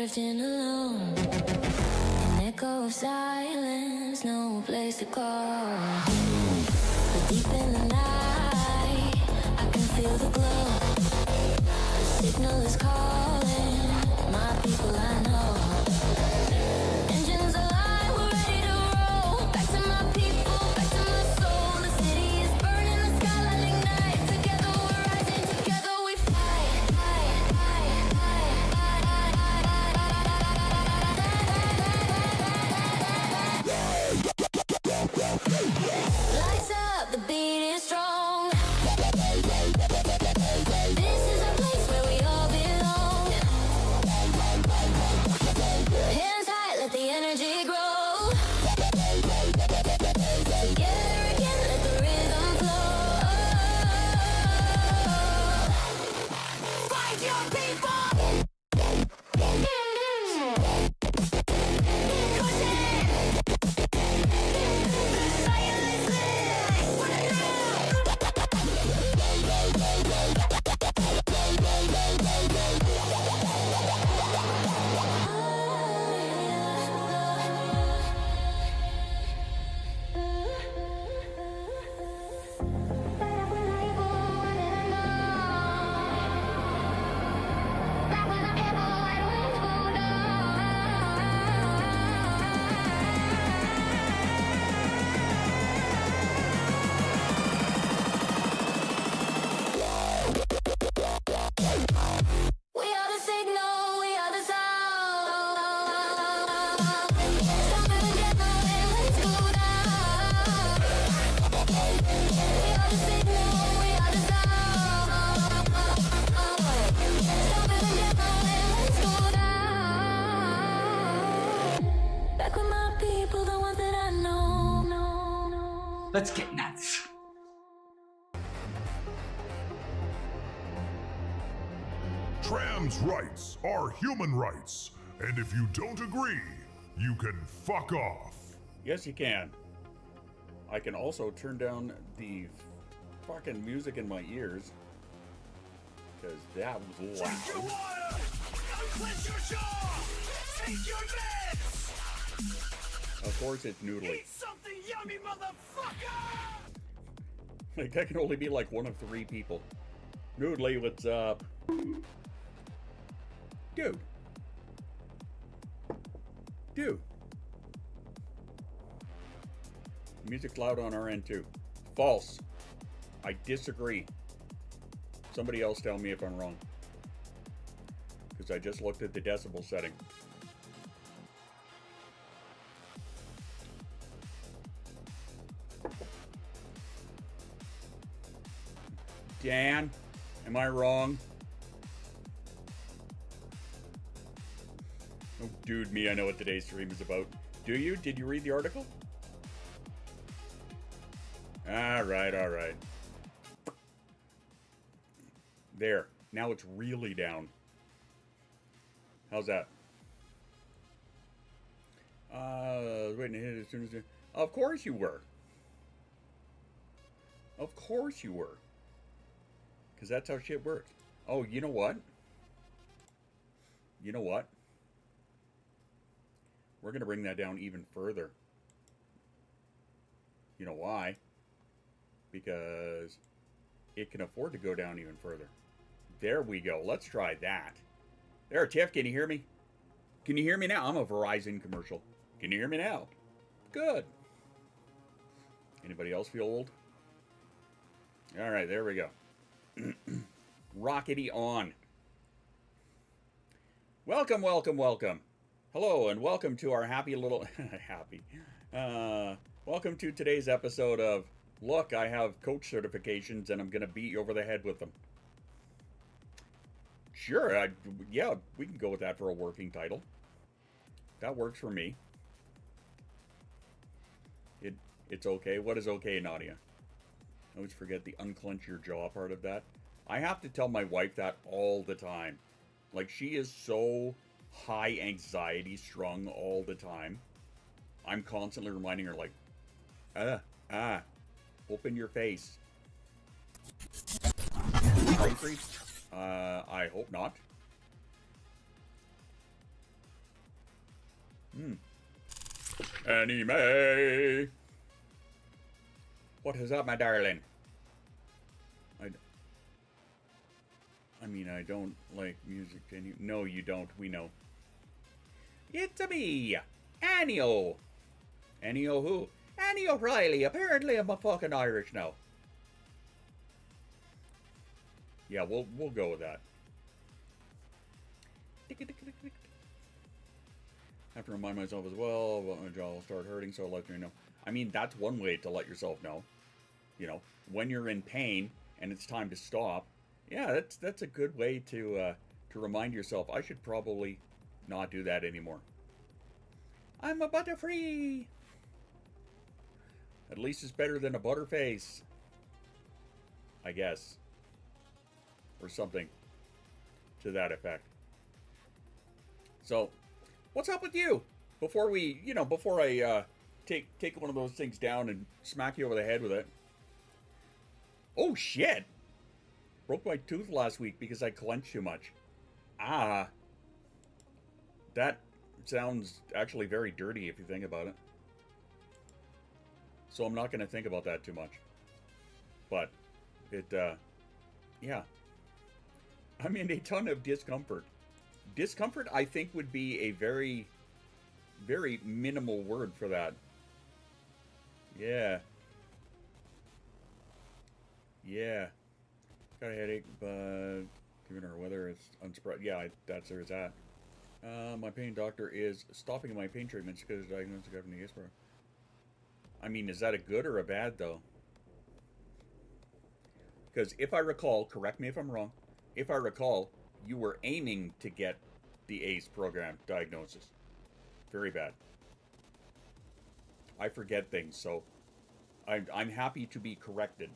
drifting alone. An echo of silence, no place to go. But deep in the night, I can feel the glow. The signal is calling, my people I know. Engines alive, we're ready to roll. Back to my people, back to my soul. The city is burning, the skyline ignites. Together we're rising, together we fight. Lights up, the beat is strong. This is a place where we all belong. Hands high, let the energy grow. Together again, let the rhythm flow. Find your people. Let's get nuts. Trans rights are human rights, and if you don't agree, you can fuck off. Yes, you can. I can also turn down the fucking music in my ears, because that was loud. Drink your water! Unclench your jaw! Take your meds! Of course it's noodly. Eat something yummy, motherfucker! Like, that can only be like one of 3 people. Noodly, what's up? Dude. Music's loud on our end too. False. I disagree. Somebody else tell me if I'm wrong. Because I just looked at the decibel setting. Dan, am I wrong? Oh, dude, me, I know what today's stream is about. Do you? Did you read the article? Alright. There. Now it's really down. How's that? Waiting to hit it as soon as you... Of course you were. Of course you were. Because that's how shit works. Oh, you know what? You know what? We're going to bring that down even further. You know why? Because it can afford to go down even further. There we go. Let's try that. There, Tiff, can you hear me? Can you hear me now? I'm a Verizon commercial. Can you hear me now? Good. Anybody else feel old? All right, there we go. Rockety on. Welcome. Hello, and welcome to our happy little... welcome to today's episode of, look, I have coach certifications and I'm going to beat you over the head with them. Sure, yeah, we can go with that for a working title. That works for me. It's okay. What is okay, Nadia? I always forget the unclench your jaw part of that. I have to tell my wife that all the time. Like, she is so high anxiety strung all the time. I'm constantly reminding her, like, open your face. Brain freeze? I hope not. Anime. What is up, my darling? I mean, I don't like music. No, you don't. We know. It's a me, Annie-O. Annie-O who? Annie O'Reilly. Apparently, I'm a fucking Irish now. Yeah, we'll go with that. I have to remind myself as well, but my jaw will start hurting, so I'll let you know. I mean, that's one way to let yourself know. You know, when you're in pain and it's time to stop. Yeah, that's a good way to remind yourself. I should probably not do that anymore. I'm a butterfree. At least it's better than a butterface, I guess, or something to that effect. So, what's up with you? Before we, before I take one of those things down and smack you over the head with it. Oh shit! Broke my tooth last week because I clenched too much. Ah, that sounds actually very dirty if you think about it. So I'm not going to think about that too much. But it, yeah. I'm in a ton of discomfort. Discomfort, I think, would be a very, very minimal word for that. Yeah. Yeah. Got a headache, but given our weather, it's unsurprising. Yeah, that's where it's at. My pain doctor is stopping my pain treatments because I diagnosed the government for. I mean, is that a good or a bad, though? Because if I recall, correct me if I'm wrong, if I recall, you were aiming to get the ACE program diagnosis. Very bad. I forget things, so I'm happy to be corrected.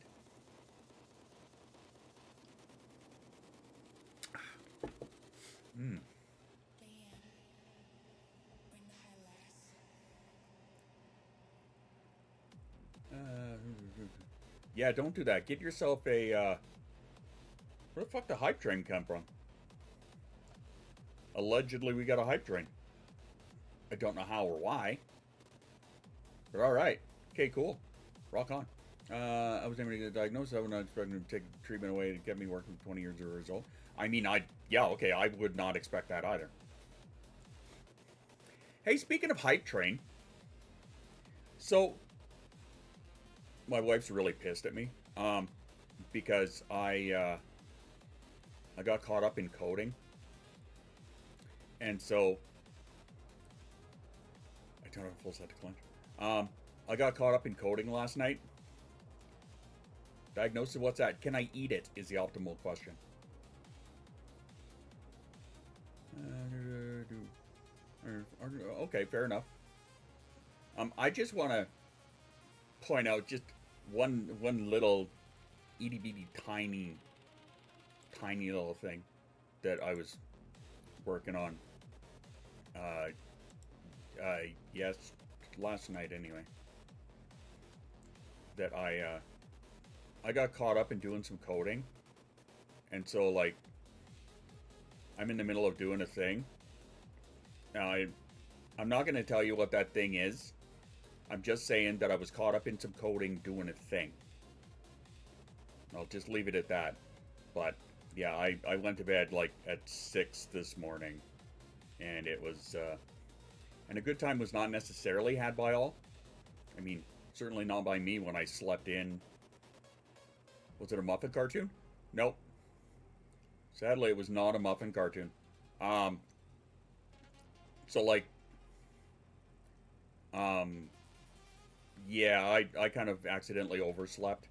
Yeah, don't do that. Get yourself a, where the fuck the hype train come from? Allegedly, we got a hype train. I don't know how or why. But alright. Okay, cool. Rock on. I was able to get a diagnosis. I was not expecting to take treatment away to get me working 20 years as a result. I mean, yeah, okay, I would not expect that either. Hey, speaking of hype train. So, my wife's really pissed at me. Because I got caught up in coding. And so, I don't have a full set to clench. I got caught up in coding last night. Diagnosis, what's that? Can I eat it? Is the optimal question. Okay, fair enough. I just want to point out just one little itty bitty tiny little thing that I was working on. Yes, last night anyway. That I got caught up in doing some coding, and so like I'm in the middle of doing a thing. Now I'm not going to tell you what that thing is. I'm just saying that I was caught up in some coding doing a thing. I'll just leave it at that. But yeah, I went to bed like at 6 this morning, and it was and a good time was not necessarily had by all. I mean, certainly not by me when I slept in. Was it a Muppet cartoon? Nope. Sadly, it was not a Muppet cartoon. So like, yeah, I kind of accidentally overslept.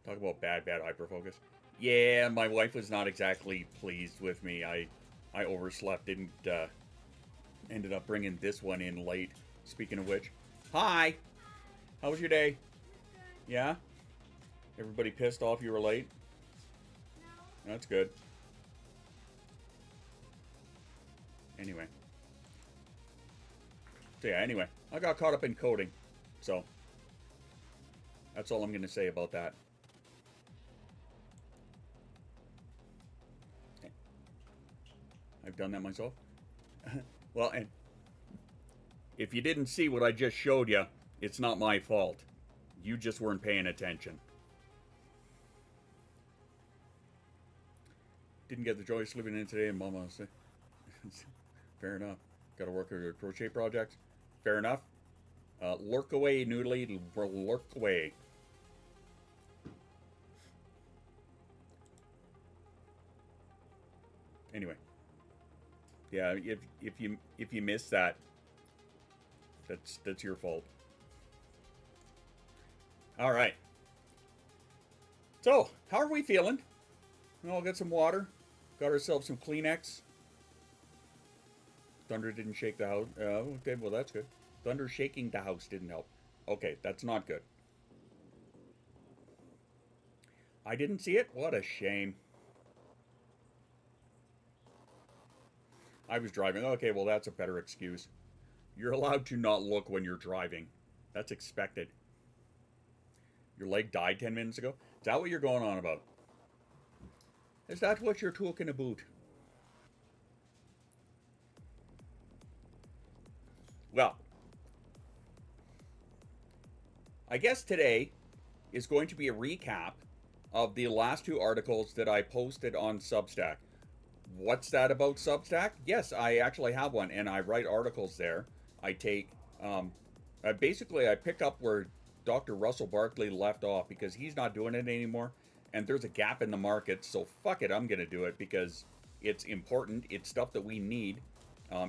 Talk about bad hyperfocus. Yeah, my wife was not exactly pleased with me. I overslept, ended up bringing this one in late. Speaking of which, hi! How was your day? Yeah? Everybody pissed off you were late? No. That's good. Anyway. So yeah, anyway. I got caught up in coding. So. That's all I'm going to say about that. Okay. I've done that myself. Well, and if you didn't see what I just showed you, it's not my fault. You just weren't paying attention. Didn't get the joy of sleeping in today, and Mama said, fair enough. Got to work on your crochet projects. Fair enough. Lurk away, noodly. Lurk away. Anyway, yeah. If you missed that, that's your fault. All right. So, how are we feeling? Well, got some water. Got ourselves some Kleenex. Thunder didn't shake the house. Okay, well, that's good. Thunder shaking the house didn't help. Okay, that's not good. I didn't see it? What a shame. I was driving. Okay, well, that's a better excuse. You're allowed to not look when you're driving. That's expected. Your leg died 10 minutes ago? Is that what you're going on about? Is that what you're talking about? Well, I guess today is going to be a recap of the last two articles that I posted on Substack. What's that about Substack? Yes, I actually have one, and I write articles there. I take, basically I pick up where Dr. Russell Barkley left off because he's not doing it anymore, and there's a gap in the market, so fuck it, I'm going to do it because it's important, it's stuff that we need.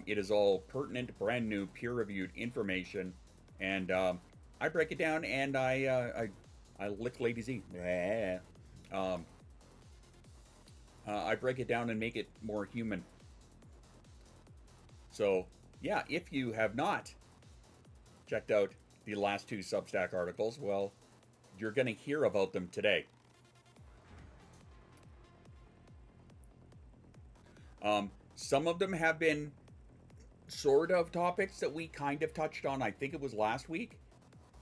It is all pertinent, brand new, peer-reviewed information, and I break it down and I lick Lady Z. I break it down and make it more human. So, yeah, if you have not checked out the last two Substack articles, well, you're going to hear about them today. Some of them have been sort of topics that we kind of touched on. I think it was last week.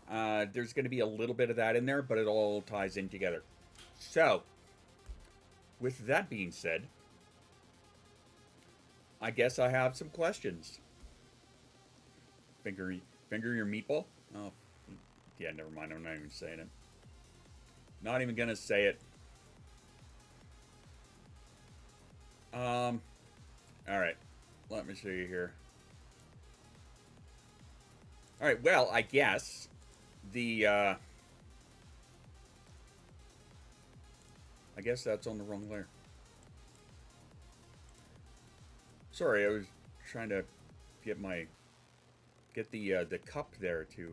There's going to be a little bit of that in there, but it all ties in together. So, with that being said, I guess I have some questions. Finger your meatball? Oh, yeah, never mind. I'm not even saying it. Not even going to say it. All right. Let me see here. All right, well, I guess the, I guess that's on the wrong layer. Sorry, I was trying to get the cup there to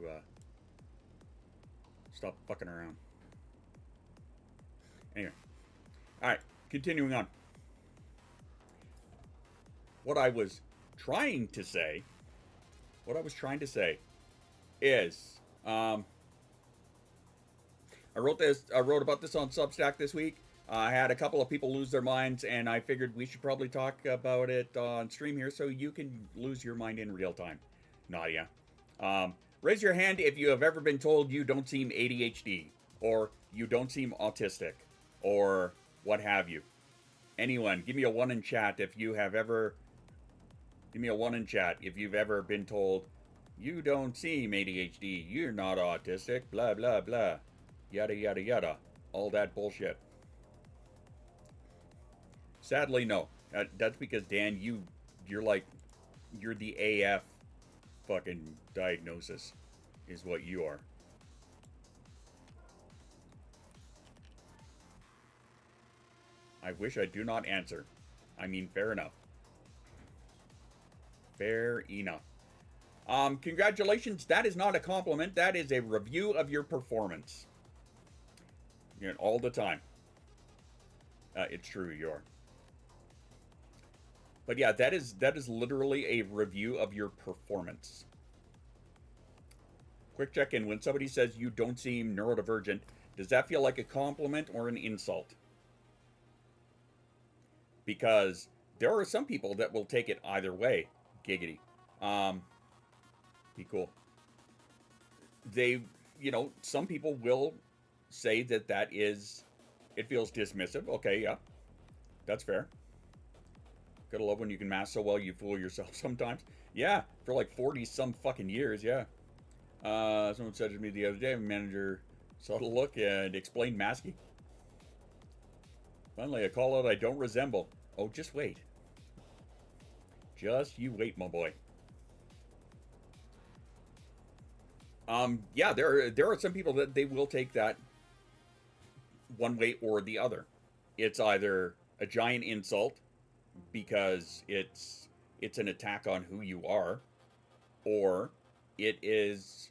stop fucking around. Anyway, all right, continuing on. What I was trying to say is, I wrote about this on Substack this week. I had a couple of people lose their minds, and I figured we should probably talk about it on stream here so you can lose your mind in real time. Nadia. Raise your hand if you have ever been told you don't seem ADHD, or you don't seem autistic, or what have you. Anyone, give me a 1 in chat if you have ever... Give me a 1 in chat if you've ever been told, you don't seem ADHD, you're not autistic, blah, blah, blah, yada, yada, yada. All that bullshit. Sadly, no. That's because, Dan, you're the AF fucking diagnosis is what you are. I wish I do not answer. I mean, fair enough. Fair enough. Congratulations. That is not a compliment. That is a review of your performance. You know, all the time. It's true, you are. But yeah, that is literally a review of your performance. Quick check-in. When somebody says you don't seem neurodivergent, does that feel like a compliment or an insult? Because there are some people that will take it either way. Giggity. Be cool. They, some people will say that it feels dismissive. Okay, yeah. That's fair. Gotta love when you can mask so well you fool yourself sometimes. Yeah, for like 40 some fucking years, yeah. Someone said to me the other day, my manager saw the look and explained masking. Finally, a call out I don't resemble. Oh, just wait. Just you wait, my boy. Yeah, there are some people that they will take that one way or the other. It's either a giant insult because it's an attack on who you are, or it is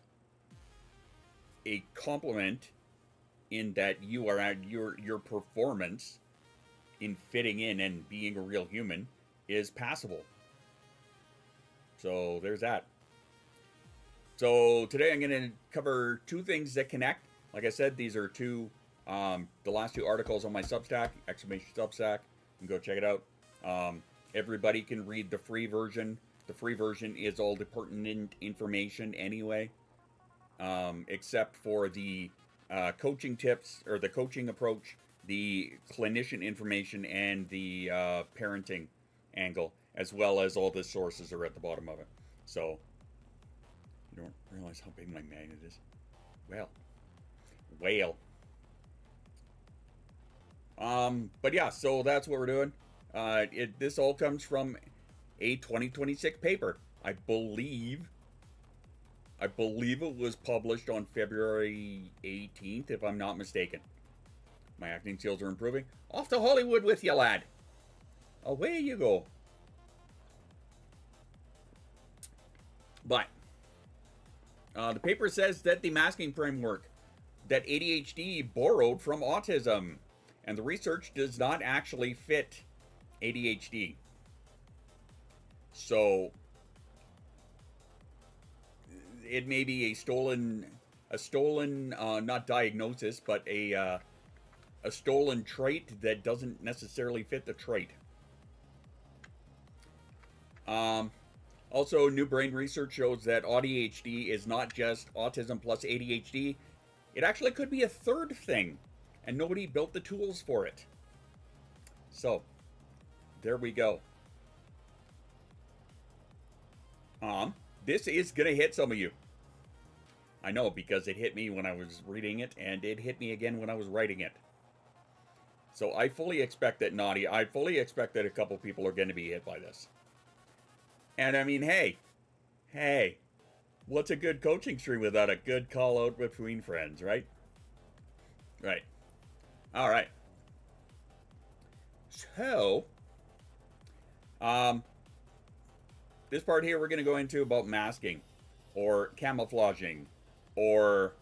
a compliment in that you are at your performance in fitting in and being a real human is passable. So there's that. So today I'm going to cover two things that connect. Like I said, these are two, the last two articles on my Substack, exclamation Substack. You can go check it out. Everybody can read the free version. The free version is all the pertinent information anyway, except for the coaching tips or the coaching approach, the clinician information, and the parenting angle, as well as all the sources are at the bottom of it. So you don't realize how big my magnet is. Well. But yeah, so that's what we're doing. This all comes from a 2026 paper. I believe it was published on February 18th, if I'm not mistaken. My acting skills are improving. Off to Hollywood with you, lad. Away you go. But the paper says that the masking framework that ADHD borrowed from autism, and the research does not actually fit ADHD. So it may be a stolen not diagnosis, but a stolen trait that doesn't necessarily fit the trait. Also, new brain research shows that AuDHD is not just autism plus ADHD. It actually could be a third thing, and nobody built the tools for it. So, there we go. This is gonna hit some of you. I know, because it hit me when I was reading it, and it hit me again when I was writing it. So I fully expect that I fully expect that a couple people are gonna be hit by this. And I mean, hey, what's a good coaching stream without a good call out between friends, right? Right. All right. So, this part here we're going to go into about masking or camouflaging or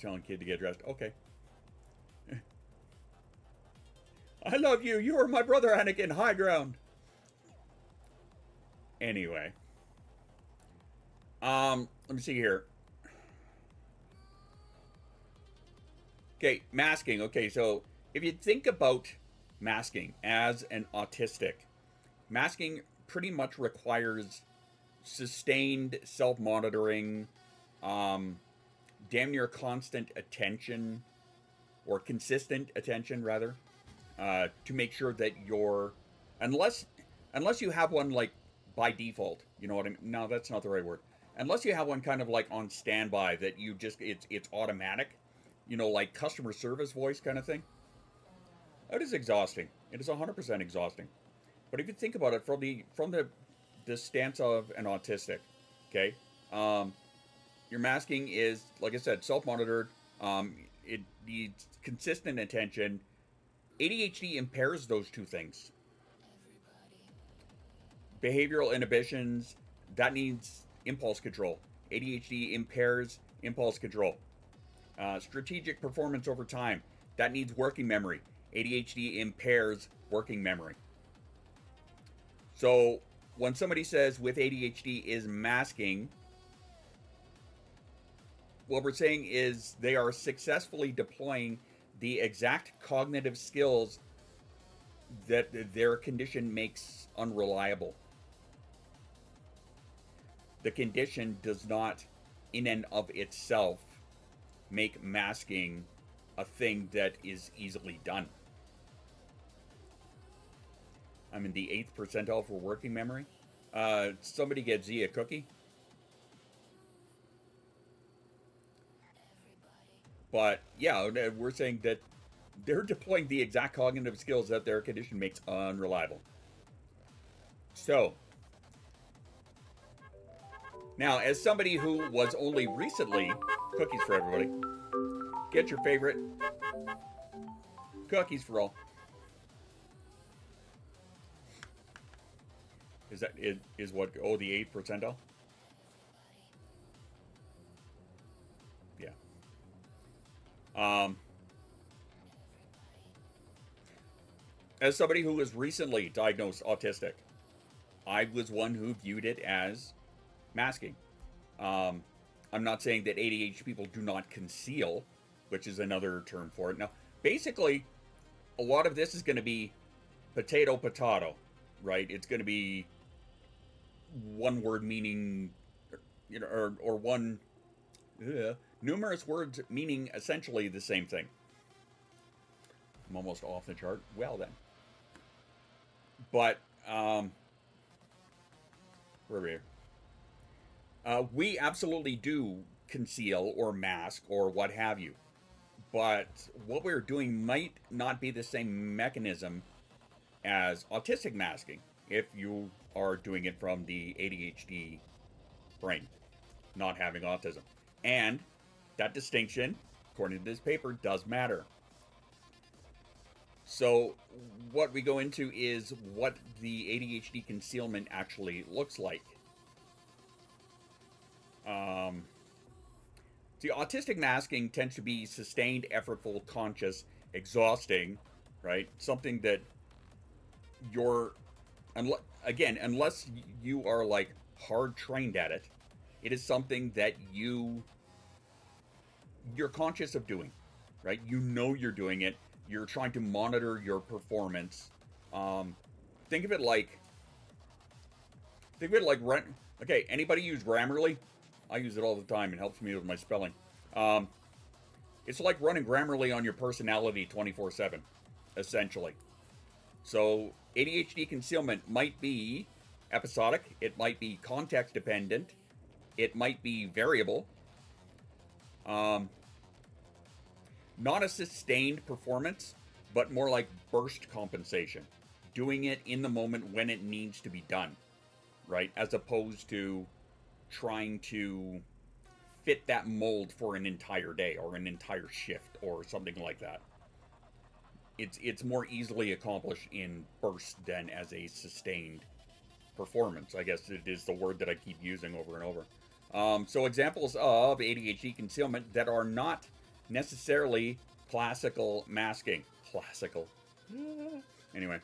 telling kid to get dressed. Okay. I love you. You are my brother, Anakin. High ground. Anyway. Let me see here. Okay, masking. Okay, so if you think about masking as an autistic, masking pretty much requires sustained self-monitoring, damn near constant attention, or consistent attention rather, to make sure that you're, unless you have one like by default, you know what I mean? No, that's not the right word. Unless you have one kind of like on standby that you just, it's automatic, you know, like customer service voice kind of thing. It is exhausting. It is 100% exhausting. But if you think about it from the stance of an autistic, okay, your masking is, like I said, self-monitored. It needs consistent attention. ADHD impairs those two things. Behavioral inhibitions, that needs impulse control. ADHD impairs impulse control. Strategic performance over time, that needs working memory. ADHD impairs working memory. So when somebody says with ADHD is masking, what we're saying is they are successfully deploying the exact cognitive skills that their condition makes unreliable. The condition does not, in and of itself, make masking a thing that is easily done. I'm in the 8th percentile for working memory. Somebody get Z a cookie. But yeah, we're saying that they're deploying the exact cognitive skills that their condition makes unreliable. So, now, as somebody who was only recently, cookies for everybody, get your favorite cookies for all. Is what, oh, the 8th percentile? Yeah. As somebody who was recently diagnosed autistic, I was one who viewed it as masking. I'm not saying that ADHD people do not conceal, which is another term for it. Now, basically, a lot of this is going to be potato, right? It's going to be one word meaning, you know, or one, numerous words meaning essentially the same thing. I'm almost off the chart. Well then. But, where are we here? We absolutely do conceal or mask or what have you. But what we're doing might not be the same mechanism as autistic masking if you are doing it from the ADHD brain, not having autism. And that distinction, according to this paper, does matter. So what we go into is what the ADHD concealment actually looks like. See, autistic masking tends to be sustained, effortful, conscious, exhausting, right? Something that you're, unless you are like hard trained at it, it is something that you're conscious of doing, right? You know you're doing it. You're trying to monitor your performance. Think of it like okay, anybody use Grammarly? I use it all the time. It helps me with my spelling. It's like running Grammarly on your personality 24/7, essentially. So ADHD concealment might be episodic. It might be context dependent. It might be variable. Not a sustained performance, but more like burst compensation. Doing it in the moment when it needs to be done, right? As opposed to trying to fit that mold for an entire day or an entire shift or something like that. It's more easily accomplished in bursts than as a sustained performance. I guess it is the word that I keep using over and over. So examples of ADHD concealment that are not necessarily classical masking. Classical. Anyway.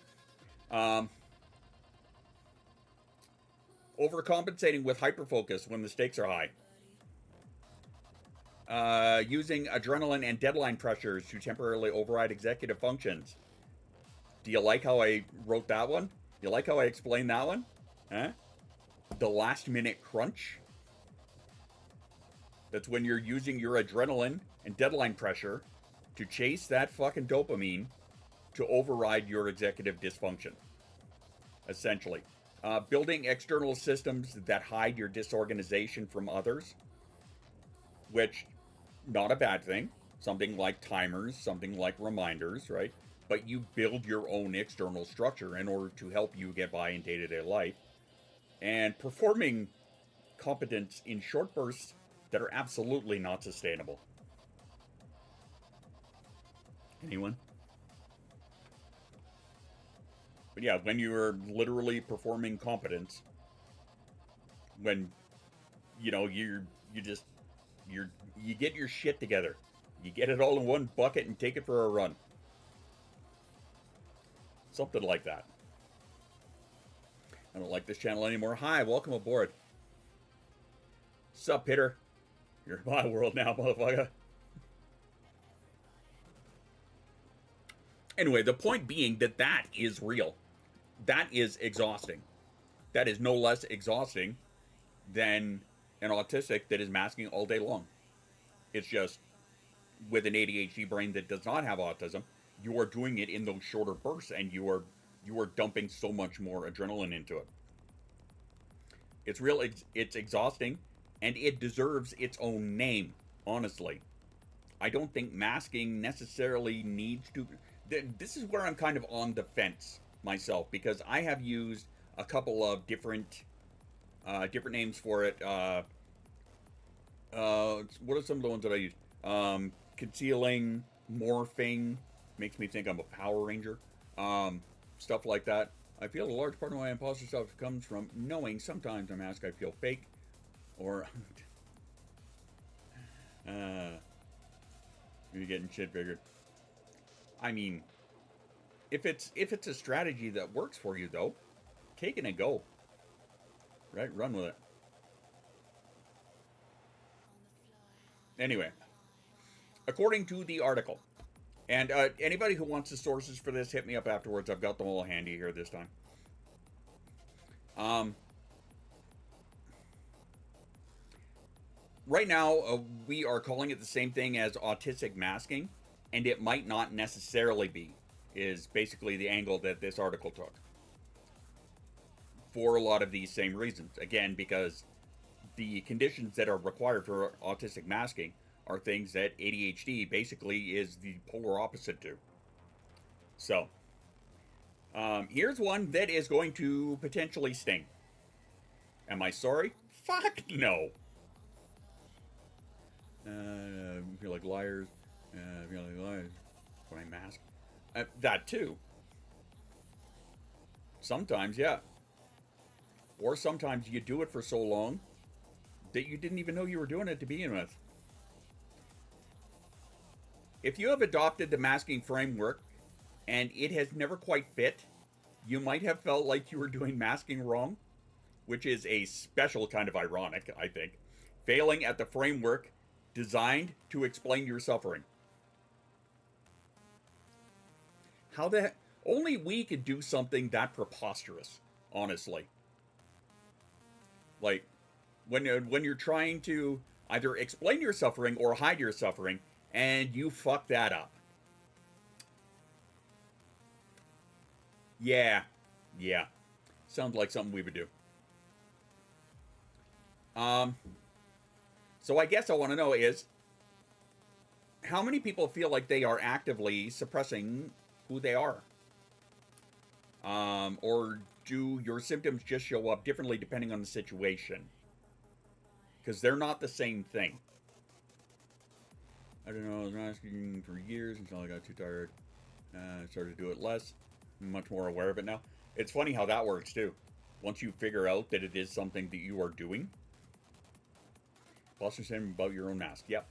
Overcompensating with hyperfocus when the stakes are high. Using adrenaline and deadline pressures to temporarily override executive functions. Do you like how I wrote that one? You like how I explained that one? Huh? The last minute crunch. That's when you're using your adrenaline and deadline pressure to chase that fucking dopamine to override your executive dysfunction. Essentially. Building external systems that hide your disorganization from others, which, not a bad thing. Something like timers, something like reminders, right? But you build your own external structure in order to help you get by in day-to-day life. And performing competence in short bursts that are absolutely not sustainable. Anyone? But yeah, when you're literally performing competence, when, you know, you get your shit together. You get it all in one bucket and take it for a run. Something like that. I don't like this channel anymore. Hi, welcome aboard. Sup, Peter? You're in my world now, motherfucker. Anyway, the point being that is real. That is exhausting. That is no less exhausting than an autistic that is masking all day long. It's just, with an ADHD brain that does not have autism, you are doing it in those shorter bursts, and you are you are dumping so much more adrenaline into it. It's real, it's exhausting, and it deserves its own name, honestly. I don't think masking necessarily needs to. This is where I'm kind of on the fence myself, because I have used a couple of different names for it. What are some of the ones that I use? Concealing, morphing, makes me think I'm a Power Ranger. Stuff like that. I feel a large part of my imposter self comes from knowing sometimes I mask I feel fake, or you're getting shit figured. I mean, if it's a strategy that works for you, though, take it and go. Right, run with it. Anyway, according to the article, and anybody who wants the sources for this, hit me up afterwards. I've got them all handy here this time. Right now, we are calling it the same thing as autistic masking, and it might not necessarily be, is basically the angle that this article took. For a lot of these same reasons. Again, because the conditions that are required for autistic masking are things that ADHD basically is the polar opposite to. So, here's one that is going to potentially sting. Am I sorry? Fuck no. Feel like liars. Feel like liars when I mask. That too. Sometimes, yeah. Or sometimes you do it for so long that you didn't even know you were doing it to begin with. If you have adopted the masking framework and it has never quite fit, you might have felt like you were doing masking wrong, which is a special kind of ironic, I think. Failing at the framework designed to explain your suffering. How the heck? Only we could do something that preposterous, honestly. Like, when you're trying to either explain your suffering or hide your suffering, and you fuck that up. Yeah. Sounds like something we would do. So I guess I want to know is, how many people feel like they are actively suppressing who they are? Or do your symptoms just show up differently depending on the situation? Because they're not the same thing. I don't know, I was masking for years until I got too tired. I started to do it less. I'm much more aware of it now. It's funny how that works too. Once you figure out that it is something that you are doing. Foster syndrome about your own mask. Yep.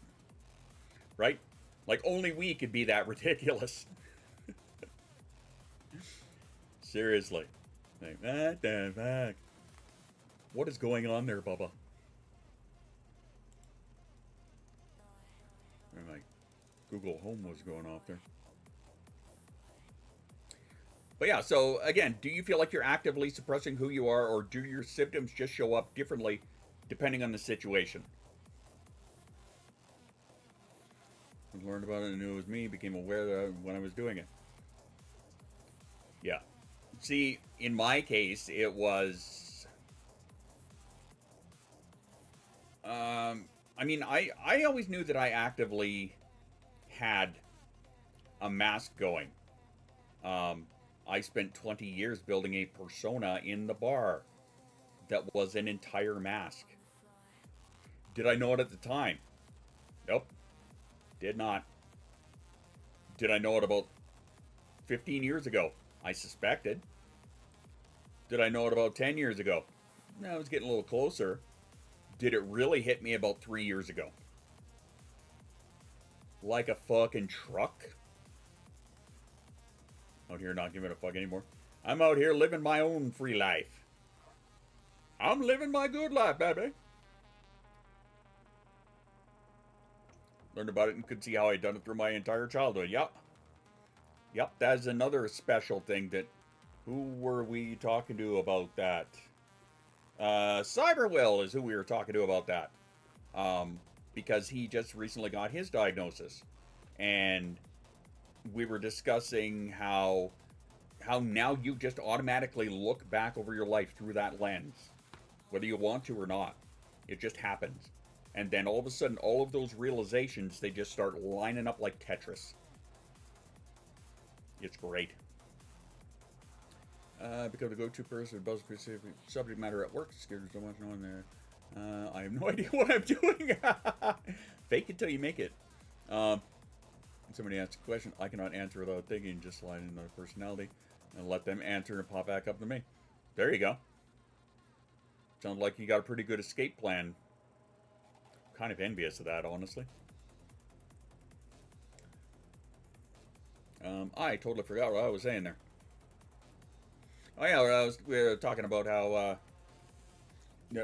Right? Like only we could be that ridiculous. Seriously. Like, what the fuck? What is going on there, Bubba? My Google Home was going off there. But yeah, so again, do you feel like you're actively suppressing who you are, or do your symptoms just show up differently depending on the situation? I learned about it and knew it was me, became aware that when I was doing it. Yeah. See, in my case, it was... I mean, I always knew that I actively had a mask going. I spent 20 years building a persona in the bar that was an entire mask. Did I know it at the time? Nope. Did not. Did I know it about 15 years ago? I suspected. Did I know it about 10 years ago? No, I was getting a little closer. Did it really hit me about 3 years ago? Like a fucking truck? Out here not giving a fuck anymore. I'm out here living my own free life. I'm living my good life, baby. Learned about it and could see how I'd done it through my entire childhood. Yep. Yep, that's another special thing that... Who were we talking to about that? Cyberwill is who we were talking to about that. Because he just recently got his diagnosis. And we were discussing how how now you just automatically look back over your life through that lens, whether you want to or not. It just happens. And then all of a sudden, all of those realizations, they just start lining up like Tetris. It's great. Become the go-to person about specific subject matter at work. Scared so much knowing there. I have no idea what I'm doing. Fake it till you make it. Somebody asks a question I cannot answer without thinking. Just slide in another personality and let them answer and pop back up to me. There you go. Sounds like you got a pretty good escape plan. Kind of envious of that, honestly. I totally forgot what I was saying there. Oh yeah, we were talking about how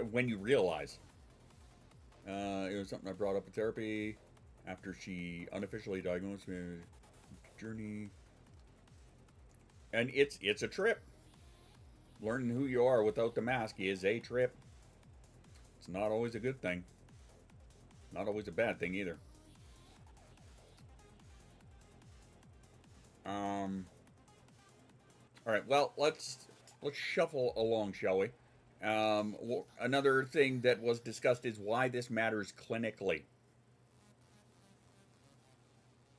when you realize. It was something I brought up in therapy after she unofficially diagnosed me with journey. And it's a trip. Learning who you are without the mask is a trip. It's not always a good thing. Not always a bad thing either. All right, well, let's shuffle along, shall we? Another thing that was discussed is why this matters clinically.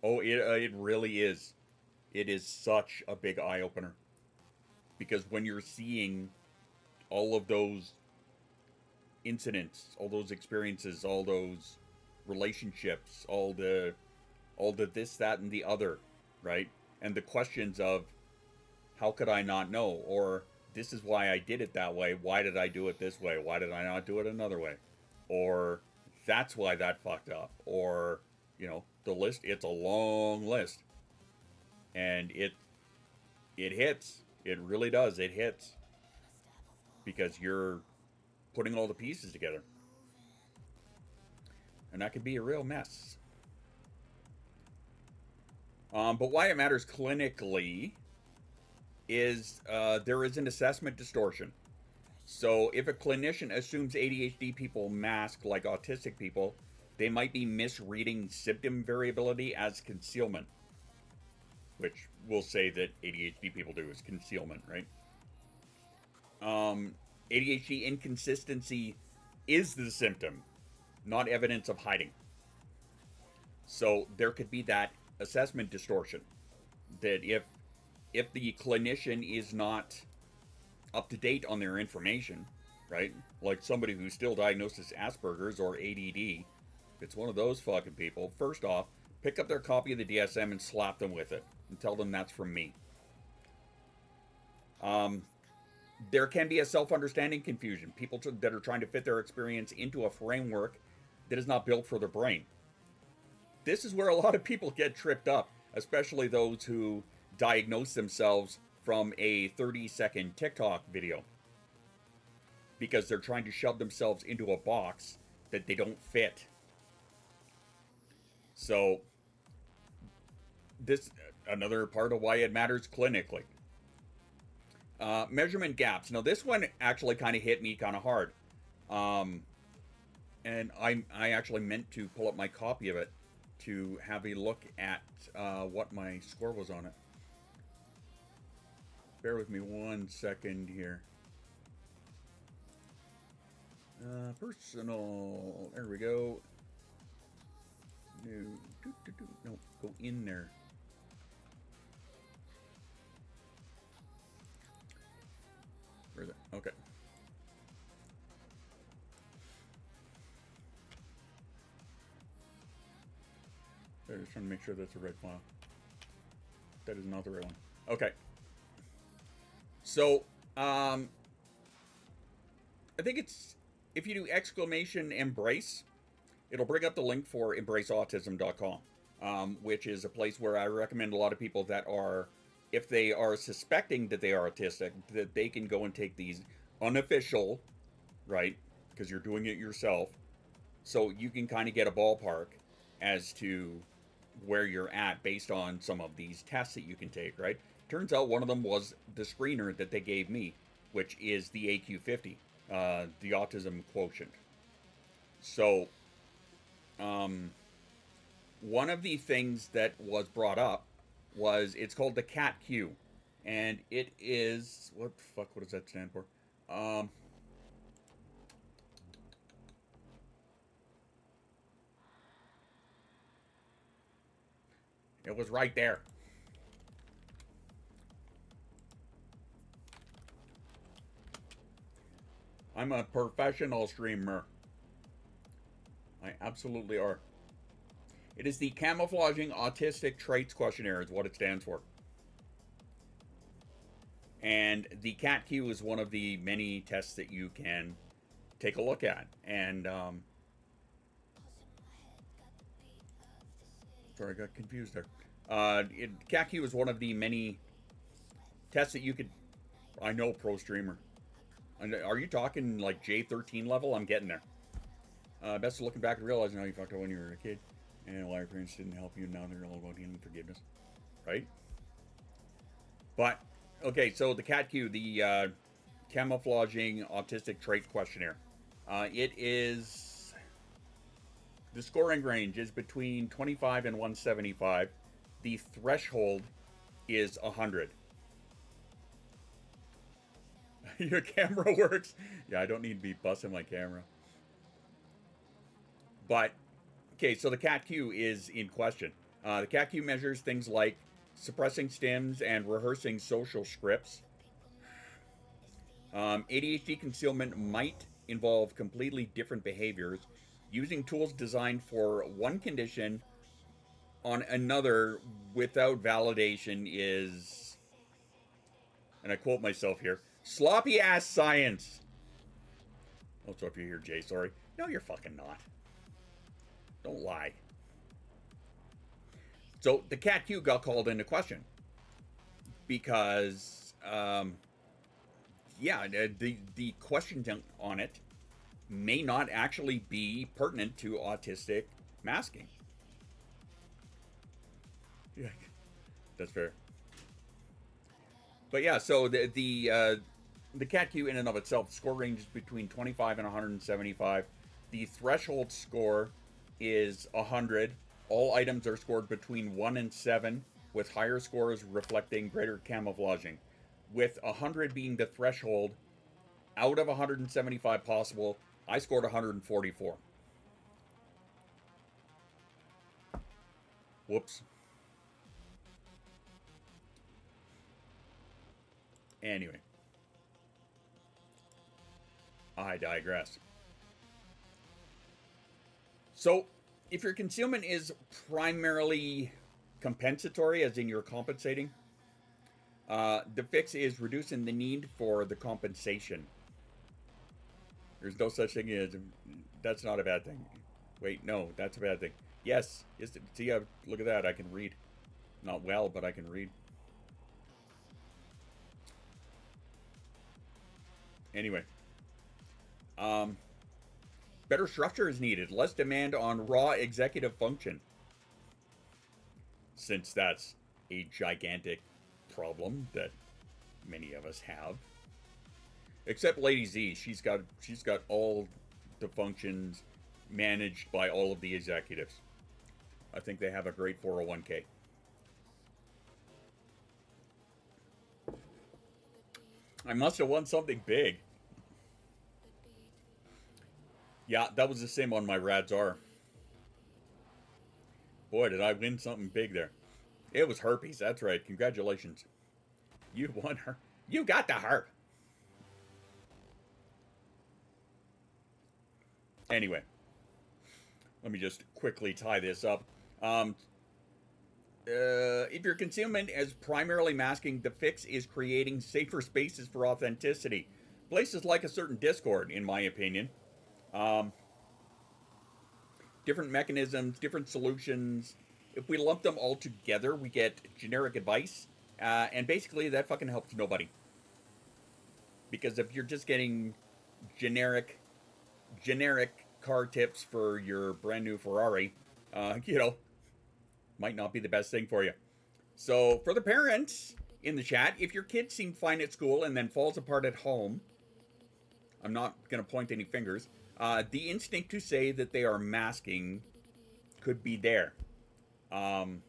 Oh, it really is. It is such a big eye-opener. Because when you're seeing all of those incidents, all those experiences, all those relationships, all the this, that, and the other, right? And the questions of, how could I not know? Or, this is why I did it that way. Why did I do it this way? Why did I not do it another way? Or, that's why that fucked up. Or, you know, the list, it's a long list. And it hits. It really does. It hits. Because you're putting all the pieces together. And that can be a real mess. But why it matters clinically is there is an assessment distortion. So if a clinician assumes ADHD people mask like autistic people, they might be misreading symptom variability as concealment. Which we'll say that ADHD people do is concealment, right? ADHD inconsistency is the symptom, not evidence of hiding. So there could be that assessment distortion. That if the clinician is not up to date on their information, right? Like somebody who's still diagnosed as Asperger's or ADD, if it's one of those fucking people, first off, pick up their copy of the DSM and slap them with it and tell them that's from me. There can be a self-understanding confusion. People that are trying to fit their experience into a framework that is not built for their brain. This is where a lot of people get tripped up, especially those who diagnose themselves from a 30-second TikTok video. Because they're trying to shove themselves into a box that they don't fit. So, this another part of why it matters clinically. Measurement gaps. Now, this one actually kind of hit me kind of hard. And I actually meant to pull up my copy of it to have a look at what my score was on it. Bear with me 1 second here. Personal. There we go. No, go in there. Where is it? Okay. I'm just trying to make sure that's the right file. That is not the right one. Okay. So, I think it's, if you do exclamation embrace, it'll bring up the link for embraceautism.com, which is a place where I recommend a lot of people that are, if they are suspecting that they are autistic, that they can go and take these unofficial, right, because you're doing it yourself, so you can kind of get a ballpark as to where you're at based on some of these tests that you can take, right? Turns out one of them was the screener that they gave me, which is the AQ50, the autism quotient. So, one of the things that was brought up was, it's called the CAT-Q, And it is, what the fuck, what does that stand for? It was right there. I'm a professional streamer. I absolutely are. It is the Camouflaging Autistic Traits Questionnaire is what it stands for. And the CAT-Q is one of the many tests that you can take a look at. And, sorry, I got confused there. CAT-Q is one of the many tests that you could... I know, pro streamer. Are you talking like J13 level? I'm getting there. Best of looking back and realizing how you fucked up when you were a kid. And why your parents didn't help you. Now they're all about healing forgiveness. Right? But, okay, so the CAT-Q, the Camouflaging Autistic Trait Questionnaire. It is... The scoring range is between 25 and 175. The threshold is 100. Your camera works. Yeah, I don't need to be busting my camera. But, okay, so the CAT-Q is in question. The CAT-Q measures things like suppressing stims and rehearsing social scripts. ADHD concealment might involve completely different behaviors. Using tools designed for one condition on another without validation is, and I quote myself here, sloppy ass science. Also, if you're here, Jay, sorry. No, you're fucking not. Don't lie. So the CAT-Q got called into question because, yeah, the questions on it may not actually be pertinent to autistic masking. Yeah, that's fair. But yeah, so the CAT-Q in and of itself, score ranges between 25 and 175. The threshold score is 100. All items are scored between 1 and 7, with higher scores reflecting greater camouflaging. With 100 being the threshold, out of 175 possible, I scored 144. Whoops. Anyway. I digress. So, if your concealment is primarily compensatory, as in you're compensating, the fix is reducing the need for the compensation. There's no such thing as, that's not a bad thing. Wait, no, that's a bad thing. Yes, see, look at that, I can read. Not well, but I can read. Anyway. Better structure is needed. Less demand on raw executive function. Since that's a gigantic problem that many of us have. Except Lady Z. She's got all the functions managed by all of the executives. I think they have a great 401k. I must have won something big. Yeah, that was the same on my Radzar. Boy, did I win something big there. It was herpes, that's right. Congratulations. You won her. You got the herp. Anyway. Let me just quickly tie this up. If your concealment is primarily masking, the fix is creating safer spaces for authenticity. Places like a certain Discord, in my opinion. Different mechanisms, different solutions. If we lump them all together, we get generic advice. And basically, that fucking helps nobody. Because if you're just getting generic car tips for your brand new Ferrari, might not be the best thing for you. So, for the parents in the chat, if your kid seemed fine at school and then falls apart at home, I'm not going to point any fingers. The instinct to say that they are masking could be there. And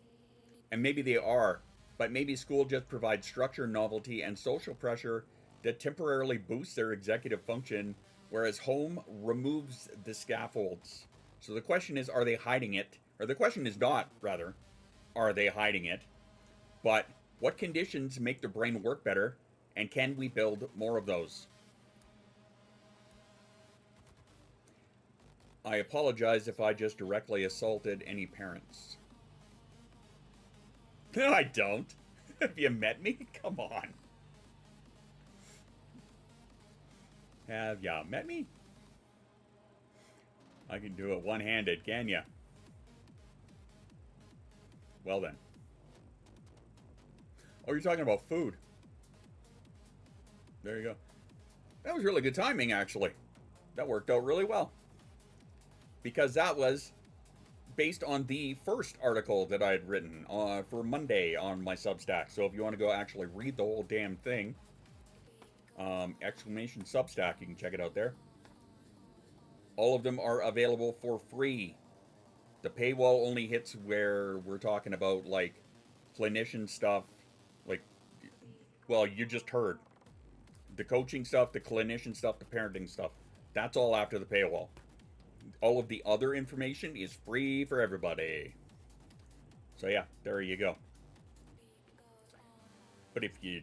maybe they are. but maybe school just provides structure, novelty, and social pressure that temporarily boosts their executive function, whereas home removes the scaffolds. So the question is, are they hiding it? Or the question is not, rather, are they hiding it? But what conditions make the brain work better, and can we build more of those? I apologize if I just directly assaulted any parents. No, I don't. Have you met me? Come on. Have ya met me? I can do it one-handed, can ya? Well then. Oh, you're talking about food. There you go. That was really good timing, actually. That worked out really well. Because that was based on the first article that I had written for Monday on my Substack. So if you want to go actually read the whole damn thing, exclamation Substack, you can check it out there. All of them are available for free. The paywall only hits where we're talking about, like, clinician stuff. Like, well, you just heard. The coaching stuff, the clinician stuff, the parenting stuff. That's all after the paywall. All of the other information is free for everybody. So yeah, there you go. But if you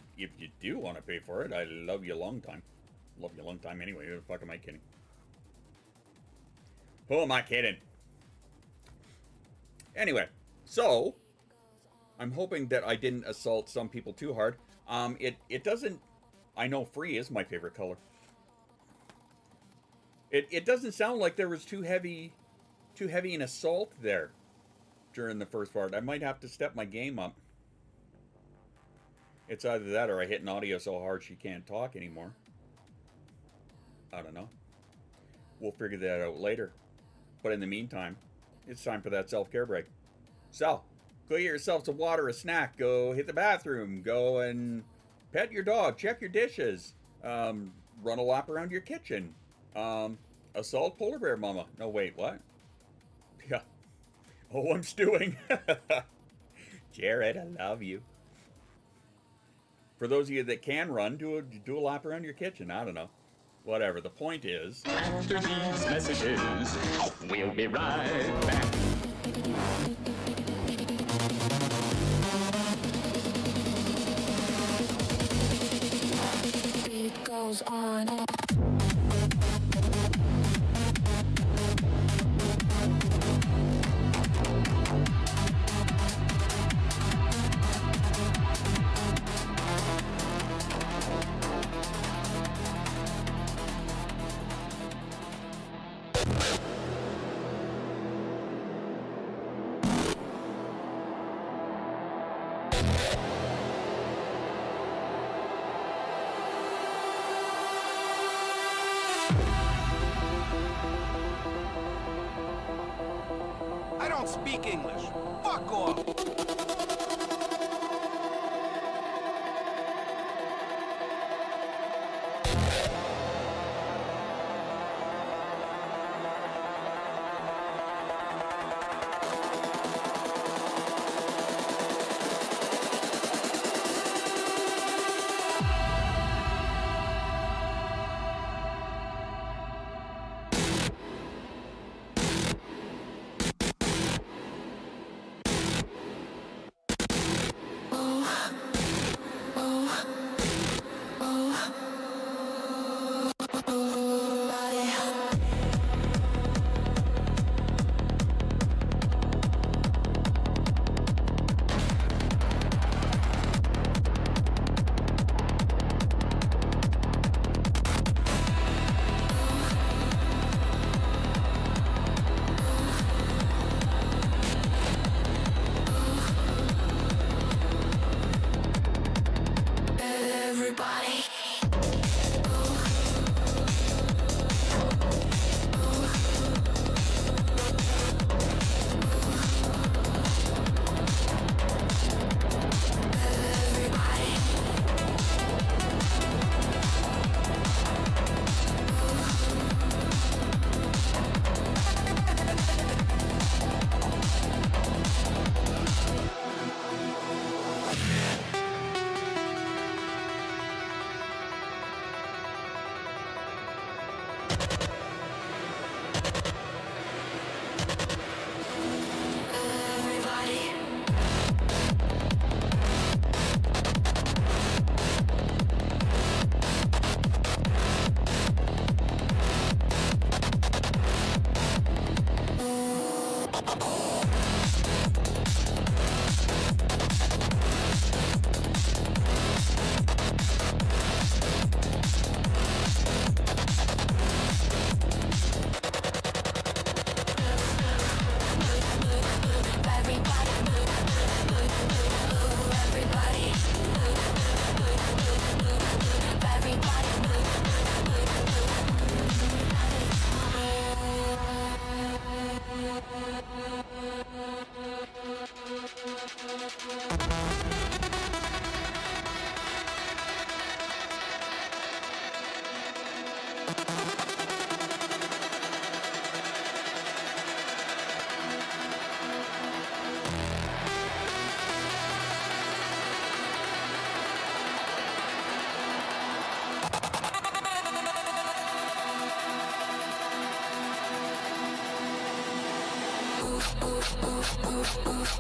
do want to pay for it, I love you a long time. Love you a long time anyway. Who the fuck am I kidding? Who am I kidding? Anyway, so I'm hoping that I didn't assault some people too hard. It doesn't. I know free is my favorite color. It doesn't sound like there was too heavy an assault there during the first part. I might have to step my game up. It's either that or I hit Nadia so hard she can't talk anymore. I don't know. We'll figure that out later. But in the meantime, it's time for that self-care break. So, go get yourself some water, a snack, go hit the bathroom, go and pet your dog, check your dishes, run a lap around your kitchen. Assault polar bear mama. No, wait, what? Yeah. Oh, I'm stewing. Jared, I love you. For those of you that can run, do a lap around your kitchen. I don't know. Whatever. The point is... After these messages, we'll be right back. It goes on. I don't speak English. Fuck off.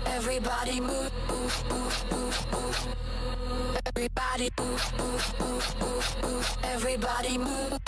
Everybody move. Everybody move. Everybody move.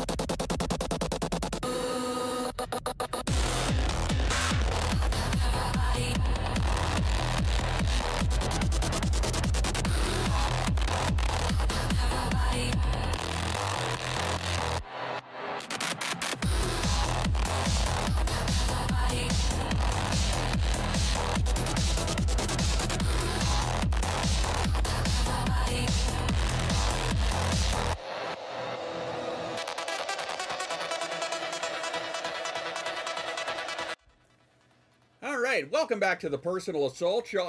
All right, welcome back to the Personal Assault Show.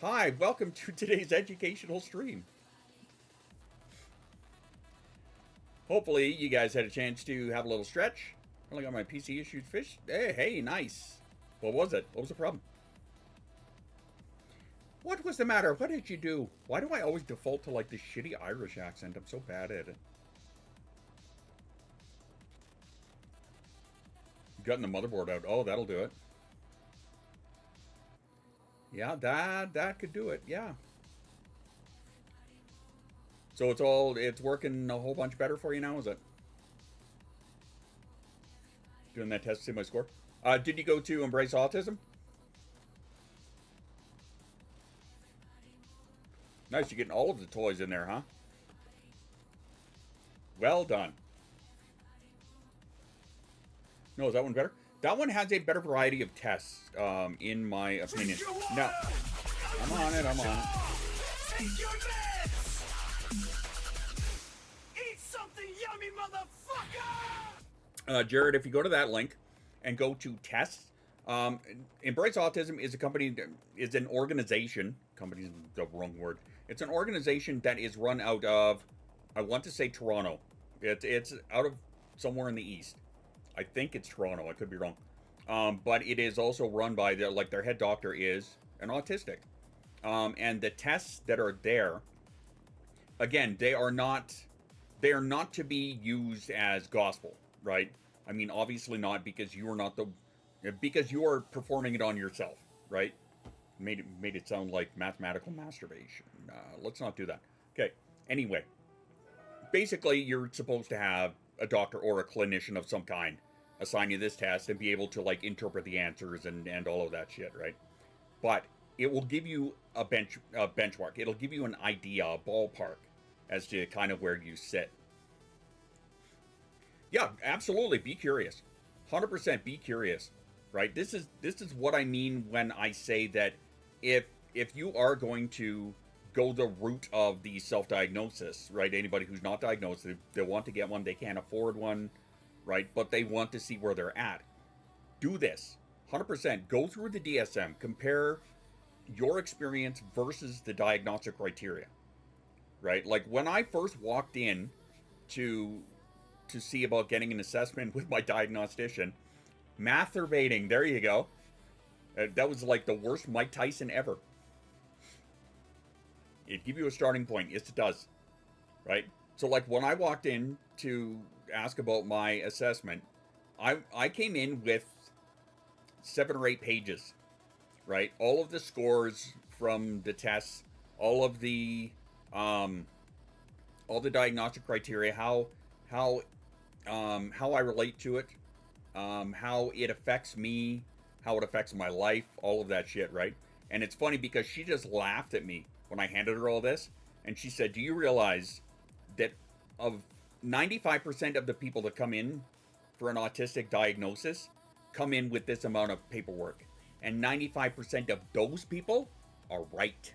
Hi, welcome to today's educational stream. Hopefully, you guys had a chance to have a little stretch. I only got my PC issued fish. Hey, nice. What was it? What was the problem? What was the matter? What did you do? Why do I always default to like this shitty Irish accent? I'm so bad at it. Gutting the motherboard out. Oh, that'll do it. Yeah, that could do it. Yeah. So it's working a whole bunch better for you now, is it? Doing that test to see my score. Did you go to Embrace Autism? Nice, you're getting all of the toys in there, huh? Well done. No, is that one better? That one has a better variety of tests, in my opinion. No, I'm on it. Take your meds! Eat something yummy, motherfucker! Jared, if you go to that link and go to tests, Embrace Autism is a company, is an organization. Company is the wrong word. It's an organization that is run out of, I want to say Toronto. It's out of somewhere in the east. I think it's Toronto. I could be wrong. But it is also run by their head doctor is an autistic. And the tests that are there, again, they are not to be used as gospel, right? I mean, obviously not, because you are performing it on yourself, right? Made it sound like mathematical masturbation. Let's not do that. Okay. Anyway, basically, you're supposed to have a doctor or a clinician of some kind assign you this test and be able to like interpret the answers and all of that shit, right? But it will give you a benchmark. It'll give you an idea, a ballpark, as to kind of where you sit. Yeah, absolutely. Be curious. 100% be curious, right? This is what I mean when I say that if you are going to go the route of the self-diagnosis, right? Anybody who's not diagnosed, they want to get one, they can't afford one, right? But they want to see where they're at. Do this. 100%. Go through the DSM. Compare your experience versus the diagnostic criteria, right? Like when I first walked in to see about getting an assessment with my diagnostician, masturbating, there you go. That was like the worst Mike Tyson ever. It'd give you a starting point. Yes, it does. Right? So like when I walked in to ask about my assessment, I came in with 7 or 8 pages, right? All of the scores from the tests, all the diagnostic criteria, how I relate to it, how it affects me, how it affects my life, all of that shit, right? And it's funny because she just laughed at me when I handed her all this, and she said, do you realize that of 95% of the people that come in for an autistic diagnosis come in with this amount of paperwork, and 95% of those people are right?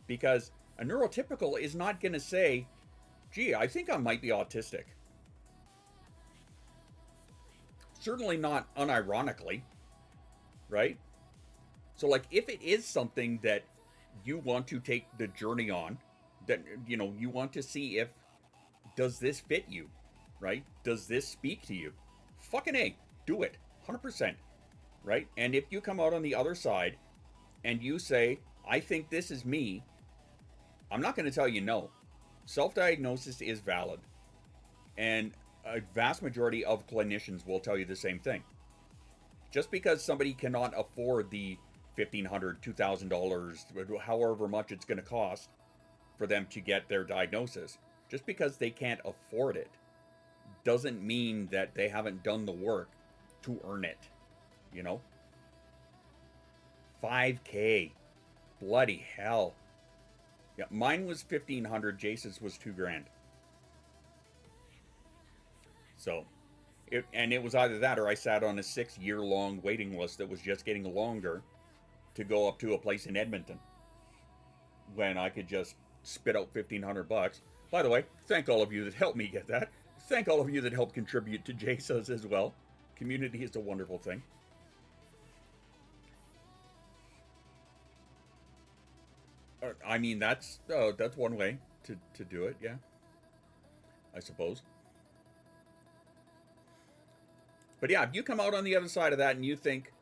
Because a neurotypical is not going to say, gee, I think I might be autistic. Certainly not unironically, right? So like if it is something that you want to take the journey on, that, you know, you want to see if, does this fit you, right? Does this speak to you? Fucking A, do it, 100%, right? And if you come out on the other side and you say, I think this is me, I'm not going to tell you no. Self-diagnosis is valid. And a vast majority of clinicians will tell you the same thing. Just because somebody cannot afford the $1,500, $2,000, however much it's going to cost for them to get their diagnosis, just because they can't afford it doesn't mean that they haven't done the work to earn it, you know? $5K. Bloody hell. Yeah, mine was $1,500, Jace's was $2,000. So, it was either that or I sat on a 6-year-long waiting list that was just getting longer to go up to a place in Edmonton when I could just spit out $1,500. By the way, thank all of you that helped me get that. Thank all of you that helped contribute to JSOS as well. Community is a wonderful thing. I mean, that's one way to do it, yeah. I suppose. But yeah, if you come out on the other side of that and you think,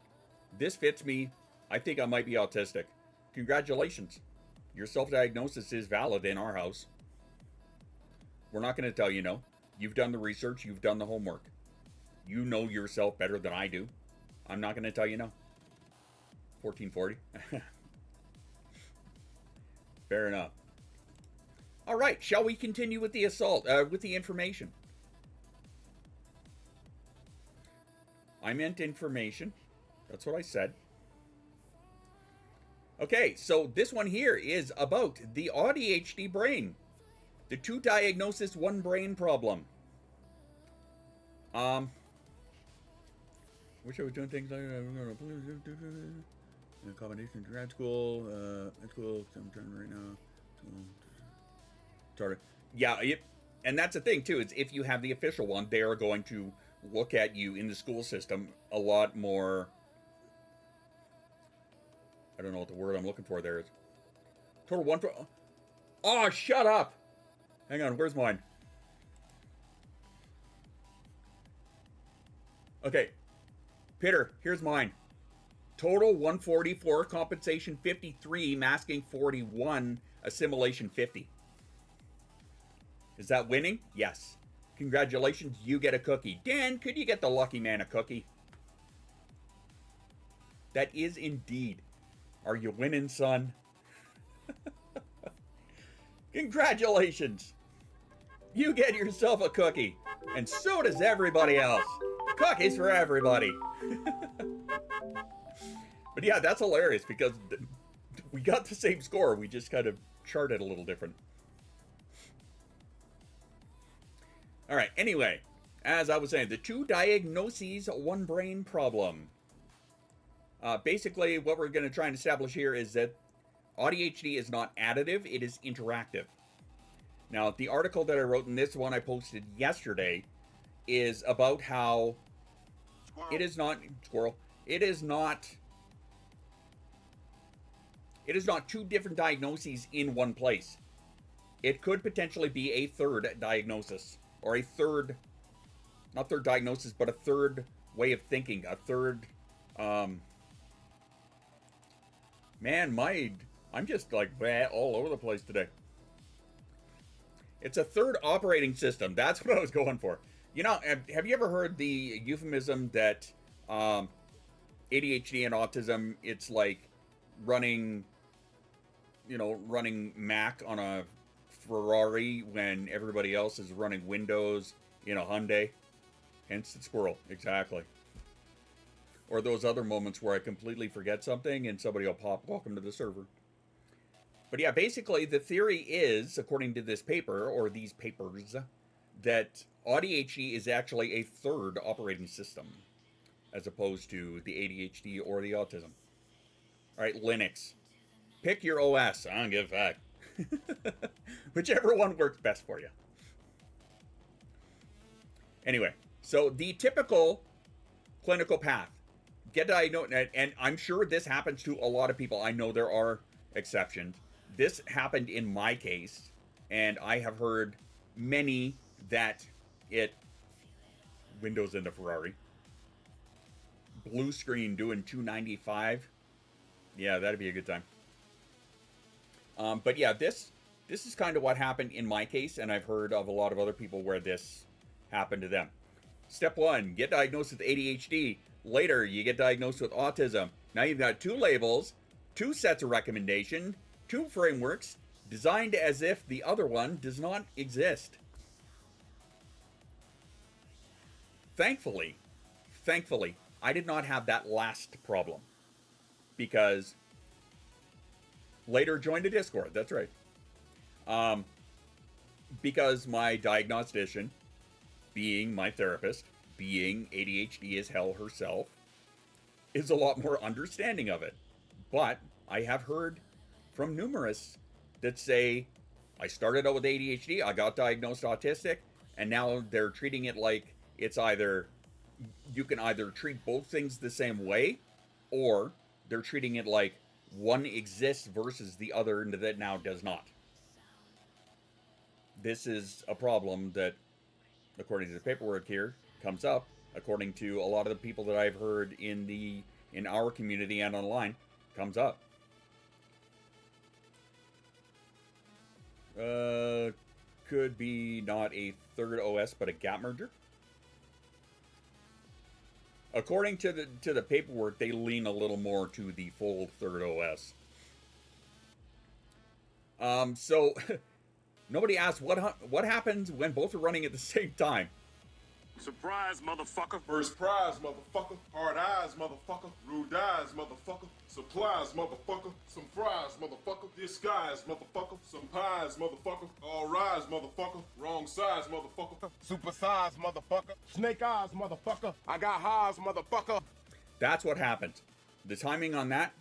this fits me, I think I might be autistic, congratulations. Your self-diagnosis is valid in our house. We're not going to tell you no. You've done the research. You've done the homework. You know yourself better than I do. I'm not going to tell you no. 1440. Fair enough. All right. Shall we continue with the assault, with the information? I meant information. That's what I said. Okay, so this one here is about the AuDHD brain. The 2 diagnosis, 1 brain problem. Wish I was doing things like accommodations, grad school, I'm trying right now. Sorry. Yeah, and that's the thing too, is if you have the official one, they are going to look at you in the school system a lot more. I don't know what the word I'm looking for there is. Total 1 for. Oh, shut up! Hang on, where's mine? Okay. Peter, here's mine. Total 144, compensation 53, masking 41, assimilation 50. Is that winning? Yes. Congratulations, you get a cookie. Dan, could you get the lucky man a cookie? That is indeed. Are you winning, son? Congratulations. You get yourself a cookie. And so does everybody else. Cookies for everybody. But yeah, that's hilarious because we got the same score. We just kind of charted a little different. All right, anyway, as I was saying, the 2 diagnoses, 1 brain problem. Basically, what we're going to try and establish here is that AuDHD is not additive, it is interactive. Now, the article that I wrote, and this one I posted yesterday, is about how it is not, Squirrel, it is not 2 different diagnoses in one place. It could potentially be a 3rd diagnosis, or a 3rd, not 3rd diagnosis, but a 3rd way of thinking, a 3rd, man, I'm just like all over the place today. It's a 3rd operating system. That's what I was going for. You know, have you ever heard the euphemism that ADHD and autism, it's like running Mac on a Ferrari when everybody else is running Windows in a Hyundai? Hence the squirrel, exactly. Or those other moments where I completely forget something and somebody will pop, welcome to the server. But yeah, basically the theory is, according to this paper, or these papers, that AuDHD is actually a 3rd operating system, as opposed to the ADHD or the autism. All right, Linux. Pick your OS. I don't give a fuck. Whichever one works best for you. Anyway, so the typical clinical path. Get diagnosed, and I'm sure this happens to a lot of people. I know there are exceptions. This happened in my case, and I have heard many that Windows in the Ferrari. Blue screen doing 295. Yeah, that'd be a good time. But yeah, this is kind of what happened in my case, and I've heard of a lot of other people where this happened to them. Step 1, get diagnosed with ADHD. Later, you get diagnosed with autism. Now you've got 2 labels, 2 sets of recommendation, 2 frameworks, designed as if the other one does not exist. Thankfully, I did not have that last problem. Because later joined a Discord, that's right. Because my diagnostician, being my therapist, being ADHD as hell herself, is a lot more understanding of it. But I have heard from numerous that say, I started out with ADHD, I got diagnosed autistic, and now they're treating it like it's either, you can either treat both things the same way, or they're treating it like one exists versus the other that now does not. This is a problem that, according to the paperwork here, comes up, according to a lot of the people that I've heard in our community and online, comes up. Could be not a third OS, but a gap merger. According to the paperwork, they lean a little more to the full third OS. So nobody asked what happens when both are running at the same time. Surprise, motherfucker. First prize, motherfucker. Hard eyes, motherfucker. Rude eyes, motherfucker. Supplies, motherfucker. Some fries, motherfucker. Disguise, motherfucker. Some pies, motherfucker. All rise, motherfucker. Wrong size, motherfucker. Super size, motherfucker. Snake eyes, motherfucker. I got highs, motherfucker. That's what happens. The timing on that,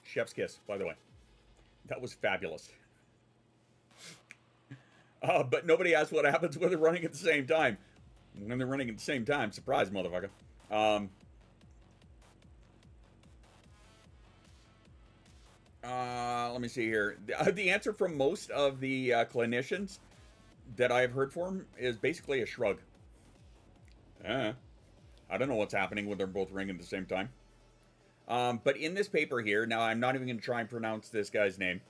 chef's kiss, by the way. That was fabulous. But nobody asked what happens when they're running at the same time. When they're running at the same time, surprise, motherfucker. Let me see here. The answer from most of the clinicians that I've heard from is basically a shrug. I don't know what's happening when they're both ringing at the same time. But in this paper here, now I'm not even going to try and pronounce this guy's name,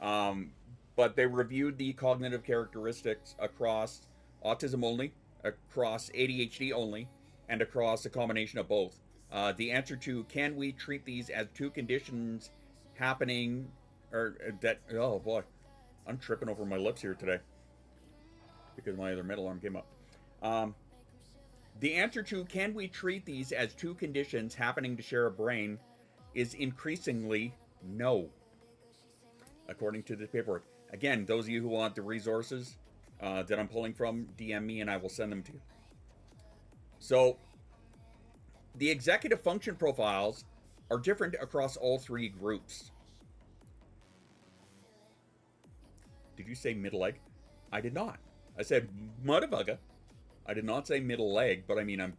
but they reviewed the cognitive characteristics across autism only, across ADHD only, and across a combination of both. The answer to, can we treat these as 2 conditions happening, or that, oh boy, I'm tripping over my lips here today because my other middle arm came up. The answer to, can we treat these as 2 conditions happening to share a brain, is increasingly no, according to the paperwork. Again, those of you who want the resources that I'm pulling from, DM me and I will send them to you. So, the executive function profiles are different across all 3 groups. Did you say middle leg? I did not. I said motherfucker. I did not say middle leg, but I mean, I'm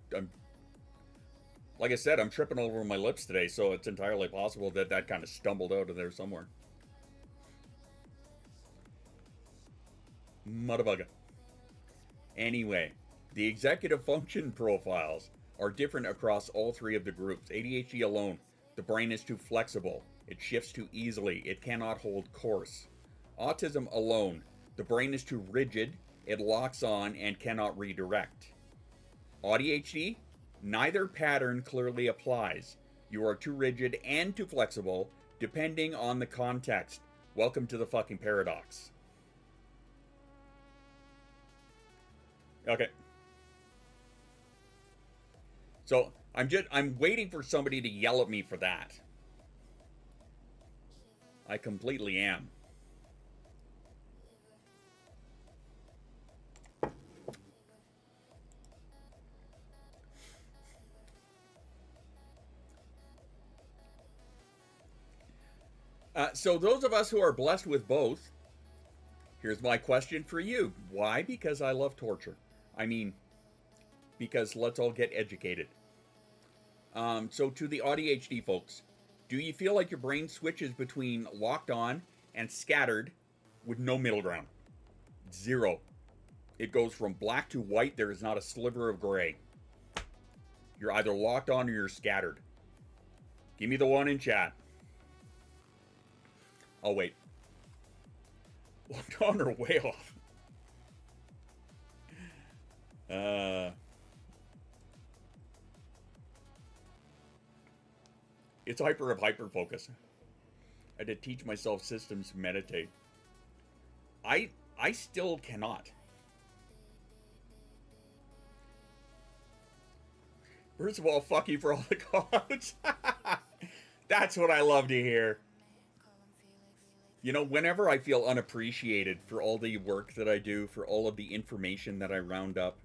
like I said, I'm tripping over my lips today, so it's entirely possible that that kind of stumbled out of there somewhere. Motherfucker. Anyway, the executive function profiles are different across all 3 of the groups. ADHD alone, the brain is too flexible. It shifts too easily. It cannot hold course. Autism alone, the brain is too rigid. It locks on and cannot redirect. AuDHD, neither pattern clearly applies. You are too rigid and too flexible, depending on the context. Welcome to the fucking paradox. Okay. So, I'm waiting for somebody to yell at me for that. I completely am. So those of us who are blessed with both, here's my question for you. Why? Because I love torture. I mean, because let's all get educated. So to the AuDHD folks, do you feel like your brain switches between locked on and scattered with no middle ground? 0. It goes from black to white. There is not a sliver of gray. You're either locked on or you're scattered. Give me the one in chat. Oh, wait. Locked on or way off? It's hyper focus. I had to teach myself systems to meditate. I still cannot. First of all, fuck you for all the call-outs. That's what I love to hear. You know, whenever I feel unappreciated for all the work that I do, for all of the information that I round up,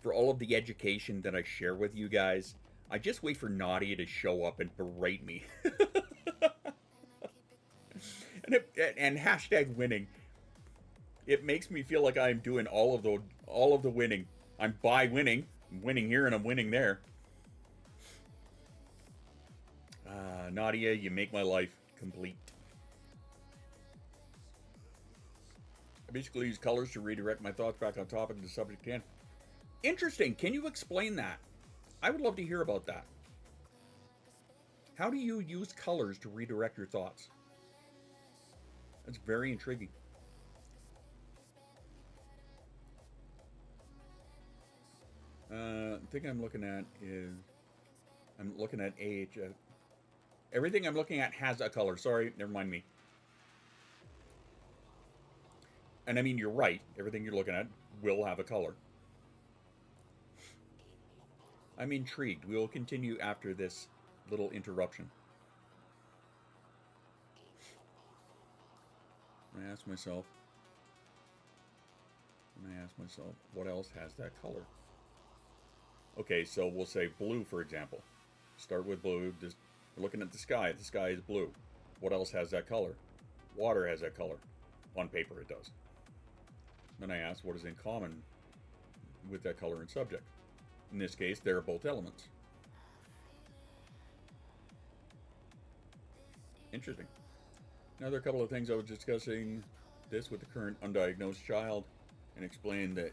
for all of the education that I share with you guys, I just wait for Nadia to show up and berate me. and hashtag winning. It makes me feel like I'm doing all of the winning. I'm winning. I'm winning here and I'm winning there. Nadia, you make my life complete. I basically use colors to redirect my thoughts back on topic and the subject at hand. Interesting. Can you explain that? I would love to hear about that. How do you use colors to redirect your thoughts? That's very intriguing. The thing I'm looking at is... I'm looking at AHS. Everything I'm looking at has a color. Sorry, never mind me. And I mean, you're right. Everything you're looking at will have a color. I'm intrigued. We will continue after this little interruption. I ask myself, what else has that color? Okay, so we'll say blue, for example. Start with blue. Just, we're looking at the sky. The sky is blue. What else has that color? Water has that color. On paper, it does. Then I ask, what is in common with that color and subject? In this case, they're both elements. Interesting. Another couple of things I was discussing this with the current undiagnosed child and explained that,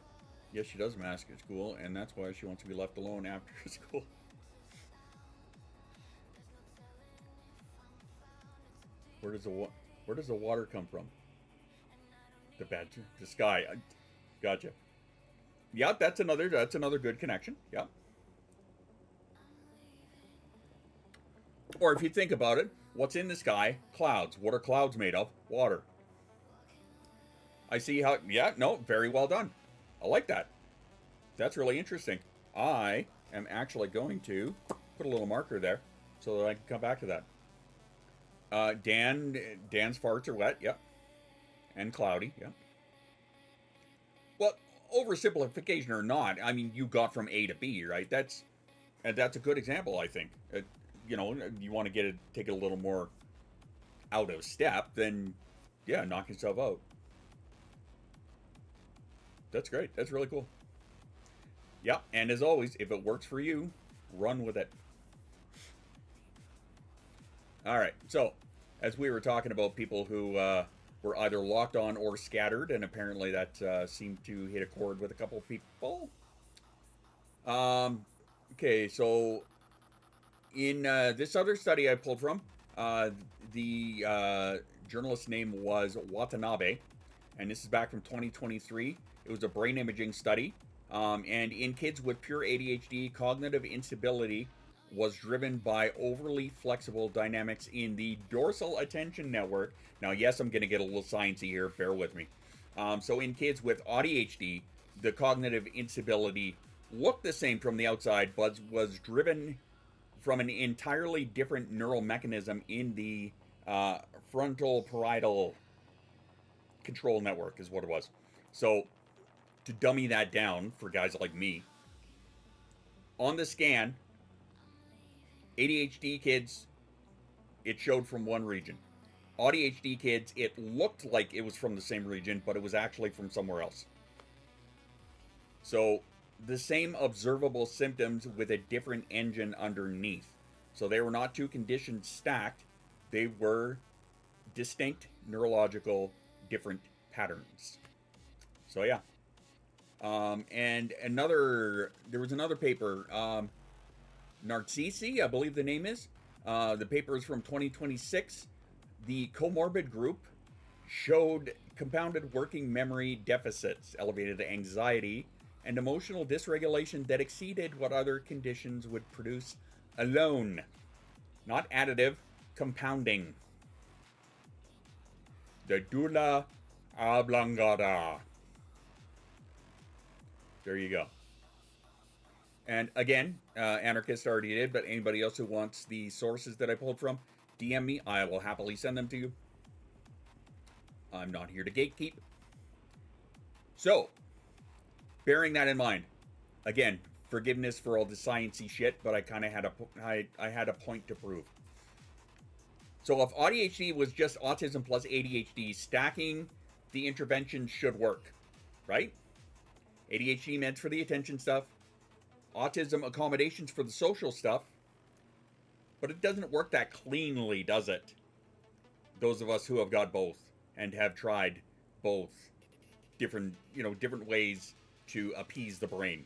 yes, she does mask at school, and that's why she wants to be left alone after school. Where does the water come from? The sky. Gotcha. Yeah, that's another good connection. Yeah. Or if you think about it, what's in the sky? Clouds. What are clouds made of? Water. I see how. Yeah. No. Very well done. I like that. That's really interesting. I am actually going to put a little marker there so that I can come back to that. Dan's farts are wet. Yep. And cloudy. Yep. Well, oversimplification or not, I mean, you got from A to B, right? That's a good example, I think. You know, you want to take it a little more out of step, then yeah, knock yourself out. That's great. That's really cool. Yeah, and as always, if it works for you, run with it. All right, so as we were talking about people who were either locked on or scattered, and apparently that seemed to hit a chord with a couple of people. Okay, so in this other study I pulled from, the journalist's name was Watanabe, and this is back from 2023. It was a brain imaging study, and in kids with pure ADHD, cognitive instability was driven by overly flexible dynamics in the dorsal attention network. Now, yes, I'm going to get a little sciencey here. Bear with me. So in kids with AuDHD, the cognitive instability looked the same from the outside, but was driven from an entirely different neural mechanism in the frontal parietal control network is what it was. So to dummy that down for guys like me, on the scan, ADHD kids, it showed from one region. AuDHD kids, it looked like it was from the same region, but it was actually from somewhere else. So the same observable symptoms with a different engine underneath. So they were not two conditions stacked. They were distinct neurological different patterns. So yeah. And there was another paper, Narcisi, I believe the name is. The paper is from 2026. The comorbid group showed compounded working memory deficits, elevated anxiety, and emotional dysregulation that exceeded what other conditions would produce alone. Not additive, compounding. The Dula Oblongata. There you go. And again, Anarchist already did, but anybody else who wants the sources that I pulled from, DM me. I will happily send them to you. I'm not here to gatekeep. So, bearing that in mind, again, forgiveness for all the sciencey shit, but I kind of had I had a point to prove. So if AuDHD was just autism plus ADHD, stacking the interventions should work, right? ADHD meds for the attention stuff, autism accommodations for the social stuff, but it doesn't work that cleanly, does it? Those of us who have got both and have tried both different ways to appease the brain.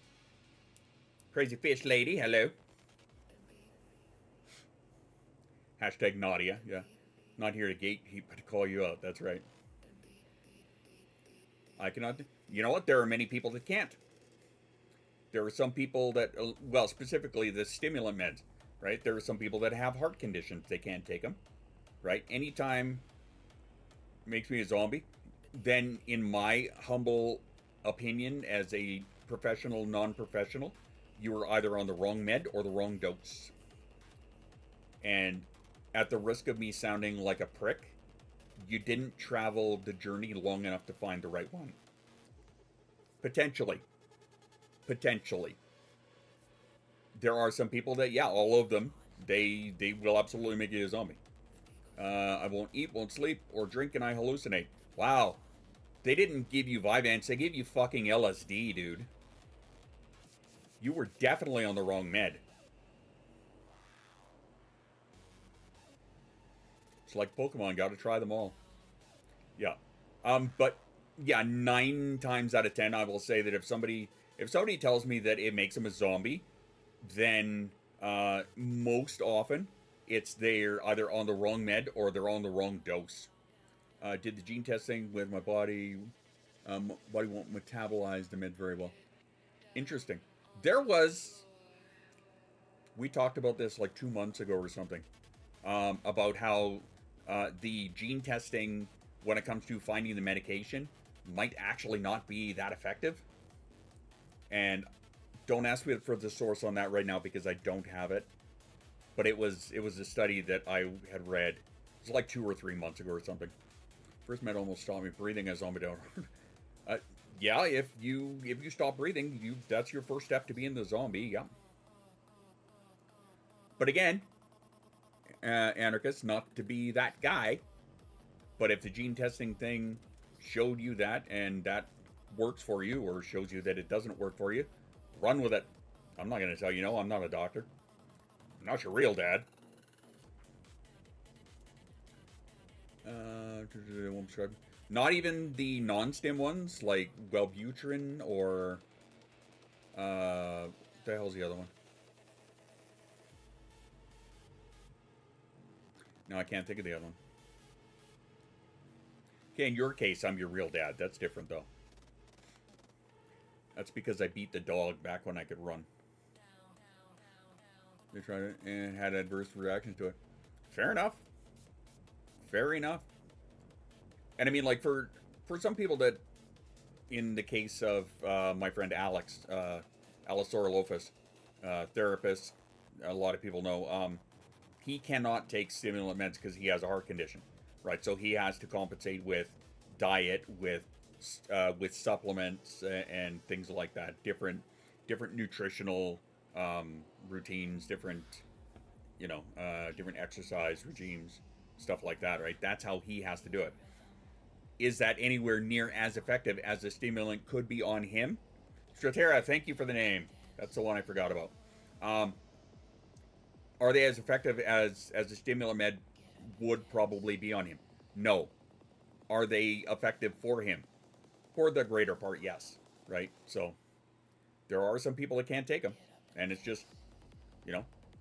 Crazy fish lady, hello. Hashtag Nadia, yeah. Not here to gatekeep, but to call you out, that's right. I cannot, you know what, there are many people that can't. There are some people that, well, specifically the stimulant meds, right? There are some people that have heart conditions, they can't take them, right? Anytime makes me a zombie, then in my humble opinion as a professional, non-professional, you were either on the wrong med or the wrong dose. And at the risk of me sounding like a prick, you didn't travel the journey long enough to find the right one. Potentially. There are some people that, yeah, all of them, they will absolutely make you a zombie. I won't eat, won't sleep, or drink, and I hallucinate. Wow. They didn't give you Vyvanse, they gave you fucking LSD, dude. You were definitely on the wrong med. It's like Pokemon, gotta try them all. Yeah. But yeah, 9 times out of 10, I will say that if somebody tells me that it makes them a zombie, then most often it's they're either on the wrong med or they're on the wrong dose. Did the gene testing with my body. Body won't metabolize the med very well. Interesting. We talked about this like 2 months ago or something, about how the gene testing, when it comes to finding the medication, might actually not be that effective. And don't ask me for the source on that right now because I don't have it. But it was a study that I had read. It was like 2 or 3 months ago or something. First med almost stopped me breathing as zombie down. Yeah, if you stop breathing, that's your first step to being the zombie. Yeah. But again, anarchist, not to be that guy, but if the gene testing thing showed you that and that works for you, or shows you that it doesn't work for you, run with it. I'm not going to tell you no. I'm not a doctor. I'm not your real dad. Not even the non-stim ones like Wellbutrin or what the hell's the other one? No, I can't think of the other one. Okay, in your case, I'm your real dad. That's different, though. That's because I beat the dog back when I could run. They tried it and had adverse reactions to it. Fair enough. Fair enough. And I mean, like, for some people that, in the case of my friend Alex, Alice Orlofus, therapist, a lot of people know, he cannot take stimulant meds because he has a heart condition, right? So he has to compensate with diet, with supplements and things like that, different nutritional routines, different exercise regimes, stuff like that, right? That's how he has to do it. Is that anywhere near as effective as a stimulant could be on him? Stratera, thank you for the name. That's the one I forgot about. Are they as effective as a stimulant med would probably be on him? No. Are they effective for him? For the greater part, yes. Right? So, there are some people that can't take them. And it's just,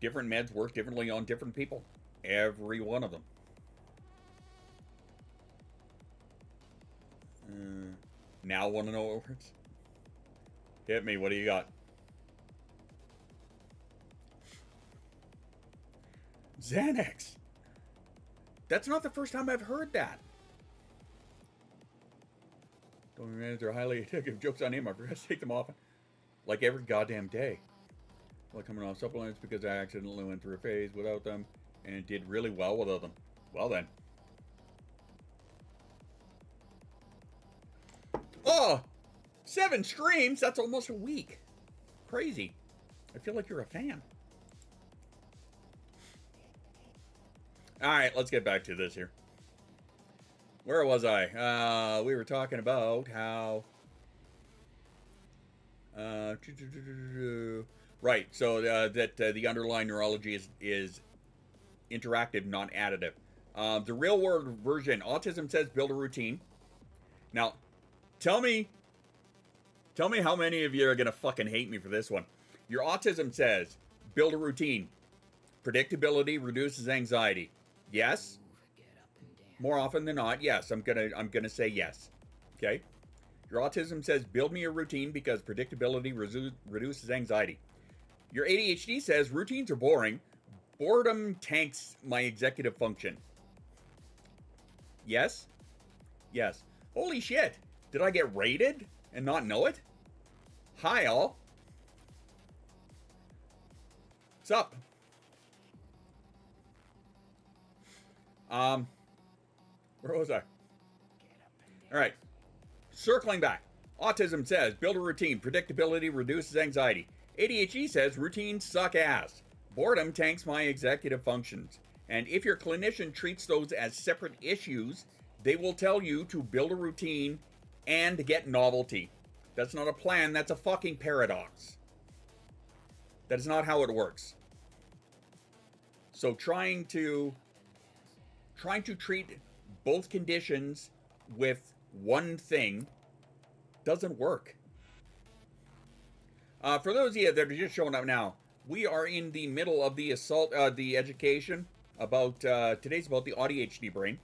different meds work differently on different people. Every one of them. Now want to know what works? Hit me. What do you got? Xanax. That's not the first time I've heard that. Don't manage their highly addictive jokes on him. I forgot to take them off like every goddamn day. Like coming off supplements because I accidentally went through a phase without them and did really well without them. Well then. Oh! 7 streams? That's almost a week. Crazy. I feel like you're a fan. Alright, let's get back to this here. Where was I? We were talking about how... right, so that the underlying neurology is interactive, not additive. The real world version, autism says build a routine. Now, tell me how many of you are going to fucking hate me for this one. Your autism says build a routine. Predictability reduces anxiety. Yes? More often than not, yes. I'm gonna say yes. Okay? Your autism says build me a routine because predictability reduces anxiety. Your ADHD says routines are boring. Boredom tanks my executive function. Yes? Yes. Holy shit. Did I get raided and not know it? Hi, all. What's up? Where was I? All right. Circling back. Autism says build a routine. Predictability reduces anxiety. ADHD says routines suck ass. Boredom tanks my executive functions. And if your clinician treats those as separate issues, they will tell you to build a routine and get novelty. That's not a plan, that's a fucking paradox. That is not how it works. So trying to treat both conditions with one thing doesn't work. For those of you that are just showing up now, we are in the middle of the the education about, today's about the AuDHD brain.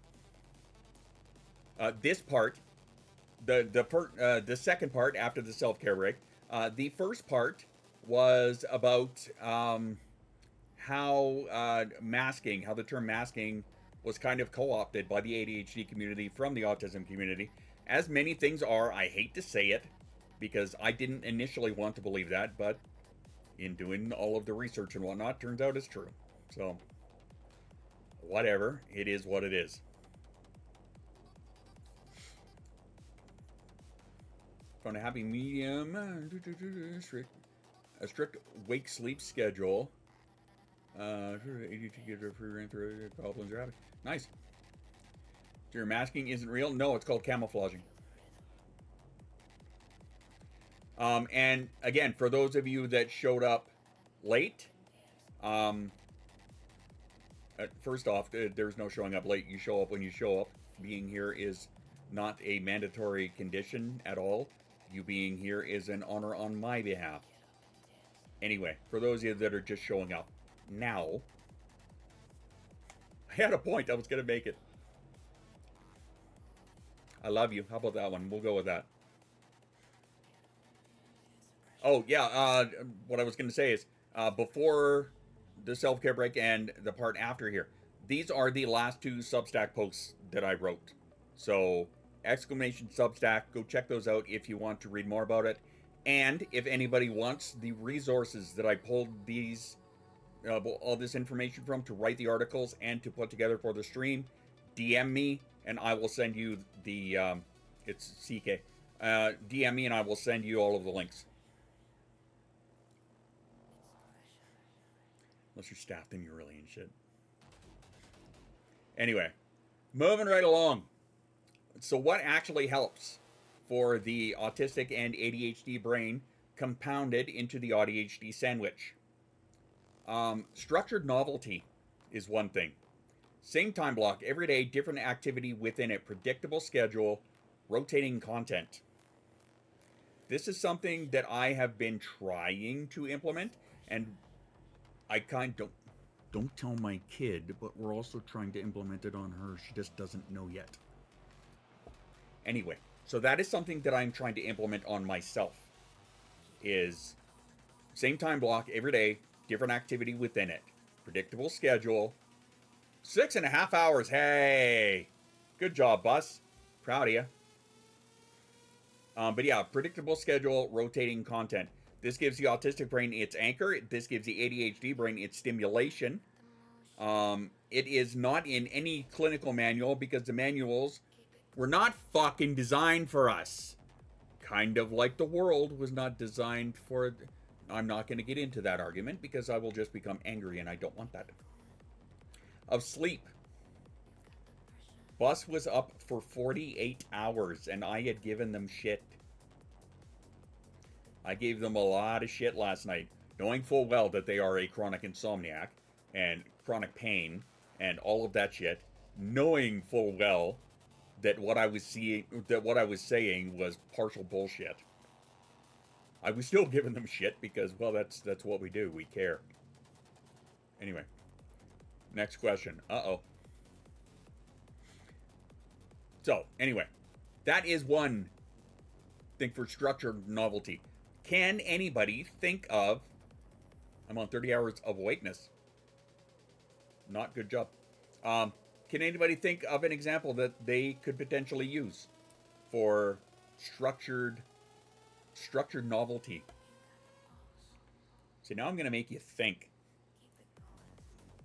This part, the second part after the self-care break, the first part was about how masking, how the term masking was kind of co-opted by the ADHD community from the autism community. As many things are, I hate to say it, because I didn't initially want to believe that, but in doing all of the research and whatnot, turns out it's true. So, whatever, it is what it is. Found a happy medium, a strict wake-sleep schedule. ADHD gives a free rein through goblins or habits. Nice. So your masking isn't real? No, it's called camouflaging. And again, for those of you that showed up late, first off, there's no showing up late. You show up when you show up. Being here is not a mandatory condition at all. You being here is an honor on my behalf. Anyway, for those of you that are just showing up now, I had a point. I was going to make it. I love you. How about that one? We'll go with that. Oh, yeah. What I was going to say is, before the self-care break and the part after here, these are the last 2 Substack posts that I wrote. So, exclamation Substack, go check those out if you want to read more about it. And if anybody wants the resources that I pulled these, all this information from to write the articles and to put together for the stream, DM me and I will send you the, it's CK. DM me and I will send you all of the links. Unless you're staffed, then you're really in shit. Anyway, moving right along. So what actually helps for the autistic and ADHD brain compounded into the AuDHD sandwich? Structured novelty is one thing. Same time block, every day, different activity within it, predictable schedule, rotating content. This is something that I have been trying to implement, and I don't tell my kid, but we're also trying to implement it on her. She just doesn't know yet. Anyway, so that is something that I'm trying to implement on myself. Is same time block every day, different activity within it. Predictable schedule, 6.5 hours. Hey, good job, Bus. Proud of you. But yeah, predictable schedule, rotating content. This gives the autistic brain its anchor. This gives the ADHD brain its stimulation. It is not in any clinical manual because the manuals were not fucking designed for us. Kind of like the world was not designed for... I'm not going to get into that argument because I will just become angry and I don't want that. Of sleep. Bus was up for 48 hours and I had given them shit. I gave them a lot of shit last night, knowing full well that they are a chronic insomniac and chronic pain and all of that shit, knowing full well that what I was saying was partial bullshit. I was still giving them shit because, well, that's what we do. We care. Anyway, next question. Uh-oh. So, anyway, that is one thing for structured novelty. Can anybody think of... I'm on 30 hours of awakeness. Not good job. Can anybody think of an example that they could potentially use for structured novelty? So now I'm going to make you think.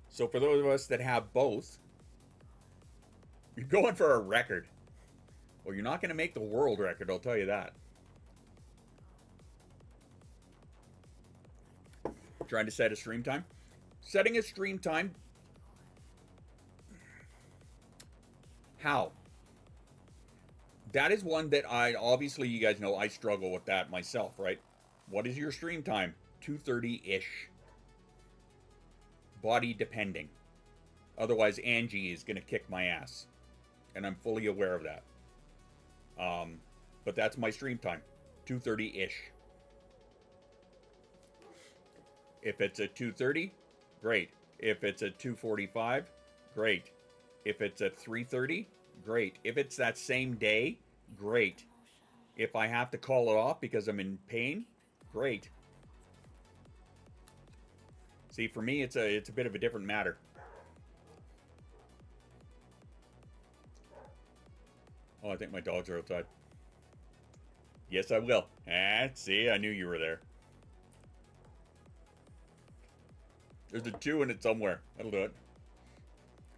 So for those of us that have both, you're going for a record. Well, you're not going to make the world record, I'll tell you that. Trying to set a stream time. Setting a stream time. How? That is one that obviously you guys know I struggle with that myself, right? What is your stream time? 2:30-ish. Body depending. Otherwise, Angie is going to kick my ass. And I'm fully aware of that. But that's my stream time. 2:30-ish. If it's at 2:30, great. If it's at 2:45, great. If it's at 3:30, great. If it's that same day, great. If I have to call it off because I'm in pain, great. See, for me, it's a bit of a different matter. Oh, I think my dogs are outside. Yes, I will. See, I knew you were there. There's a 2 in it somewhere. That'll do it.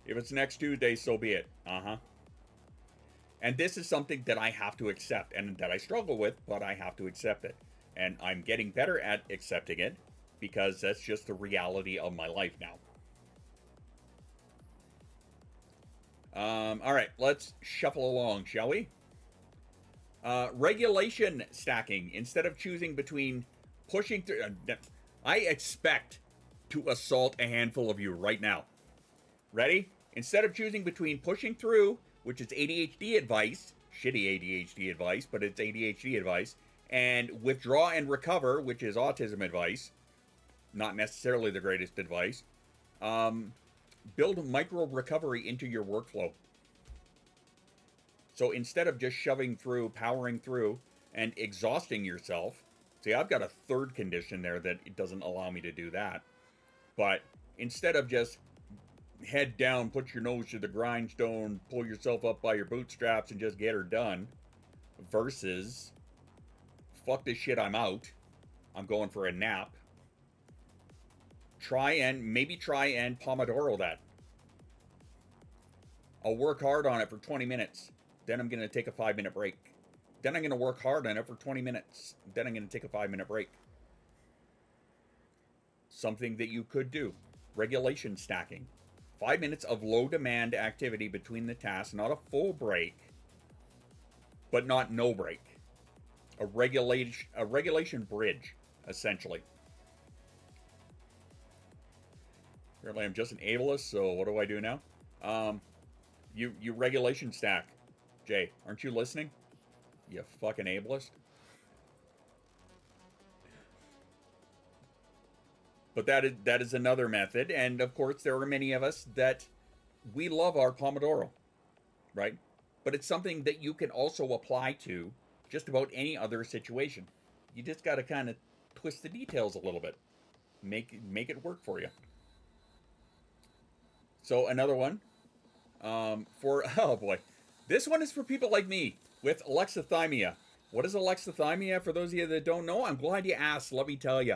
If it's next Tuesday, so be it. And this is something that I have to accept and that I struggle with, but I have to accept it. And I'm getting better at accepting it because that's just the reality of my life now. All right, let's shuffle along, shall we? Regulation stacking. Instead of choosing between pushing through... I expect to assault a handful of you right now. Ready? Instead of choosing between pushing through, which is ADHD advice, shitty ADHD advice, but it's ADHD advice, and withdraw and recover, which is autism advice, not necessarily the greatest advice, build micro recovery into your workflow. So instead of just shoving through, powering through, and exhausting yourself, see, I've got a third condition there that it doesn't allow me to do that. But instead of just head down, put your nose to the grindstone, pull yourself up by your bootstraps and just get her done, versus fuck this shit, I'm out, I'm going for a nap, maybe try and Pomodoro that. I'll work hard on it for 20 minutes, then I'm going to take a 5-minute break. Then I'm going to work hard on it for 20 minutes, then I'm going to take a 5-minute break. Something that you could do. Regulation stacking. 5 minutes of low demand activity between the tasks, not a full break, but not no break. A regulation bridge, essentially. Apparently I'm just an ableist, so what do I do now? You regulation stack. Jay, aren't you listening? You fucking ableist. But that is another method, and of course there are many of us that we love our Pomodoro, right? But it's something that you can also apply to just about any other situation. You just got to kind of twist the details a little bit, make it work for you. So another one for, oh boy, this one is for people like me with alexithymia. What is alexithymia? For those of you that don't know, I'm glad you asked. Let me tell you.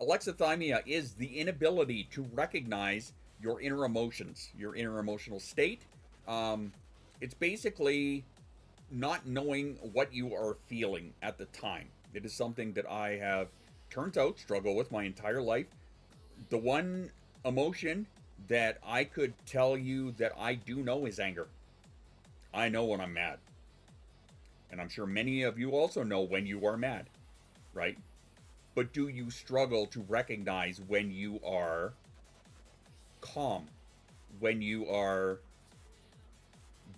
Alexithymia is the inability to recognize your inner emotions, your inner emotional state. It's basically not knowing what you are feeling at the time. It is something that I have, turns out, struggled with my entire life. The one emotion that I could tell you that I do know is anger. I know when I'm mad. And I'm sure many of you also know when you are mad, right? But do you struggle to recognize when you are calm, when you are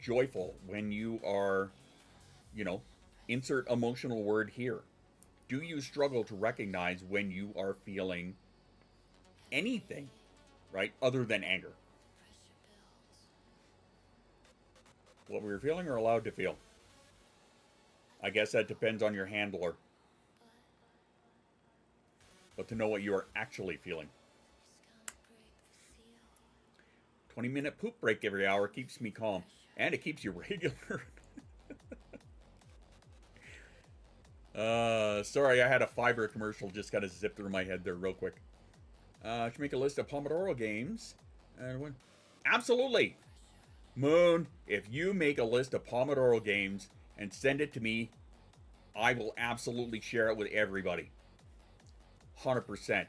joyful, when you are, you know, insert emotional word here? Do you struggle to recognize when you are feeling anything, right, other than anger? What we're feeling or allowed to feel? I guess that depends on your handler. But to know what you are actually feeling. 20-minute poop break every hour keeps me calm. And it keeps you regular. Sorry, I had a fiber commercial just kind of zip through my head there real quick. Should make a list of Pomodoro games. Absolutely. Moon, if you make a list of Pomodoro games and send it to me, I will absolutely share it with everybody. 100%.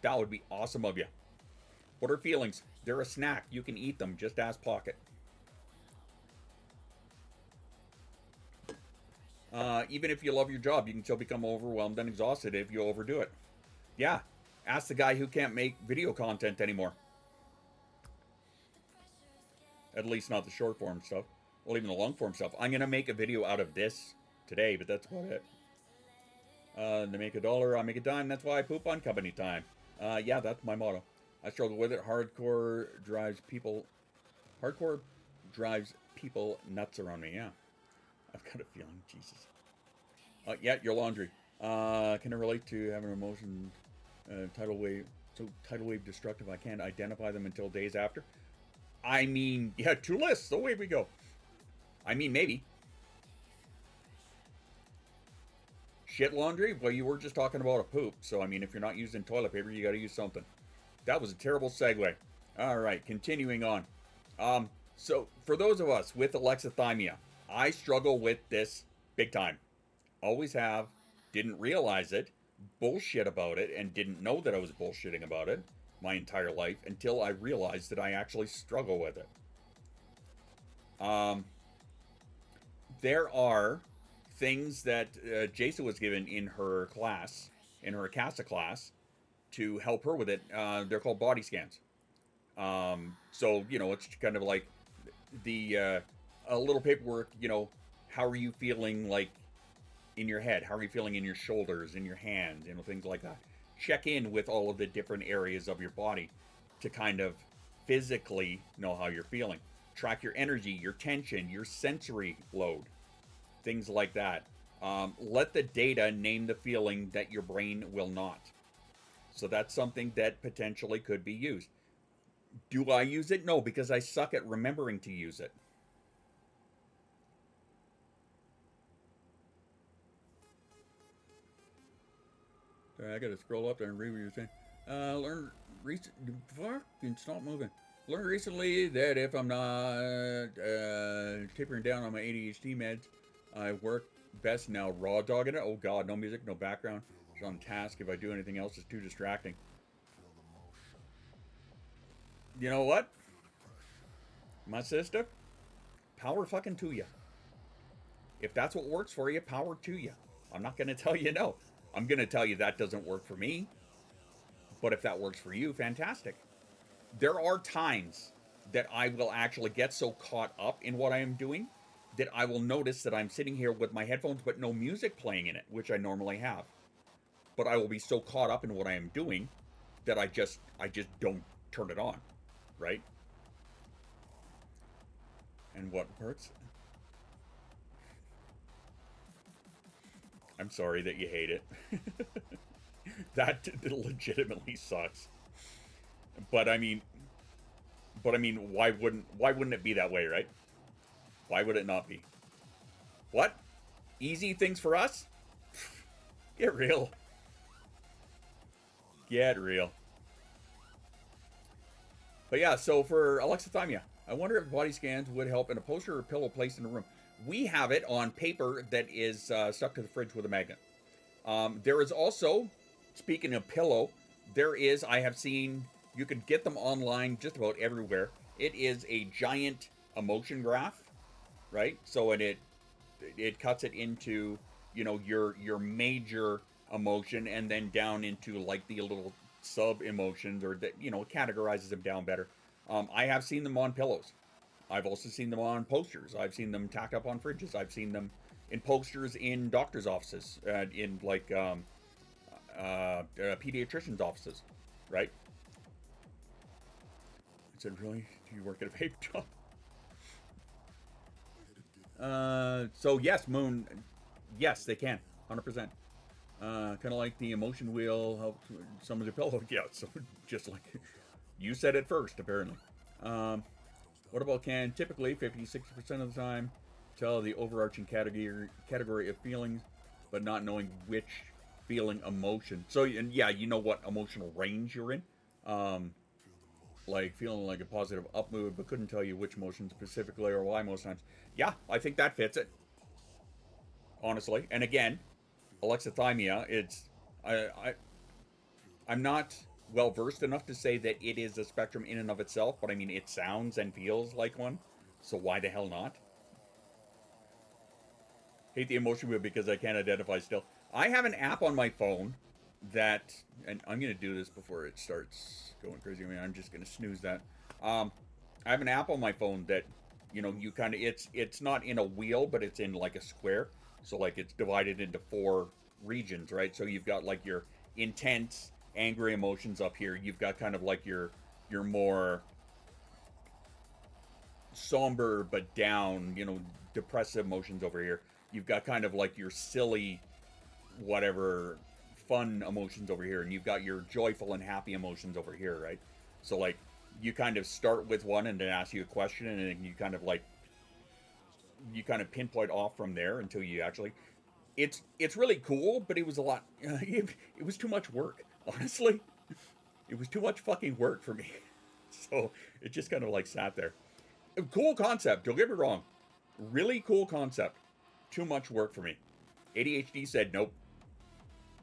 That would be awesome of you. What are feelings? They're a snack. You can eat them. Just ask Pocket. Even if you love your job, you can still become overwhelmed and exhausted if you overdo it. Yeah. Ask the guy who can't make video content anymore. At least not the short form stuff. Well, even the long form stuff. I'm going to make a video out of this today, but that's about it. To make $1, I make a dime. That's why I poop on company time. Yeah, that's my motto. I struggle with it. Hardcore drives people nuts around me. Yeah. I've got a feeling. Jesus. Yeah, your laundry. Can I relate to having an emotion, tidal wave destructive? I can't identify them until days after. I mean, yeah, 2 lists. Away we go. I mean, maybe. Shit laundry? Well, you were just talking about a poop. So, I mean, if you're not using toilet paper, you got to use something. That was a terrible segue. All right, continuing on. So, for those of us with alexithymia, I struggle with this big time. Always have. Didn't realize it. Bullshit about it and didn't know that I was bullshitting about it my entire life until I realized that I actually struggle with it. There are things that Jason was given in her class, in her CASA class, to help her with it. They're called body scans. So, you know, it's kind of like a little paperwork, you know, how are you feeling, like, in your head? How are you feeling in your shoulders, in your hands, you know, things like that. Check in with all of the different areas of your body to kind of physically know how you're feeling. Track your energy, your tension, your sensory load, things like that. Let the data name the feeling that your brain will not. So that's something that potentially could be used. Do I use it? No, because I suck at remembering to use it. Sorry, I gotta scroll up there and read what you're saying. Stop moving. Learned recently that if I'm not tapering down on my ADHD meds, I work best now raw dogging it. Oh God, no music, no background. It's on task. If I do anything else, it's too distracting. You know what? My sister, power fucking to you. If that's what works for you, power to you. I'm not going to tell you no. I'm going to tell you that doesn't work for me. But if that works for you, fantastic. There are times that I will actually get so caught up in what I am doing that I will notice that I'm sitting here with my headphones but no music playing in it, which I normally have. But I will be so caught up in what I am doing that I just don't turn it on, right? And what works? I'm sorry that you hate it. That legitimately sucks. But I mean, But I mean, why wouldn't it be that way, right? Why would it not be? What? Easy things for us? Get real. Get real. But yeah, so for alexithymia, I wonder if body scans would help in a poster or pillow placed in a room. We have it on paper that is stuck to the fridge with a magnet. There is also, speaking of pillow, I have seen, you can get them online just about everywhere. It is a giant emotion graph, right? So it cuts it into, you know, your major emotion and then down into like the little sub emotions, or that, you know, categorizes them down better. I have seen them on pillows. I've also seen them on posters. I've seen them tacked up on fridges. I've seen them in posters in doctors' offices, in like pediatricians' offices, right? I said, really? Do you work at a vape shop? So yes, Moon, yes, they can, 100%. Kind of like the emotion wheel helped someone's a pillow. Yeah, so just like you said it first, apparently. What about can typically 50-60% of the time tell the overarching category of feelings, but not knowing which feeling emotion. So, and yeah, you know what emotional range you're in. Like feeling like a positive up mood, but couldn't tell you which emotion specifically or why most times. Yeah, I think that fits it. Honestly, and again, alexithymia, I'm not well versed enough to say that it is a spectrum in and of itself, but I mean it sounds and feels like one, so why the hell not? Hate the emotion wheel because I can't identify still. I have an app on my phone that, and I'm gonna do this before it starts going crazy. I mean, I'm just gonna snooze that. I have an app on my phone that, you know, you kind of, it's not in a wheel, but it's in like a square. So like it's divided into 4 regions, right? So you've got like your intense, angry emotions up here. You've got kind of like your more somber but down, you know, depressive emotions over here. You've got kind of like your silly, whatever, fun emotions over here, and you've got your joyful and happy emotions over here, right? So like you kind of start with one and then ask you a question, and then you kind of like pinpoint off from there until you actually, it's really cool, but it was a lot, it was too much work, honestly. It was too much fucking work for me. So it just kind of like sat there. A cool concept, don't get me wrong. Really cool concept. Too much work for me. ADHD said, nope.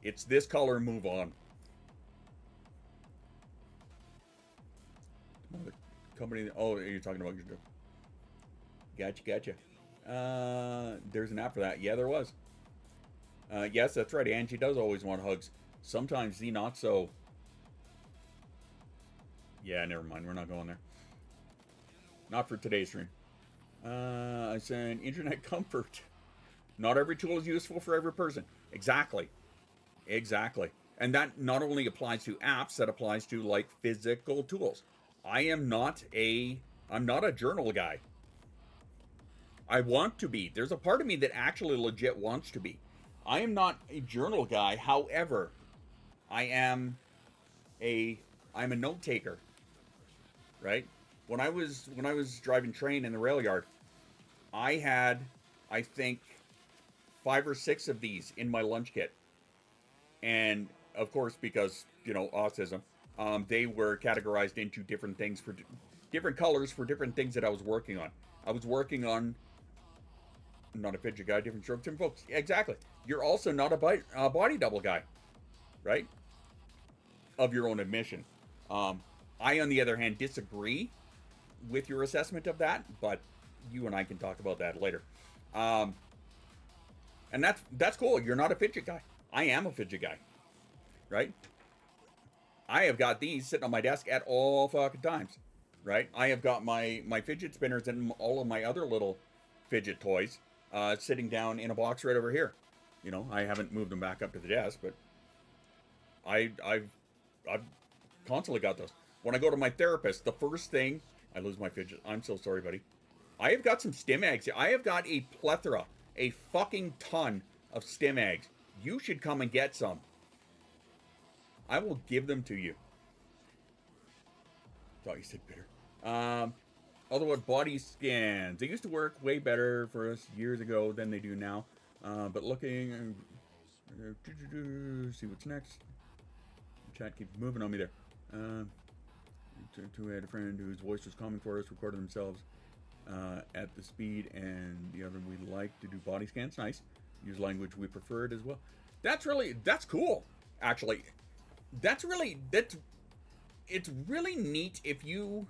It's this color, move on. Company, oh, you're talking about your... Gotcha. There's an app for that. Yeah, there was. Yes, that's right. Angie does always want hugs. Sometimes the not so. Yeah, never mind. We're not going there. Not for today's stream. I said internet comfort. Not every tool is useful for every person. Exactly. And that not only applies to apps, that applies to like physical tools. I'm not a journal guy. I want to be. There's a part of me that actually legit wants to be. I am not a journal guy. However, I'm a note taker. Right? When I was driving train in the rail yard, I had, I think, 5 or 6 of these in my lunch kit. And of course, because, you know, autism, they were categorized into different things for different colors for different things that I was working on. I was working on, not a fidget guy, different strokes, different folks. Exactly. You're also not a body double guy, right? Of your own admission. I, on the other hand, disagree with your assessment of that, but you and I can talk about that later. And that's cool. You're not a fidget guy. I am a fidget guy, right? I have got these sitting on my desk at all fucking times, right? I have got my fidget spinners and all of my other little fidget toys sitting down in a box right over here. You know, I haven't moved them back up to the desk, but I've constantly got those. When I go to my therapist, the first thing, I lose my fidget. I'm so sorry, buddy. I have got some stim eggs here. I have got a plethora, a fucking ton of stim eggs. You should come and get some. I will give them to you. Thought you said bitter. Although body scans, they used to work way better for us years ago than they do now. But looking, see what's next. Chat keeps moving on me there. We had a friend whose voice was calming for us, recorded themselves at the speed, and the other we like to do body scans. Nice. Use language we preferred as well. That's cool. Actually, it's really neat if you,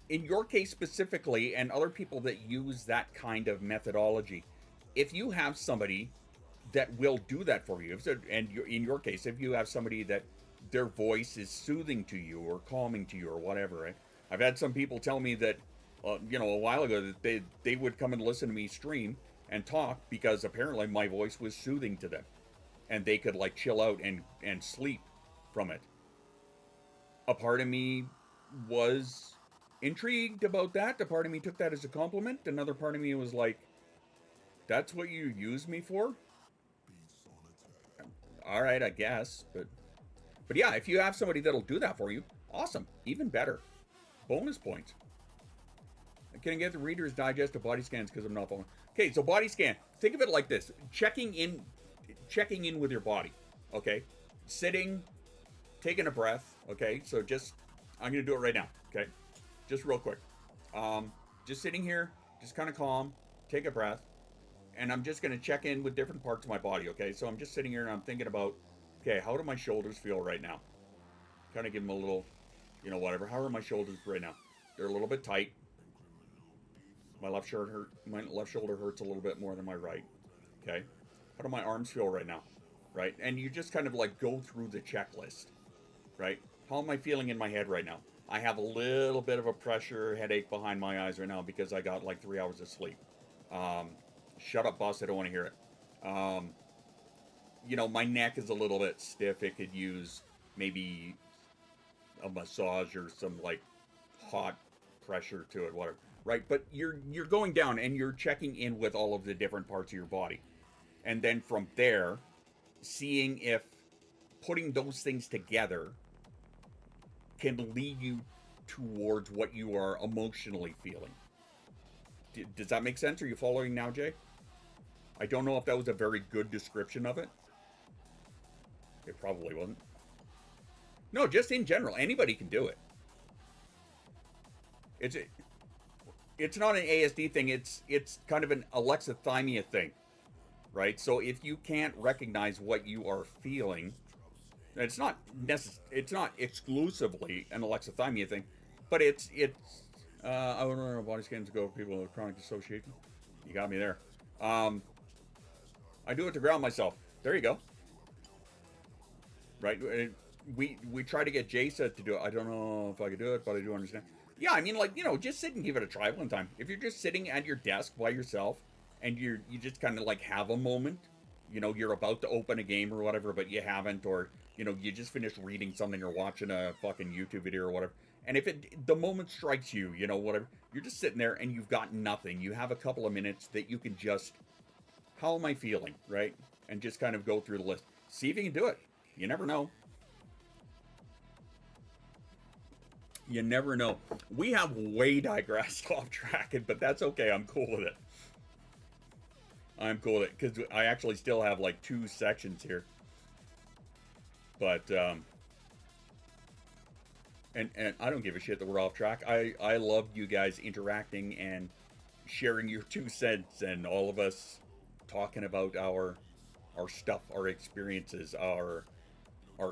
in your case specifically, and other people that use that kind of methodology, if you have somebody that will do that for you, and in your case, if you have somebody that their voice is soothing to you or calming to you or whatever, right? I've had some people tell me that, a while ago that they would come and listen to me stream and talk because apparently my voice was soothing to them, and they could like chill out and sleep from it. A part of me was intrigued about that. A part of me took that as a compliment. Another part of me was like, that's what you use me for? All right, I guess. But yeah, if you have somebody that'll do that for you, awesome. Even better. Bonus points. Can I get the Reader's Digest of body scans because I'm not following? Okay, so body scan. Think of it like this. Checking in with your body. Okay? Sitting, taking a breath. Okay? So I'm going to do it right now. Okay? Just real quick. Just sitting here, just kind of calm, take a breath, and I'm just going to check in with different parts of my body. Okay? So I'm just sitting here and I'm thinking about, okay, how do my shoulders feel right now? Kind of give them a little, whatever. How are my shoulders right now? They're a little bit tight. My left shoulder hurts a little bit more than my right. Okay. How do my arms feel right now? Right. And you just kind of like go through the checklist. Right. How am I feeling in my head right now? I have a little bit of a pressure headache behind my eyes right now because I got like 3 hours of sleep. Shut up, boss. I don't want to hear it. My neck is a little bit stiff. It could use maybe a massage or some like hot pressure to it, whatever. Right? But you're going down and you're checking in with all of the different parts of your body. And then from there, seeing if putting those things together can lead you towards what you are emotionally feeling. Does that make sense? Are you following now, Jay? I don't know if that was a very good description of it. It probably wasn't. No, just in general, anybody can do it. It's not an ASD thing. It's kind of an alexithymia thing, right? So if you can't recognize what you are feeling, it's not exclusively an alexithymia thing, but it's. I don't know how body scans go for people with chronic dissociation. You got me there. I do it to ground myself. There you go. Right? We try to get Jasa to do it. I don't know if I could do it, but I do understand. Yeah, I mean, like, just sit and give it a try one time. If you're just sitting at your desk by yourself and you just kind of like have a moment, you're about to open a game or whatever, but you haven't, or, you just finished reading something or watching a fucking YouTube video or whatever. And if the moment strikes you, whatever, you're just sitting there and you've got nothing. You have a couple of minutes that you can just, how am I feeling, right? And just kind of go through the list. See if you can do it. You never know. You never know. We have way digressed off track, but that's okay. I'm cool with it. I'm cool with it because I actually still have like 2 sections here. But and I don't give a shit that we're off track. I love you guys interacting and sharing your 2 cents and all of us talking about our stuff, our experiences, our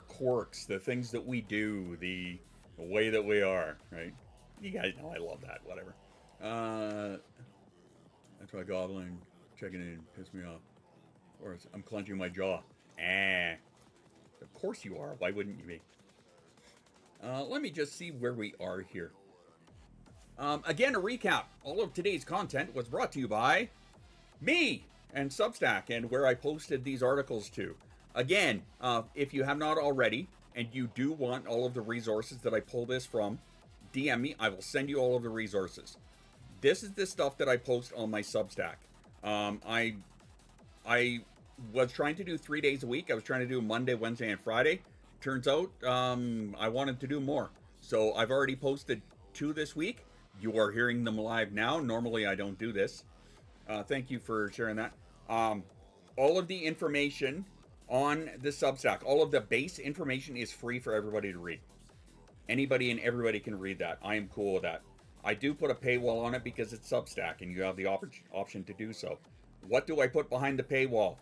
quirks, the things that we do, the way that we are, right? You guys know I love that, whatever. That's why gobbling, checking in, pissed me off. Or I'm clenching my jaw. Of course you are. Why wouldn't you be? Let me just see where we are here. Again, a recap. All of today's content was brought to you by me and Substack, and where I posted these articles to. Again, if you have not already, and you do want all of the resources that I pull this from, DM me. I will send you all of the resources. This is the stuff that I post on my Substack. I was trying to do 3 days a week. I was trying to do Monday, Wednesday, and Friday. Turns out I wanted to do more. So I've already posted 2 this week. you are hearing them live now. Normally I don't do this. Thank you for sharing that. All of the information on the Substack, all of the base information is free for everybody to read. Anybody and everybody can read that. I am cool with that. I do put a paywall on it because it's Substack and you have the option to do so. What do I put behind the paywall?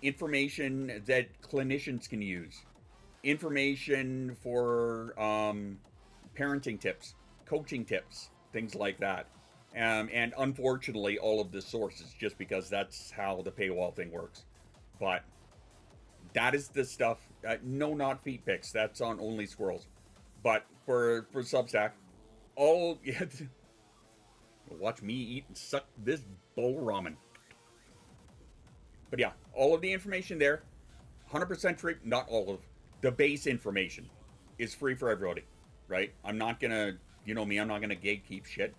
Information that clinicians can use. Information for parenting tips, coaching tips, things like that. And unfortunately, all of the sources, just because that's how the paywall thing works. But that is the stuff. No, not feet pics. That's on only Squirrels. But for Substack, all watch me eat and suck this bowl of ramen. But yeah, all of the information there, 100% free. Not all of the base information is free for everybody, right? I'm not gonna, you know me, I'm not gonna gatekeep shit.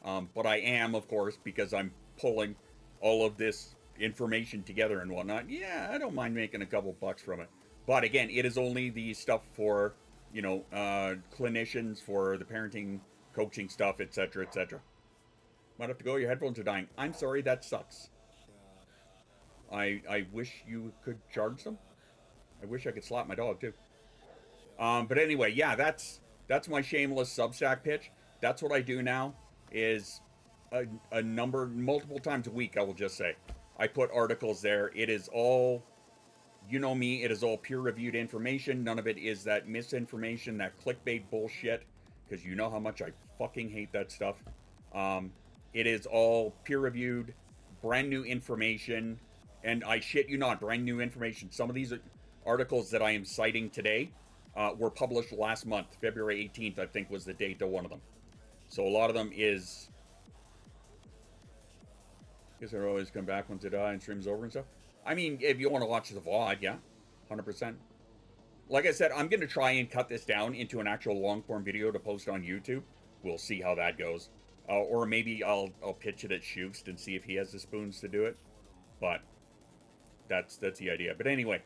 But I am, of course, because I'm pulling all of this information together and whatnot. Yeah, I don't mind making a couple bucks from it. But again, it is only the stuff for, you know, clinicians, for the parenting, coaching stuff, etc., etc. Might have to go. Your headphones are dying. I'm sorry, that sucks. I wish you could charge them. I wish I could slap my dog too. But anyway, yeah, that's my shameless Substack pitch. That's what I do now. Is multiple times a week, I will just say. I put articles there. It is all, you know me, it is all peer-reviewed information. None of it is that misinformation, that clickbait bullshit, because you know how much I fucking hate that stuff. It is all peer-reviewed, brand new information, and I shit you not, brand new information. Some of these articles that I am citing today were published last month. February 18th, I think, was the date of one of them. So a lot of them is, I guess I always come back once it and stream's over and stuff. I mean, if you want to watch the VOD, yeah, 100%. Like I said, I'm going to try and cut this down into an actual long-form video to post on YouTube. We'll see how that goes. Or maybe I'll pitch it at Shoost and see if he has the spoons to do it. But that's the idea. But anyway,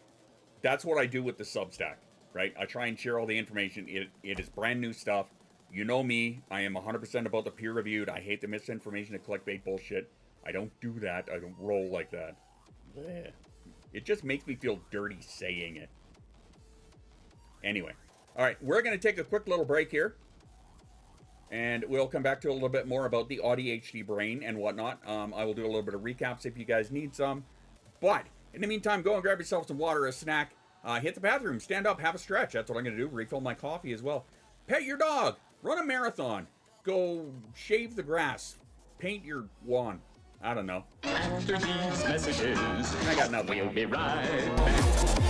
that's what I do with the Substack, right? I try and share all the information. It is brand new stuff. You know me, I am 100% about the peer-reviewed. I hate the misinformation and clickbait bullshit. I don't do that. I don't roll like that. Blech. It just makes me feel dirty saying it. Anyway. All right, we're going to take a quick little break here. And we'll come back to a little bit more about the AuDHD brain and whatnot. I will do a little bit of recaps if you guys need some. But in the meantime, go and grab yourself some water, a snack. Hit the bathroom, stand up, have a stretch. That's what I'm going to do. Refill my coffee as well. Pet your dog. Run a marathon. Go shave the grass. Paint your lawn. I don't know. After these messages, I got nothing. we'll be right back.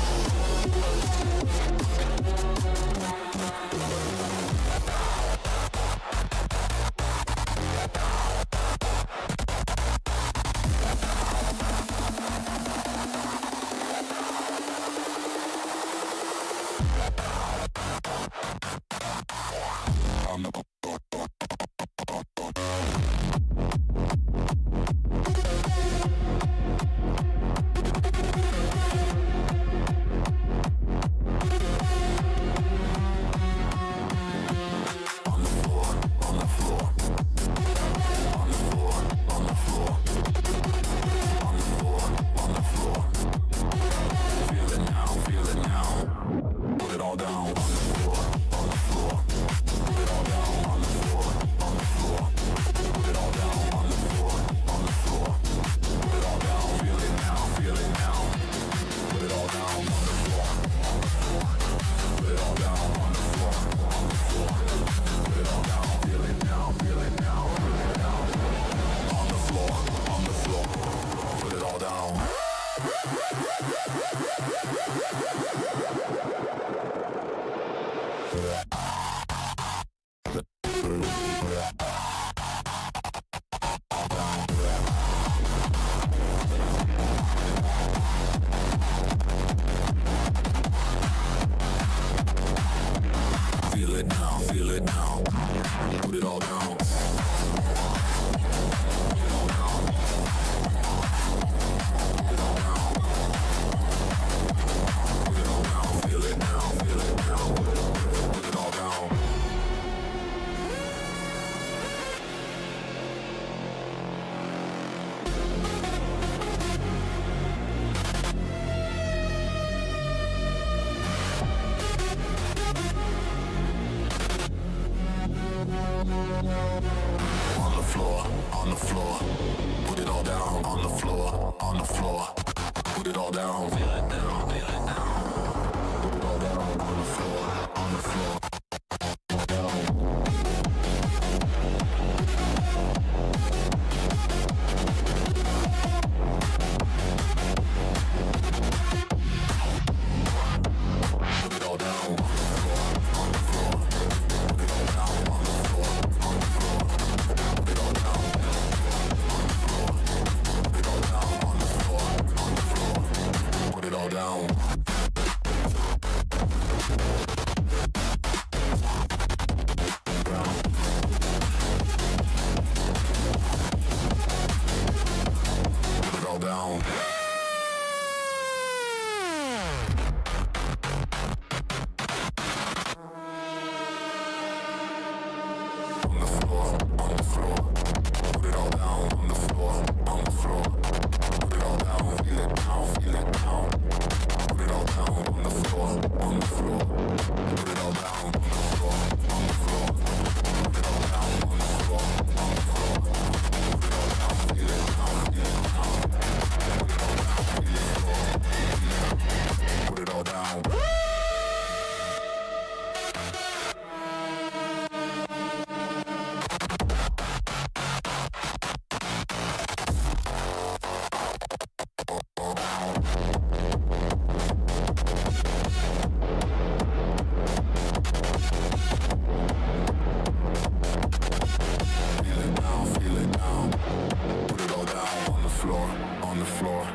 On the floor,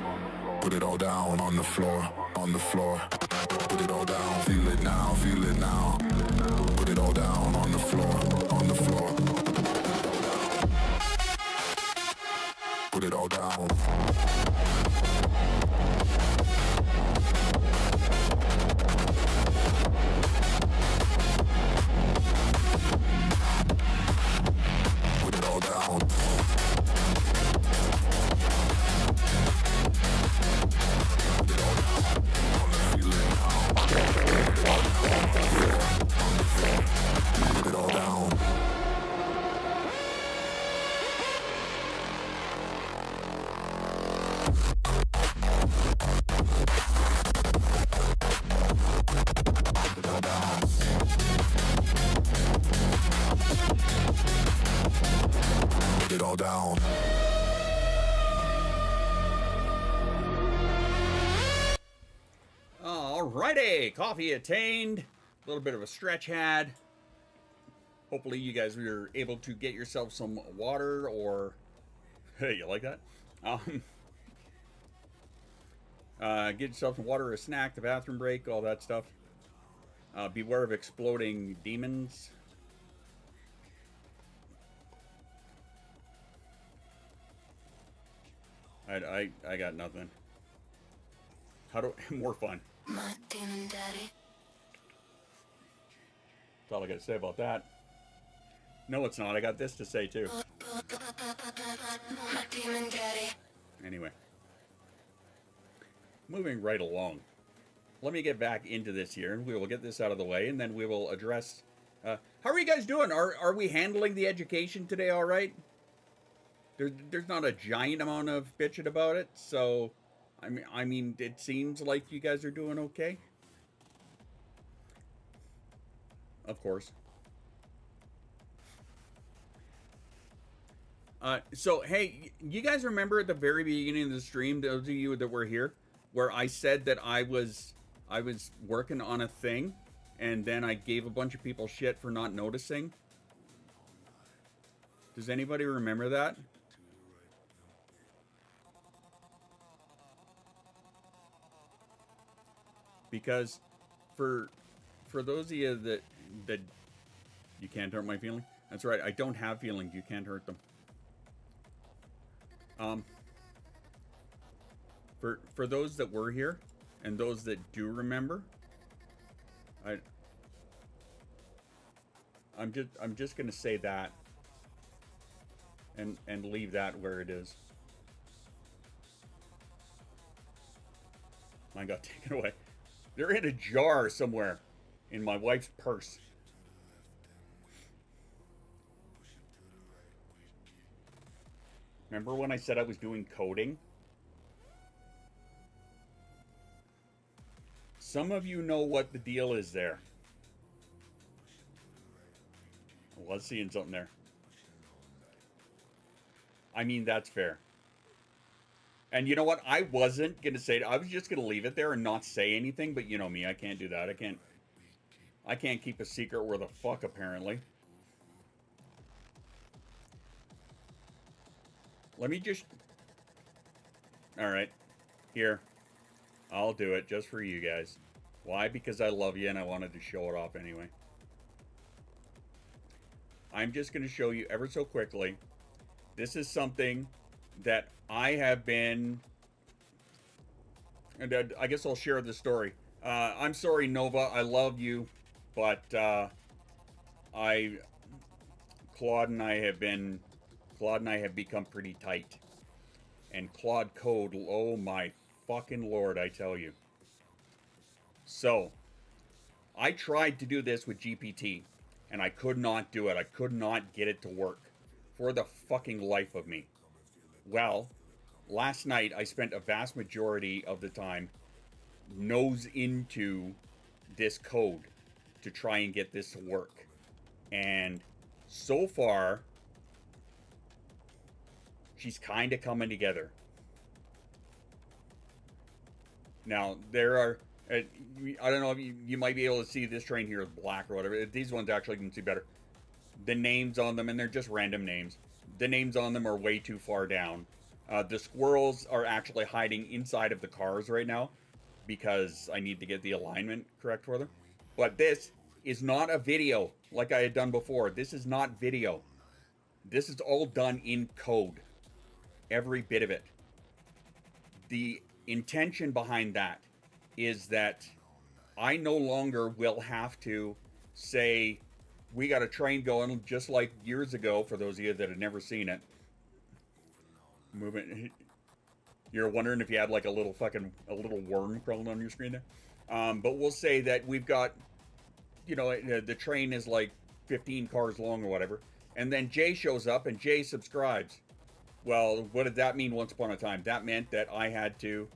put it all down. On the floor, put it all down. Feel it down, feel it down. Put it all down on the floor, on the floor. Alrighty, coffee attained. A little bit of a stretch had. Hopefully you guys were able to get yourself some water or... Hey, you like that? Get yourself some water, a snack, the bathroom break, all that stuff. Beware of exploding demons. I got nothing. How do... More fun. My demon daddy. That's all I got to say about that. No, it's not. I got this to say, too. My demon daddy. Anyway. Moving right along. Let me get back into this here, and we will get this out of the way, and then we will address... how are you guys doing? Are we handling the education today all right? There's not a giant amount of bitching about it, so... I mean, it seems like you guys are doing okay. Of course. So, hey, you guys remember at the very beginning of the stream, those of you that were here, where I said that I was working on a thing, and then I gave a bunch of people shit for not noticing? Does anybody remember that? Because for those of you that you can't hurt my feelings, that's right, I don't have feelings, you can't hurt them. For those that were here and those that do remember, I'm just gonna say that and leave that where it is. Mine got taken away. They're in a jar somewhere in my wife's purse. Remember when I said I was doing coding? Some of you know what the deal is there. I was seeing something there. I mean, that's fair. And you know what? I wasn't going to say it. I was just going to leave it there and not say anything, but you know me, I can't do that. I can't keep a secret where the fuck, apparently. Let me just... Alright. Here. I'll do it just for you guys. Why? Because I love you and I wanted to show it off anyway. I'm just going to show you ever so quickly. This is something that I have been... And I guess I'll share the story. I'm sorry, Nova. I love you. But Claude and I have become pretty tight. And Claude Code, oh my fucking lord, I tell you. So, I tried to do this with GPT, and I could not do it. I could not get it to work for the fucking life of me. Well, last night I spent a vast majority of the time nose into this code to try and get this to work. And so far, she's kind of coming together. Now, there are... I don't know if you might be able to see this train here is black or whatever. These ones actually can see better. The names on them, and they're just random names. The names on them are way too far down. The squirrels are actually hiding inside of the cars right now because I need to get the alignment correct for them. But this is not a video like I had done before. This is not video. This is all done in code. Every bit of it. The intention behind that is that I no longer will have to say, we got a train going just like years ago, for those of you that have never seen it. Movement. You're wondering if you had like a little worm crawling on your screen there. But we'll say that we've got, you know, the train is like 15 cars long or whatever. And then Jay shows up and Jay subscribes. Well, what did that mean once upon a time? That meant that I had to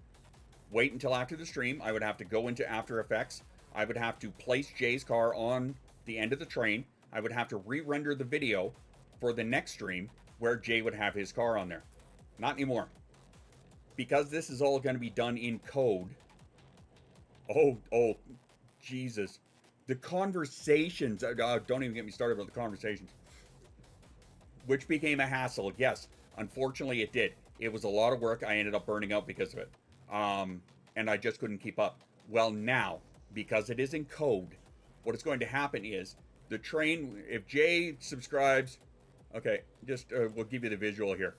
wait until after the stream. I would have to go into After Effects. I would have to place Jay's car on the end of the train. I would have to re-render the video for the next stream where Jay would have his car on there. Not anymore. Because this is all going to be done in code. Oh, Jesus. The conversations. Don't even get me started about the conversations. Which became a hassle. Yes, unfortunately it did. It was a lot of work. I ended up burning out because of it. And I just couldn't keep up. Well, now, because it is in code, what is going to happen is the train, if Jay subscribes, okay, just, we'll give you the visual here.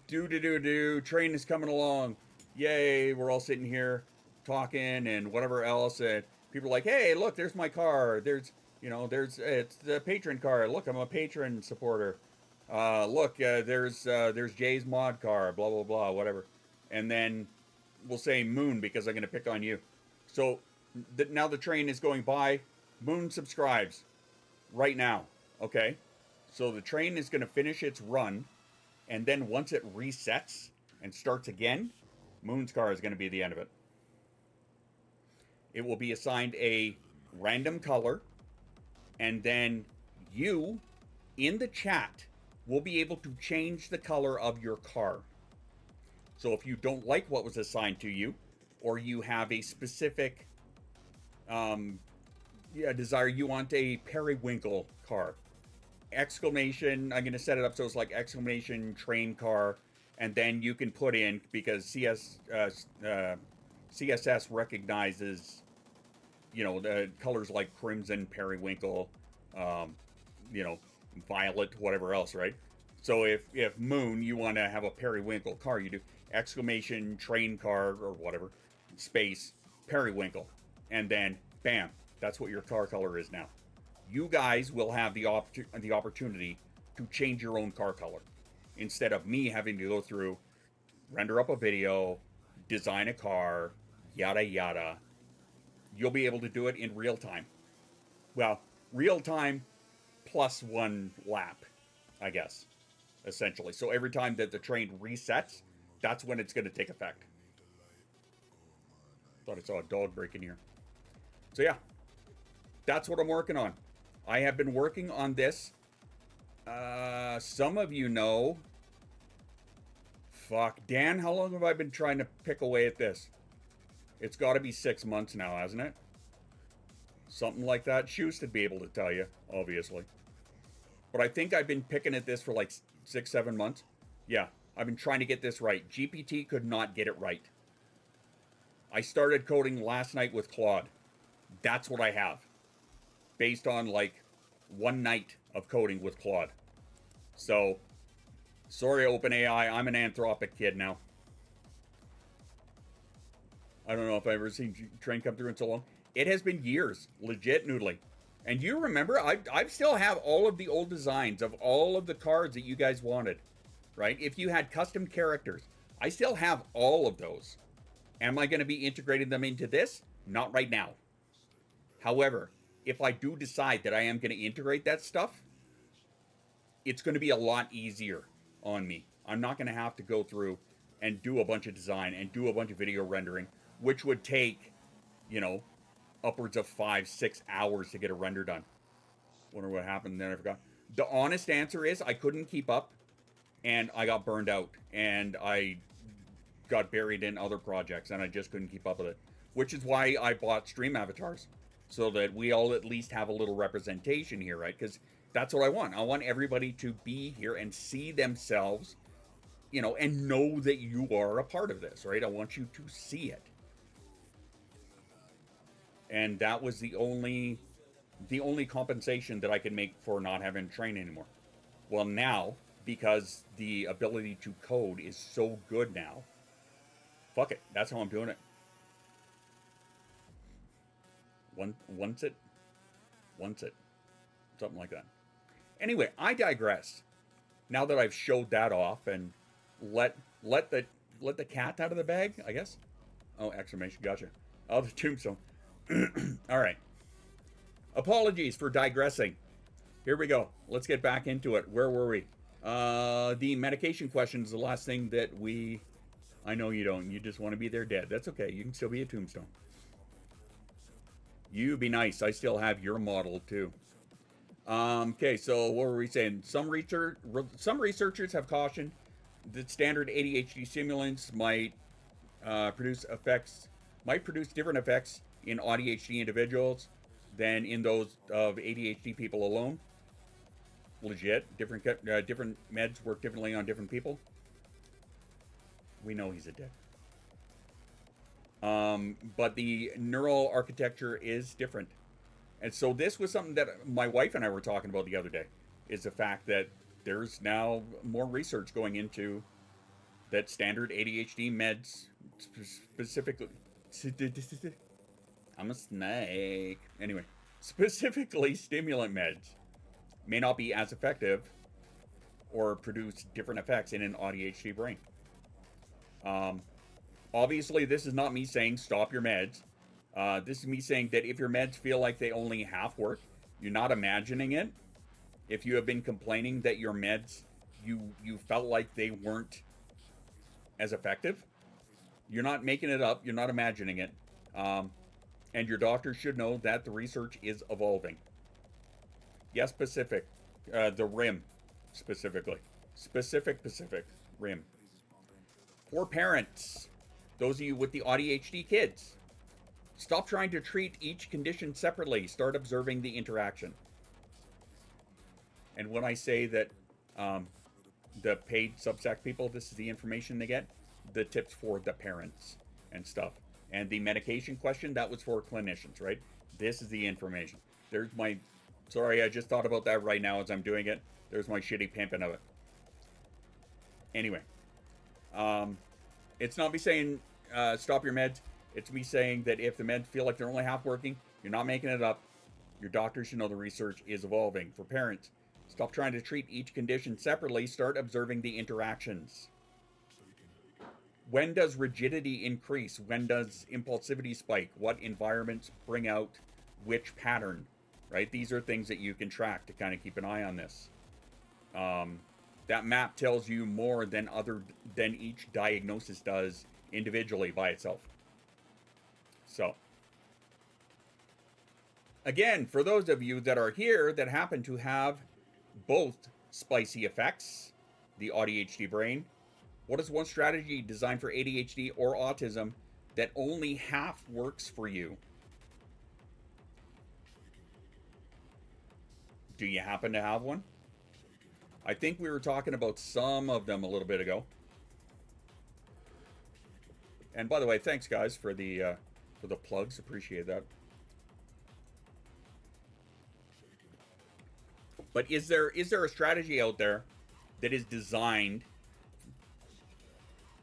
Train is coming along. Yay, we're all sitting here talking and whatever else. People are like, hey, look, there's my car. It's the patron car. Look, I'm a patron supporter. Look, there's Jay's mod car, blah, blah, blah, whatever. And then we'll say Moon because I'm going to pick on you. So now the train is going by. Moon subscribes right now. Okay. So the train is going to finish its run. And then once it resets and starts again, Moon's car is going to be the end of it. It will be assigned a random color. And then you, in the chat, will be able to change the color of your car. So if you don't like what was assigned to you, or you have a specific desire, you want a periwinkle car. Exclamation, I'm going to set it up so it's like exclamation train car, and then you can put in, because CSS recognizes, the colors like crimson, periwinkle, violet, whatever else, right? So if Moon, you want to have a periwinkle car, you do exclamation train car or whatever, space, periwinkle, and then bam, that's what your car color is now. You guys will have the opportunity to change your own car color instead of me having to go through, render up a video, design a car, yada yada. You'll be able to do it in real time. Well, real time plus 1 lap, I guess, essentially. So every time that the train resets, that's when it's going to take effect. Thought I saw a dog break in here. So yeah, that's what I'm working on. I have been working on this. Some of you know. Fuck, Dan, how long have I been trying to pick away at this? It's got to be 6 months now, hasn't it? Something like that. Shoes to be able to tell you, obviously. But I think I've been picking at this for like 6-7 months. Yeah, I've been trying to get this right. GPT could not get it right. I started coding last night with Claude. That's what I have. Based on like 1 night of coding with Claude. So, sorry OpenAI, I'm an Anthropic kid now. I don't know if I've ever seen train come through in so long. It has been years, legit noodly. And you remember, I still have all of the old designs of all of the cards that you guys wanted, right? If you had custom characters, I still have all of those. Am I going to be integrating them into this? Not right now. However, if I do decide that I am going to integrate that stuff, it's going to be a lot easier on me. I'm not going to have to go through and do a bunch of design and do a bunch of video rendering, which would take, you know, upwards of 5-6 hours to get a render done. Wonder what happened then, I forgot. The honest answer is I couldn't keep up and I got burned out and I got buried in other projects and I just couldn't keep up with it, which is why I bought stream avatars, so that we all at least have a little representation here, right? Because that's what I want. I want everybody to be here and see themselves, you know, and know that you are a part of this, right? I want you to see it. And that was the only compensation that I could make for not having train anymore. Well, now, because the ability to code is so good now, fuck it. That's how I'm doing it. Once it. Something like that. Anyway, I digress. Now that I've showed that off and let the cat out of the bag, I guess. Oh, exclamation, gotcha. Oh, the tombstone. All right. Apologies for digressing. Here we go. Let's get back into it. Where were we? The medication question is the last thing that we... I know you don't. You just want to be there dead. That's okay. You can still be a tombstone. You be nice. I still have your model too. Okay, so what were we saying? Some researchers have cautioned that standard ADHD stimulants might produce different effects in AuDHD individuals than in those of ADHD people alone. Legit, different meds work differently on different people. We know he's a dick. But the neural architecture is different. And so this was something that my wife and I were talking about the other day, is the fact that there's now more research going into that standard ADHD meds, specifically... I'm a snake. Anyway, specifically stimulant meds may not be as effective or produce different effects in an AuDHD brain. Obviously, this is not me saying stop your meds. This is me saying that if your meds feel like they only half work, you're not imagining it. If you have been complaining that your meds, you felt like they weren't as effective, you're not making it up. You're not imagining it. And your doctor should know that the research is evolving. Yes, Pacific. The RIM, specifically. Pacific RIM. For parents, those of you with the AuDHD kids, stop trying to treat each condition separately. Start observing the interaction. And when I say that the paid Substack people, this is the information they get, the tips for the parents and stuff. And the medication question, that was for clinicians, right? This is the information. There's my... Sorry, I just thought about that right now as I'm doing it. There's my shitty pimping of it. Anyway. It's not me saying stop your meds. It's me saying that if the meds feel like they're only half working, you're not making it up. Your doctor should know the research is evolving. For parents, stop trying to treat each condition separately. Start observing the interactions. When does rigidity increase? When does impulsivity spike? What environments bring out which pattern, right? These are things that you can track to kind of keep an eye on this. That map tells you more than each diagnosis does individually by itself. So, again, for those of you that are here that happen to have both spicy effects, the AuDHD brain, what is one strategy designed for ADHD or autism that only half works for you? Do you happen to have one? I think we were talking about some of them a little bit ago. And by the way, thanks guys for the plugs. Appreciate that. But is there a strategy out there that is designed?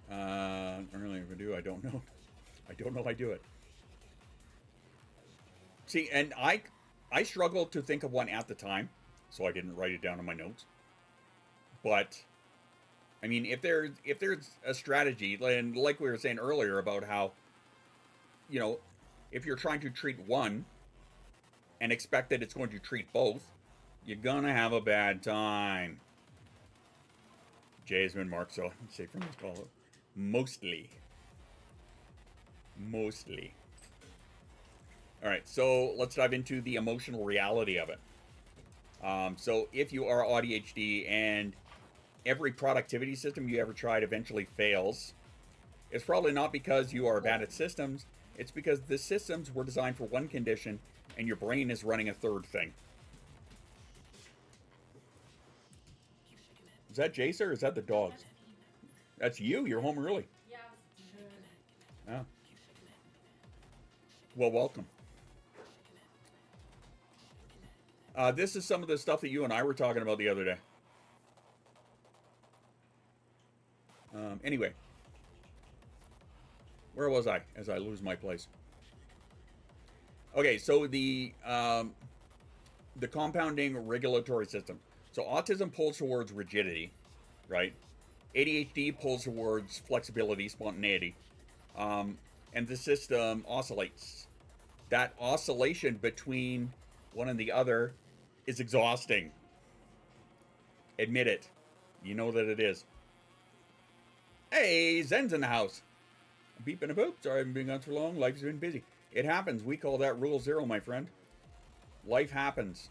I really ever do. I don't know. I don't know. I do it. See, and I struggled to think of one at the time, so I didn't write it down in my notes. But I mean, if there's a strategy, and like we were saying earlier about how, you know, if you're trying to treat one and expect that it's going to treat both, you're gonna have a bad time. Jay has been marked, so say from this call, mostly. All right, so let's dive into the emotional reality of it. So if you are AuDHD and every productivity system you ever tried eventually fails, it's probably not because you are bad at systems. It's because the systems were designed for one condition and your brain is running a third thing. Is that Jace or is that the dogs? That's you. You're home early. Yeah. Oh. Well, welcome. This is some of the stuff that you and I were talking about the other day. Anyway, where was I as I lose my place? Okay, so the compounding regulatory system. So autism pulls towards rigidity, right? ADHD pulls towards flexibility, spontaneity, and the system oscillates. That oscillation between one and the other is exhausting. Admit it. You know that it is. Hey, Zen's in the house. Beep and a boop. Sorry I haven't been gone for long. Life's been busy. It happens. We call that rule 0, my friend. Life happens.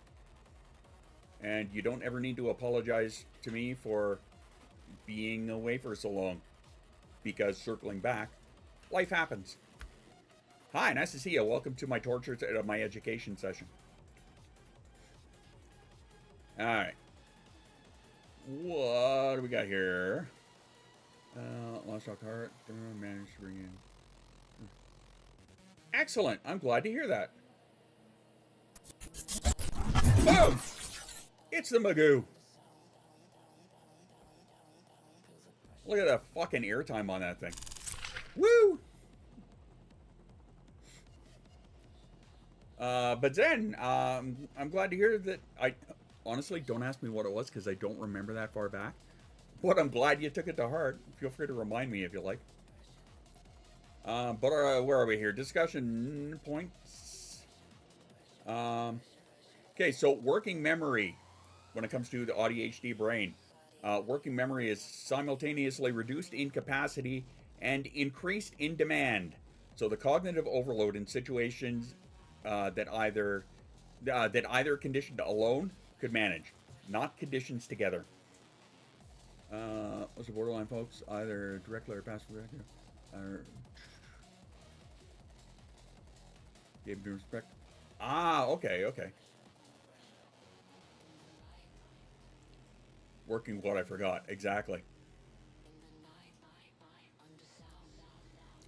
And you don't ever need to apologize to me for being away for so long. Because circling back, life happens. Hi, nice to see you. Welcome to my my education session. Alright. What do we got here? Lost Rock Heart. Managed to bring in. Excellent. I'm glad to hear that. Boom! It's the Magoo. Look at the fucking airtime on that thing. Woo! But then, I'm glad to hear that. I honestly, don't ask me what it was because I don't remember that far back. But I'm glad you took it to heart. Feel free to remind me if you like. But where are we here? Discussion points. Okay, so working memory when it comes to the AuDHD brain. Working memory is simultaneously reduced in capacity and increased in demand. So the cognitive overload in situations that either conditioned alone could manage, not conditions together. What's the borderline, folks? Either directly or passively. Or gave due respect. Ah, okay. Working what I forgot. Exactly.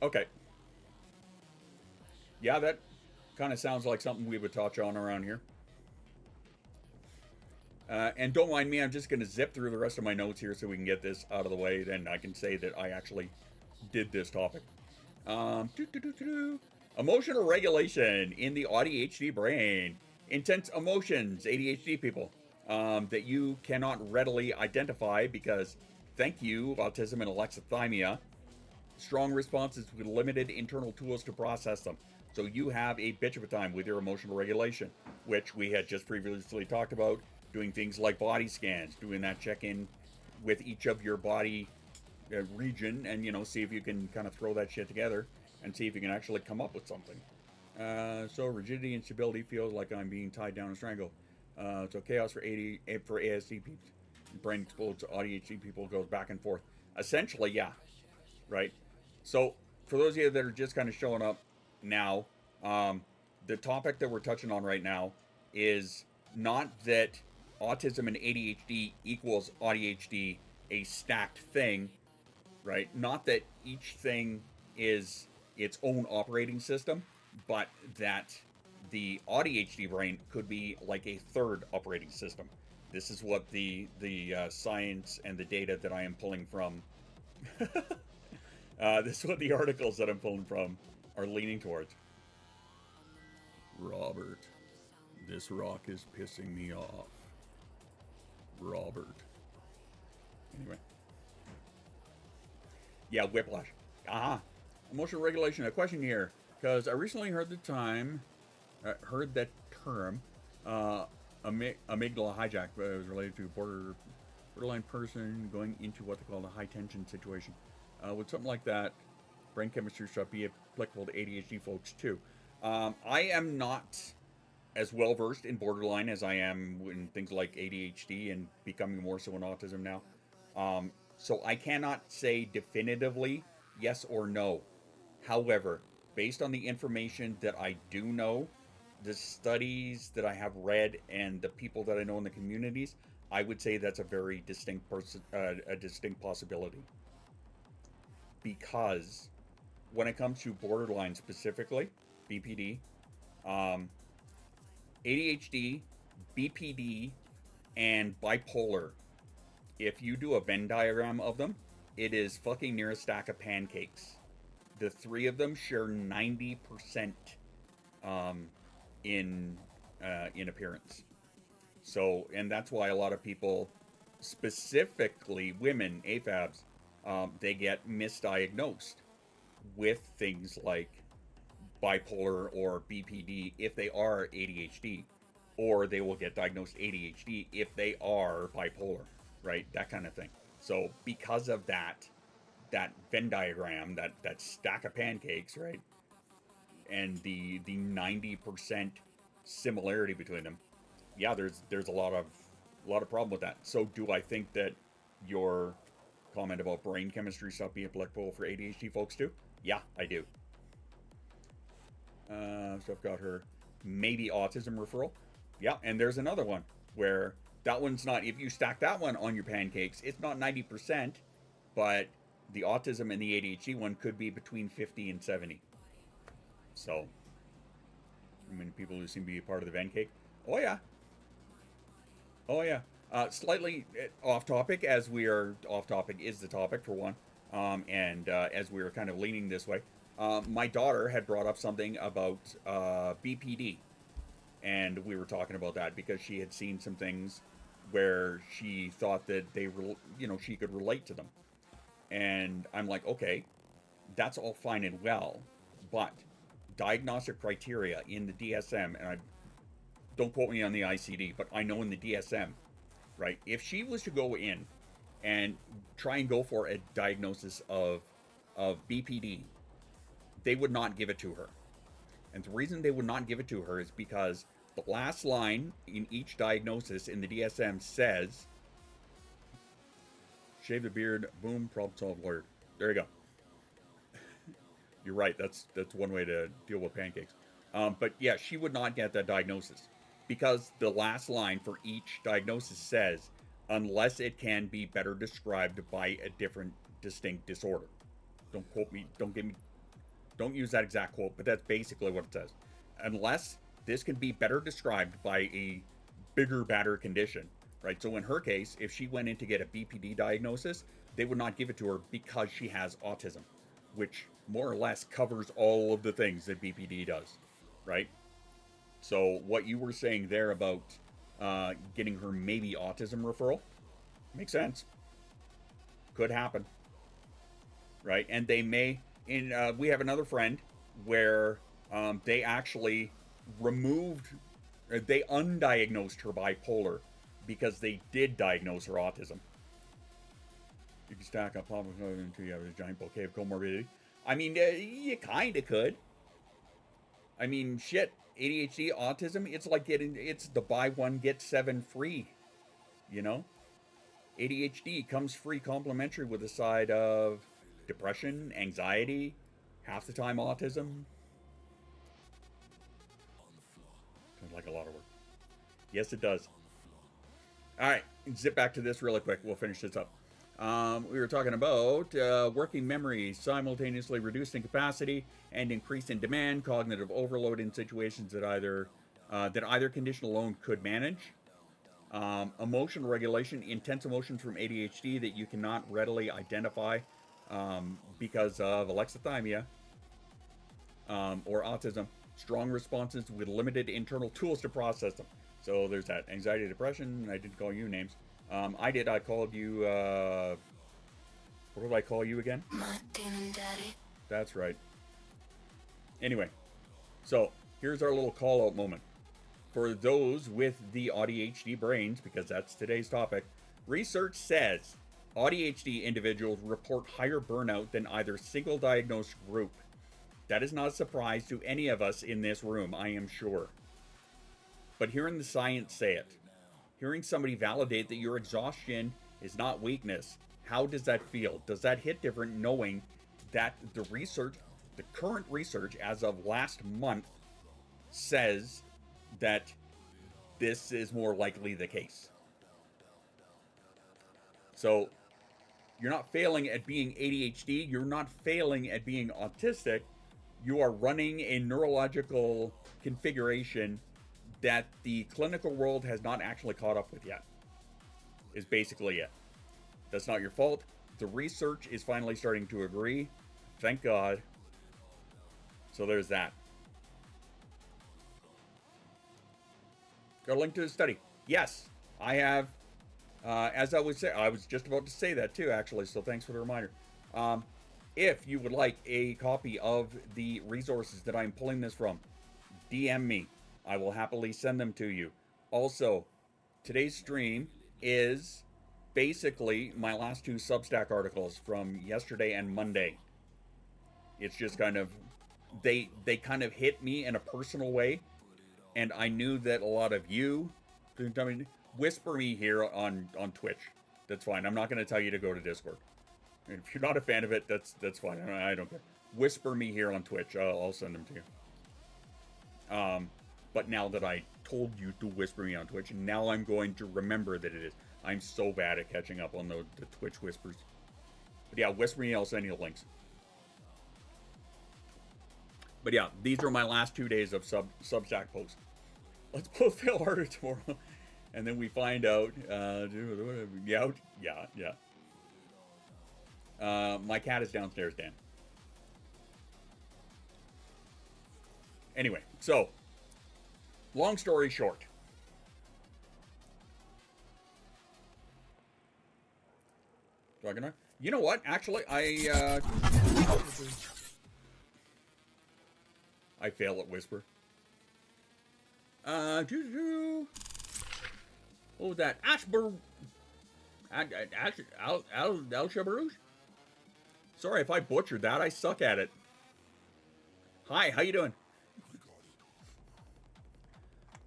Okay. Yeah, that kind of sounds like something we would touch on around here. And don't mind me, I'm just going to zip through the rest of my notes here so we can get this out of the way. Then I can say that I actually did this topic. Emotional regulation in the AuDHD brain. Intense emotions, ADHD people, that you cannot readily identify because, thank you, autism and alexithymia, strong responses with limited internal tools to process them. So you have a bitch of a time with your emotional regulation, which we had just previously talked about, doing things like body scans, doing that check-in with each of your body region, and, you know, see if you can kind of throw that shit together and see if you can actually come up with something. So rigidity and stability feels like I'm being tied down and strangled. So chaos for ASD people, brain explodes, AuDHD people goes back and forth. Essentially, yeah, right? So for those of you that are just kind of showing up now, the topic that we're touching on right now is not that autism and ADHD equals AuDHD, a stacked thing, right? Not that each thing is its own operating system, but that the AuDHD brain could be like a third operating system. This is what the science and the data that I am pulling from, this is what the articles that I'm pulling from are leaning towards. Robert, this rock is pissing me off. Robert. Anyway. Yeah, whiplash. Emotional regulation. A question here, because I recently heard that term, amygdala hijack, but it was related to borderline person going into what they call a high tension situation. Would something like that, brain chemistry stuff, be applicable to ADHD folks too? I am not as well versed in borderline as I am in things like ADHD and becoming more so in autism now. So I cannot say definitively yes or no. However, based on the information that I do know, the studies that I have read, and the people that I know in the communities, I would say that's a very distinct distinct possibility. Because when it comes to borderline specifically, BPD, ADHD, BPD, and bipolar, if you do a Venn diagram of them, it is fucking near a stack of pancakes. The three of them share 90% in appearance. So, and that's why a lot of people, specifically women, AFABs, they get misdiagnosed with things like bipolar or BPD if they are ADHD, or they will get diagnosed ADHD if they are bipolar, right? That kind of thing. So because of that Venn diagram, that stack of pancakes, right? And the 90% similarity between them, yeah, there's a lot of problem with that. So do I think that your comment about brain chemistry stuff be applicable for ADHD folks too? Yeah, I do. So I've got her maybe autism referral. Yeah, and there's another one where that one's not, if you stack that one on your pancakes, it's not 90%, but the autism and the ADHD one could be between 50 and 70. So, I mean, people who seem to be a part of the Venn cake. Oh yeah. Oh yeah. Slightly off topic, as we are off topic is the topic for one. And as we were kind of leaning this way, my daughter had brought up something about BPD, and we were talking about that because she had seen some things where she thought that they were, you know, she could relate to them. And I'm like, okay, that's all fine and well, but diagnostic criteria in the DSM, and I don't quote me on the ICD, but I know in the DSM, right? If she was to go in and try and go for a diagnosis of BPD, they would not give it to her. And the reason they would not give it to her is because the last line in each diagnosis in the DSM says, shave the beard, boom, problem solved, lawyer. There you go. You're right. That's one way to deal with pancakes. But yeah, she would not get that diagnosis because the last line for each diagnosis says, unless it can be better described by a different distinct disorder. Don't quote me. Don't use that exact quote, but that's basically what it says. Unless this can be better described by a bigger, badder condition, right? So in her case, if she went in to get a BPD diagnosis, they would not give it to her because she has autism, which more or less covers all of the things that BPD does, right? So what you were saying there about getting her maybe autism referral makes sense. Could happen. right? And they may, we have another friend where they actually removed, they undiagnosed her bipolar because they did diagnose her autism. You can stack up until you have a giant bouquet of comorbidity. I mean, you kind of could. I mean, shit, ADHD, autism, it's like it's the buy one, get 7 free, you know? ADHD comes free complimentary with a side of depression, anxiety, half the time autism. Sounds like a lot of work. Yes, it does. All right, zip back to this really quick. We'll finish this up. We were talking about working memory simultaneously reduced in capacity and increased in demand, cognitive overload in situations that either condition alone could manage. Emotional regulation, intense emotions from ADHD that you cannot readily identify because of alexithymia or autism. Strong responses with limited internal tools to process them. So there's that. Anxiety, depression. I didn't call you names. I called you, what did I call you again? Martin Daddy. That's right. Anyway, so here's our little call out moment. For those with the AuDHD brains, because that's today's topic, research says AuDHD individuals report higher burnout than either single diagnosed group. That is not a surprise to any of us in this room, I am sure. But hearing the science say it, hearing somebody validate that your exhaustion is not weakness, how does that feel? Does that hit different knowing that the current research as of last month says that this is more likely the case? So you're not failing at being ADHD, you're not failing at being autistic, you are running a neurological configuration that the clinical world has not actually caught up with yet, is basically it. That's not your fault. The research is finally starting to agree. Thank God. So there's that. Got a link to the study. Yes, I have. As I was just about to say that too, actually, so thanks for the reminder. If you would like a copy of the resources that I'm pulling this from, DM me. I will happily send them to you. Also, today's stream is basically my last 2 Substack articles from yesterday and Monday. It's just kind of, they kind of hit me in a personal way, and I knew that a lot of you, I mean, whisper me here on Twitch. That's fine. I'm not going to tell you to go to Discord. And if you're not a fan of it, that's fine. I don't care. Whisper me here on Twitch. I'll send them to you. But now that I told you to whisper me on Twitch, now I'm going to remember that it is. I'm so bad at catching up on the Twitch whispers. But yeah, whisper me, I'll send you the links. But yeah, these are my last 2 days of Substack posts. Let's both fail harder tomorrow. And then we find out, yeah. My cat is downstairs, Dan. Anyway, so, long story short. You know what? Actually, I fail at whisper. What was that? Al-Shabarouche? Sorry if I butchered that. I suck at it. Hi, how you doing?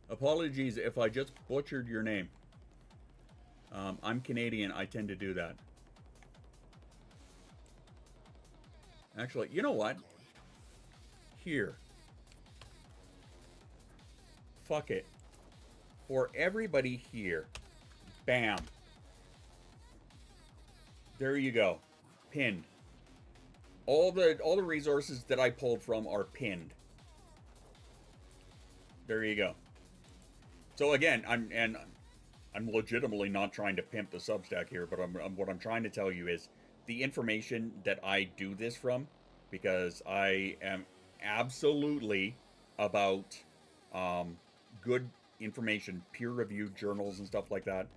Apologies if I just butchered your name. I'm Canadian. I tend to do that. Actually, you know what? Here. Fuck it. For everybody here. Bam. There you go. Pinned. All the resources that I pulled from are pinned. There you go. So again, I'm legitimately not trying to pimp the Substack here, but what I'm trying to tell you is the information that I do this from, because I am absolutely about good information, peer-reviewed journals and stuff like that.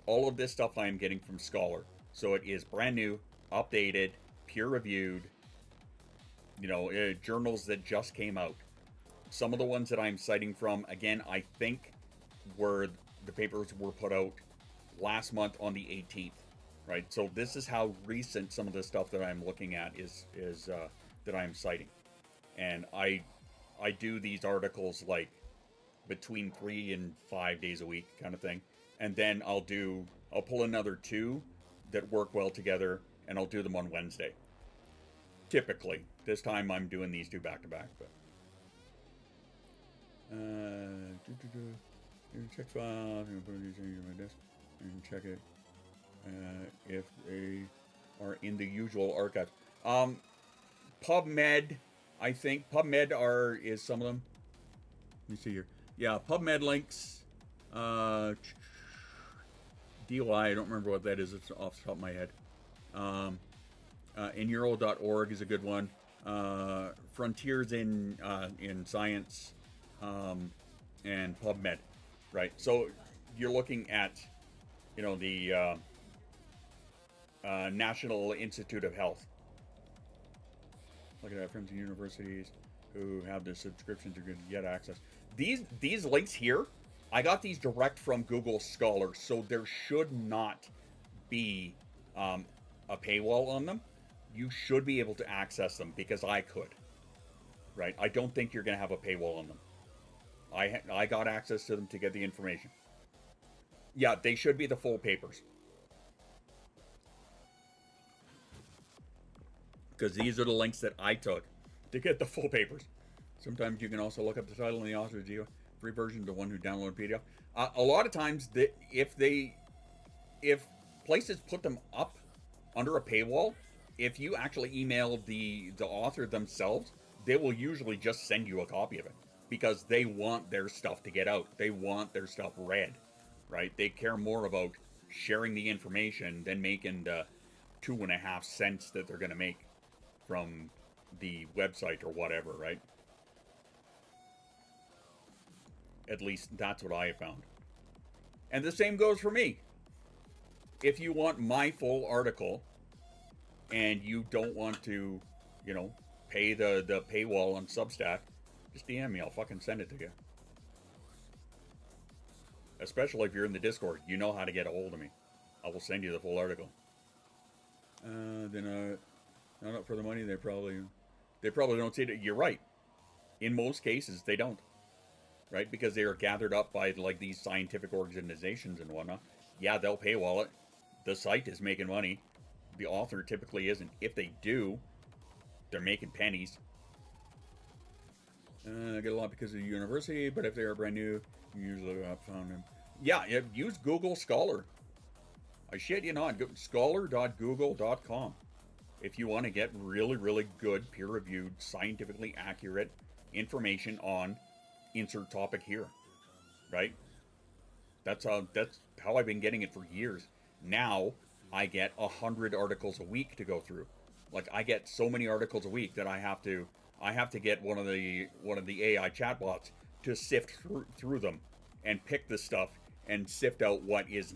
All of this stuff I am getting from Scholar. So it is brand new, updated, peer-reviewed, journals that just came out. Some of the ones that I'm citing from, again, I think the papers were put out last month on the 18th, right? So this is how recent some of the stuff that I'm looking at is that I'm citing. And I do these articles like between 3 and 5 days a week kind of thing. And then I'll pull another 2 that work well together, and I'll do them on Wednesday. Typically. This time I'm doing these 2 back to back, but check files, I'm gonna put these in my desk and check it if they are in the usual archives. PubMed, I think PubMed is some of them. Let me see here. Yeah, PubMed links. DOI, I don't remember what that is. It's off the top of my head. Neuro.org is a good one. Frontiers in Science, and PubMed, right? So you're looking at, the National Institute of Health. Look at that, friends in universities who have the subscriptions are going to get access. These links here, I got these direct from Google Scholar, so there should not be a paywall on them. You should be able to access them because I could, right? I don't think you're going to have a paywall on them. I got access to them to get the information. Yeah, they should be the full papers. Because these are the links that I took to get the full papers. Sometimes you can also look up the title and the author's free version, the one who downloaded PDF. A lot of times, if places put them up under a paywall, if you actually email the author themselves, they will usually just send you a copy of it because they want their stuff to get out. They want their stuff read, right? They care more about sharing the information than making the 2.5 cents that they're going to make from the website or whatever, right? At least that's what I have found. And the same goes for me. If you want my full article and you don't want to, pay the paywall on Substack, just DM me. I'll fucking send it to you. Especially if you're in the Discord. You know how to get a hold of me. I will send you the full article. Not up for the money. They probably don't see it. You're right. In most cases, they don't. Right? Because they are gathered up by like these scientific organizations and whatnot. Yeah, they'll paywall it. The site is making money. The author typically isn't. If they do, they're making pennies. I get a lot because of the university, but if they are brand new, you usually have found them. Yeah, use Google Scholar. I shit you not. Scholar.google.com. If you want to get really, really good, peer-reviewed, scientifically accurate information on insert topic here, right? That's how I've been getting it for years. Now I get 100 articles a week to go through. Like I get so many articles a week that I have to get one of the AI chatbots to sift through them and pick the stuff and sift out what is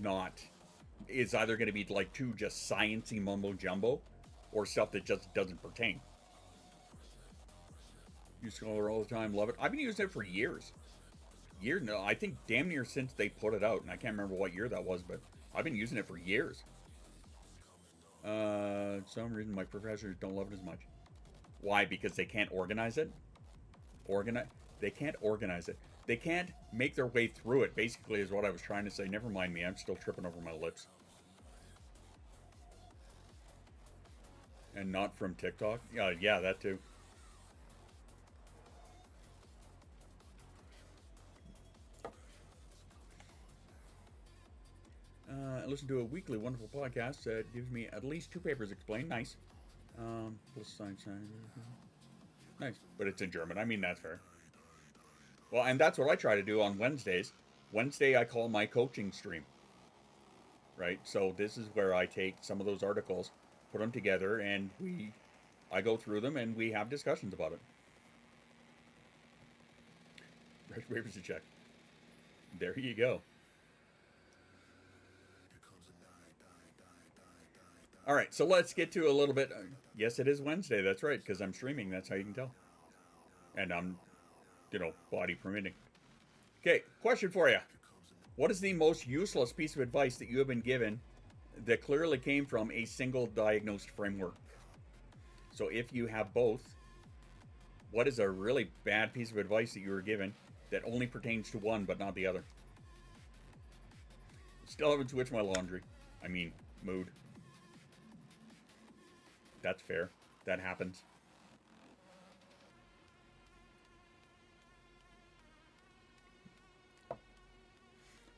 either going to be like too just sciencey mumbo jumbo or stuff that just doesn't pertain. Use Scholar all the time, love it. I've been using it for years. No, I think damn near since they put it out, and I can't remember what year that was, but I've been using it for years. Some reason my professors don't love it as much. Why? Because they can't organize it? They can't organize it. They can't make their way through it, basically, is what I was trying to say. Never mind me, I'm still tripping over my lips. And not from TikTok? Yeah, that too. I listen to a weekly wonderful podcast that gives me at least 2 papers explained. Nice. Nice. But it's in German. I mean, that's fair. Well, and that's what I try to do on Wednesdays. Wednesday, I call my coaching stream. Right? So this is where I take some of those articles, put them together, and I go through them, and we have discussions about it. Fresh papers to check. There you go. All right, so let's get to a little bit. Yes, it is Wednesday. That's right, because I'm streaming. That's how you can tell. And I'm, body permitting. Okay, question for you. What is the most useless piece of advice that you have been given that clearly came from a single diagnosed framework? So if you have both, what is a really bad piece of advice that you were given that only pertains to one but not the other? Still haven't switched my laundry. I mean, mood. That's fair. That happens.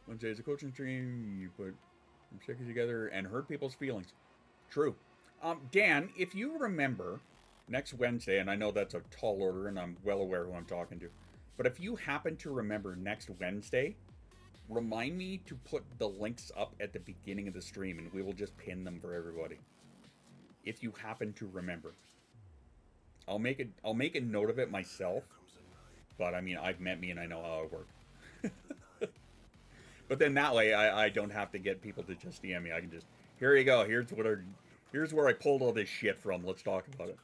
Wednesday is a coaching stream. You put stickers together and hurt people's feelings. True. Dan, if you remember next Wednesday, and I know that's a tall order and I'm well aware who I'm talking to, but if you happen to remember next Wednesday, remind me to put the links up at the beginning of the stream and we will just pin them for everybody. If you happen to remember. I'll make a note of it myself, but I mean, I've met me and I know how it works. But then that way I don't have to get people to just DM me. I can just, here you go, here's where I pulled all this shit from. Let's talk about it.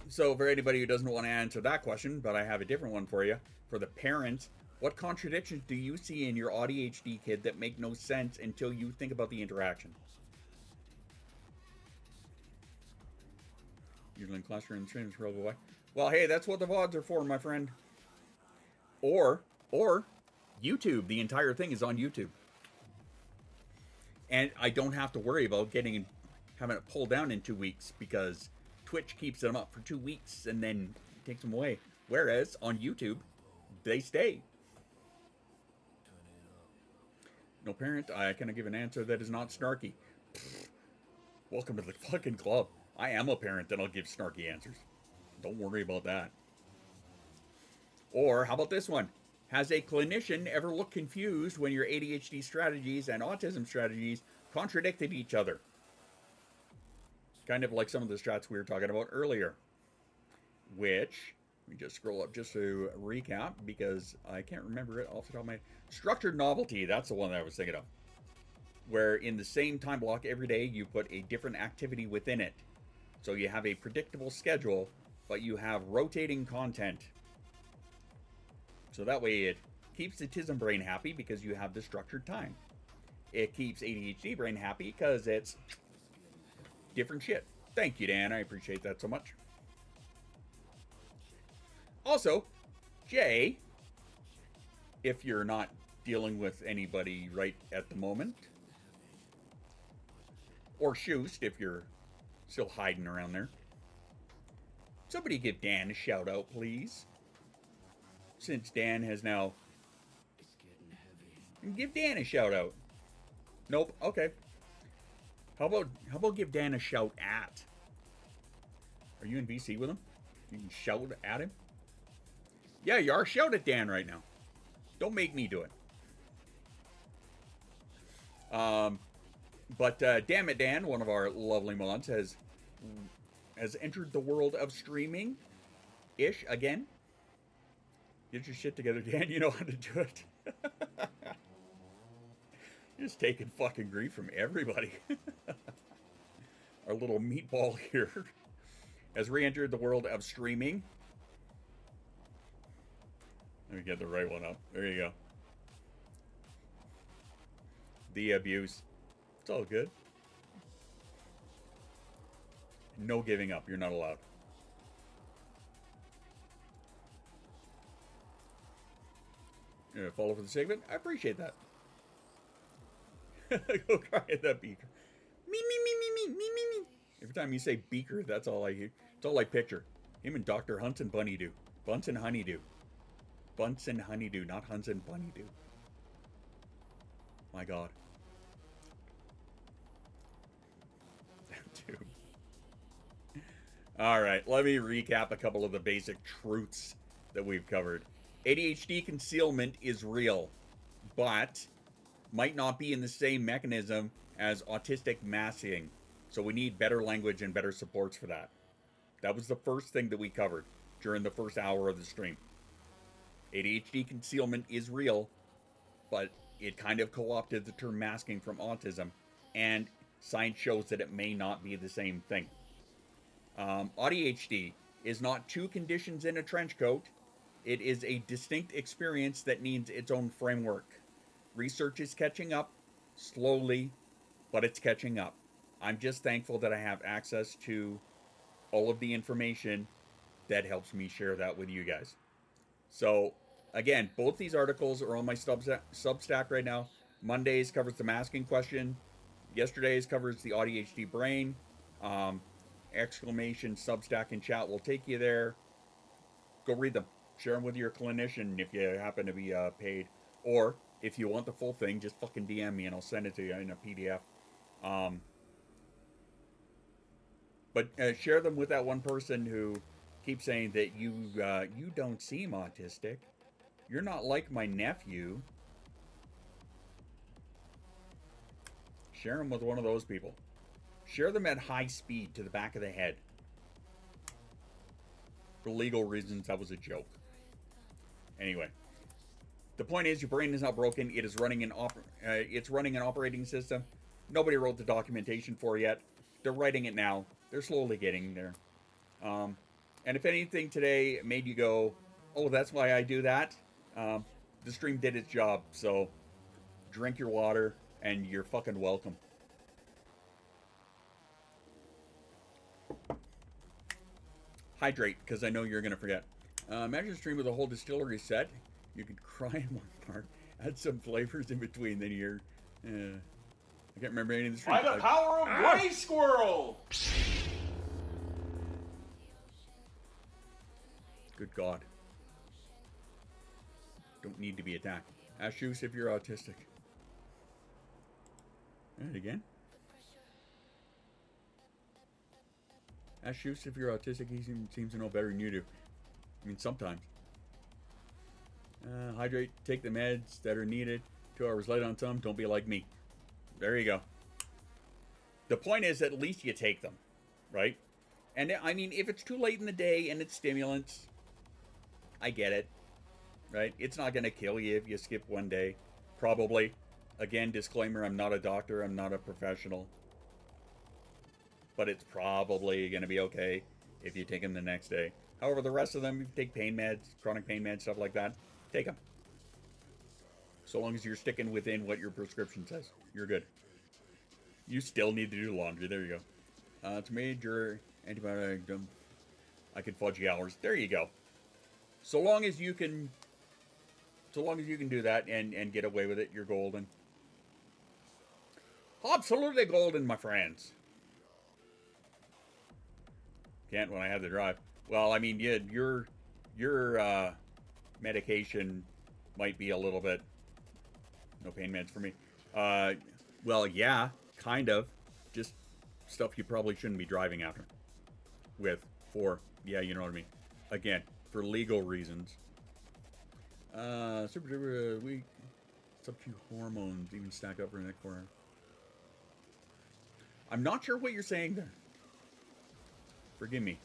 So for anybody who doesn't want to answer that question, but I have a different one for you. For the parents, what contradictions do you see in your AuDHD kid that make no sense until you think about the interaction? Usually in classroom streams, probably. Well, hey, that's what the VODs are for, my friend. Or YouTube. The entire thing is on YouTube. And I don't have to worry about having it pulled down in 2 weeks because Twitch keeps them up for 2 weeks and then takes them away. Whereas on YouTube, they stay. No parent, I cannot give an answer that is not snarky. Welcome to the fucking club. I am a parent and I'll give snarky answers. Don't worry about that. Or how about this one? Has a clinician ever looked confused when your ADHD strategies and autism strategies contradicted each other? Kind of like some of the strats we were talking about earlier. Which, let me just scroll up just to recap because I can't remember it off the top of my head. Structured novelty, that's the one that I was thinking of. Where in the same time block every day, you put a different activity within it. So you have a predictable schedule, but you have rotating content. So that way it keeps the autism brain happy because you have the structured time. It keeps ADHD brain happy because it's different shit. Thank you, Dan. I appreciate that so much. Also, Jay, if you're not dealing with anybody right at the moment, or Shoost, if you're still hiding around there, somebody give Dan a shout out, please. Since Dan has now... Give Dan a shout out. Nope, okay. How about give Dan a shout at? Are you in VC with him? You can shout at him? Yeah, you are. Shout at Dan right now. Don't make me do it. But damn it, Dan, one of our lovely mods, has entered the world of streaming-ish again. Get your shit together, Dan. You know how to do it. Just taking fucking grief from everybody. Our little meatball here has re-entered the world of streaming. Let me get the right one up. There you go. The abuse. It's all good. No giving up. You're not allowed. You're gonna follow for the segment? I appreciate that. Go cry at that beaker. Me. Every time you say beaker, that's all I hear. It's all I picture. Him and Dr. Hunson Bunnydew. Bunsen Honeydew. Bunsen Honeydew, not Hunson Bunnydew. My God. Dude. All right, let me recap a couple of the basic truths that we've covered. ADHD concealment is real, but might not be in the same mechanism as autistic masking. So we need better language and better supports for that. That was the first thing that we covered during the first hour of the stream. ADHD concealment is real, but it kind of co-opted the term masking from autism, and science shows that it may not be the same thing. AuDHD is not two conditions in a trench coat. It is a distinct experience that needs its own framework. Research is catching up, slowly, but it's catching up. I'm just thankful that I have access to all of the information that helps me share that with you guys. So, again, both these articles are on my Substack right now. Monday's covers the masking question. Yesterday's covers the AuDHD brain. Exclamation Substack and chat will take you there. Go read them. Share them with your clinician if you happen to be paid. Or, if you want the full thing, just fucking DM me and I'll send it to you in a PDF. But share them with that one person who keeps saying that you don't seem autistic. You're not like my nephew. Share them with one of those people. Share them at high speed to the back of the head. For legal reasons, that was a joke. Anyway, the point is, your brain is not broken. It is running an operating system. Nobody wrote the documentation for it yet. They're writing it now. They're slowly getting there. And if anything today made you go, oh, that's why I do that, the stream did its job. So drink your water and you're fucking welcome. Hydrate, because I know you're going to forget. Imagine a stream with a whole distillery set. You could cry in one part, add some flavors in between, then you're... I can't remember any of the streams. By the power of Gray Squirrel! Good God. Don't need to be attacked. Ask Juice if you're autistic. And again. Ask Juice if you're autistic. He seems to know better than you do. I mean, sometimes. Hydrate. Take the meds that are needed. 2 hours late on some. Don't be like me. There you go. The point is, at least you take them. Right? And, I mean, if it's too late in the day and it's stimulants, I get it. Right? It's not going to kill you if you skip one day. Probably. Again, disclaimer, I'm not a doctor. I'm not a professional. But it's probably going to be okay if you take them the next day. However, the rest of them, if you take pain meds, chronic pain meds, stuff like that, take them. So long as you're sticking within what your prescription says. You're good. You still need to do laundry. There you go. It's major antibiotic. I could fudge you hours. There you go. So long as you can do that and get away with it, you're golden. Absolutely golden, my friends. Can't when I have the drive. Well, I mean, yeah, your medication might be a little bit... No pain meds for me. Well, yeah, kind of. Just stuff you probably shouldn't be driving after. Yeah, you know what I mean. Again, for legal reasons. Super duper weak. Sub-Q hormones even stack up for that corner. I'm not sure what you're saying there. Forgive me.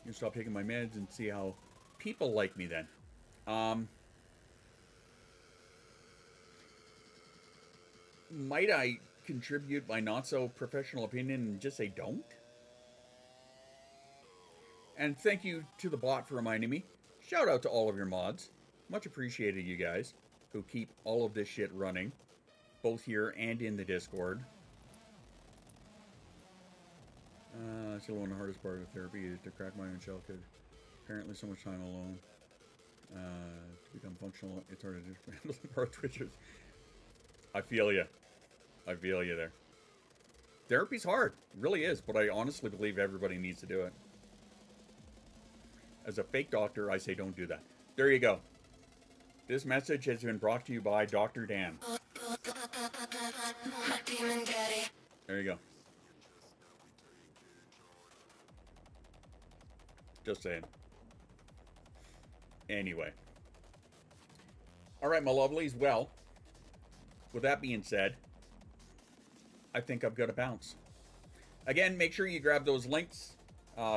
You stop taking my meds and see how people like me then. Might I contribute my not-so-professional opinion and just say don't? And thank you to the bot for reminding me. Shout out to all of your mods. Much appreciated, you guys, who keep all of this shit running. Both here and in the Discord. Still one of the hardest part of therapy is to crack my own shell, because apparently so much time alone. To become functional, it's hard to just handle the hard twitchers. I feel you. I feel you there. Therapy's hard. It really is, but I honestly believe everybody needs to do it. As a fake doctor, I say don't do that. There you go. This message has been brought to you by Dr. Dan. There you go. Just saying. Anyway. Alright, my lovelies. Well, with that being said, I think I've got to bounce. Again, make sure you grab those links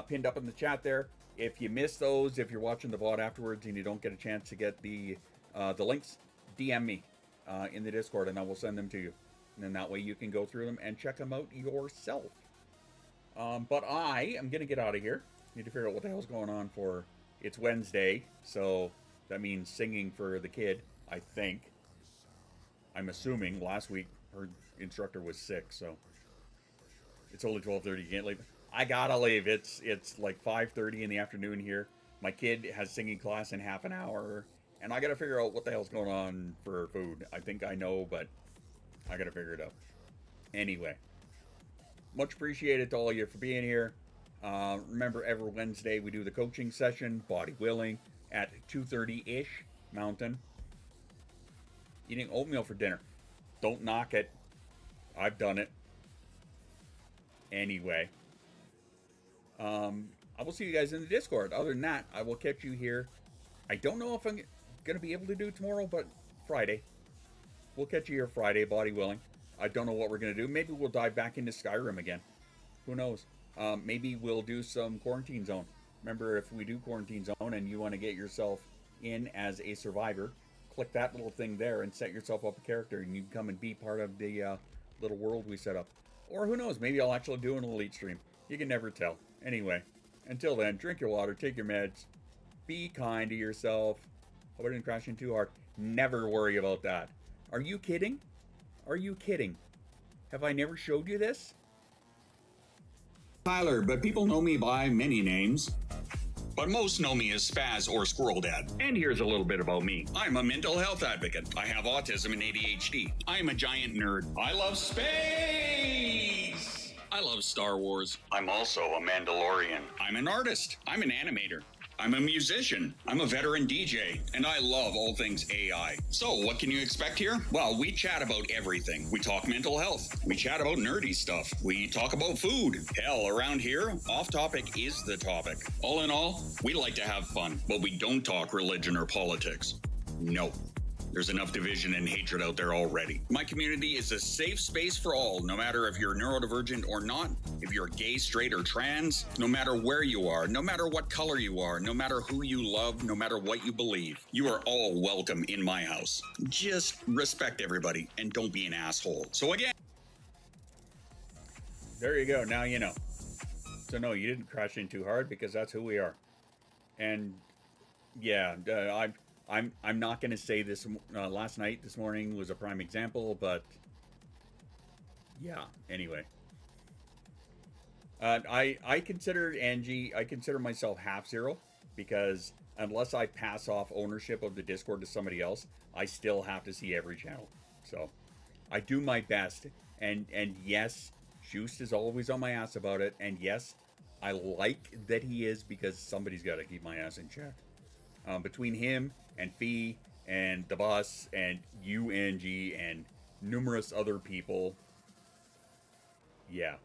pinned up in the chat there. If you miss those, if you're watching the VOD afterwards and you don't get a chance to get the links, DM me in the Discord, and I will send them to you. And then that way you can go through them and check them out yourself. But I am going to get out of here. Need to figure out what the hell's going on for... It's Wednesday, so that means singing for the kid, I think. I'm assuming. Last week, her instructor was sick, so... It's only 12:30, you can't leave. I gotta leave. It's like 5:30 in the afternoon here. My kid has singing class in half an hour, and I gotta figure out what the hell's going on for food. I think I know, but I gotta figure it out. Anyway, much appreciated to all of you for being here. Remember, every Wednesday we do the coaching session, body willing, at 2:30-ish Mountain. Eating oatmeal for dinner. Don't knock it. I've done it. Anyway, I will see you guys in the Discord. Other than that, I will catch you here. I don't know if I'm going to be able to do tomorrow, but Friday. We'll catch you here Friday, body willing. I don't know what we're going to do. Maybe we'll dive back into Skyrim again. Who knows? Maybe we'll do some Quarantine Zone. Remember, if we do Quarantine Zone and you want to get yourself in as a survivor, click that little thing there and set yourself up a character, and you can come and be part of the little world we set up. Or who knows, maybe I'll actually do an elite stream. You can never tell. Anyway, until then, drink your water, take your meds, be kind to yourself. Hope I didn't crash in too hard. Never worry about that. Are you kidding? Are you kidding? Have I never showed you this? Tyler, but people know me by many names. But most know me as Spaz or Squirrel Dad. And here's a little bit about me. I'm a mental health advocate. I have autism and ADHD. I'm a giant nerd. I love space. I love Star Wars. I'm also a Mandalorian. I'm an artist. I'm an animator. I'm a musician. I'm a veteran DJ. And I love all things AI. So what can you expect here? Well, we chat about everything. We talk mental health. We chat about nerdy stuff. We talk about food. Hell, around here, off topic is the topic. All in all, we like to have fun, but we don't talk religion or politics. No. There's enough division and hatred out there already. My community is a safe space for all, no matter if you're neurodivergent or not, if you're gay, straight, or trans, no matter where you are, no matter what color you are, no matter who you love, no matter what you believe. You are all welcome in my house. Just respect everybody and don't be an asshole. So again... There you go. Now you know. So no, you didn't crash in too hard because that's who we are. And yeah, I'm not going to say this last night, this morning was a prime example, but yeah, anyway. I consider Angie, I consider myself half zero because unless I pass off ownership of the Discord to somebody else, I still have to see every channel. So I do my best. And yes, Schust is always on my ass about it. And yes, I like that he is because somebody's got to keep my ass in check. Between him and Fee and the boss and you, Angie, and numerous other people. Yeah,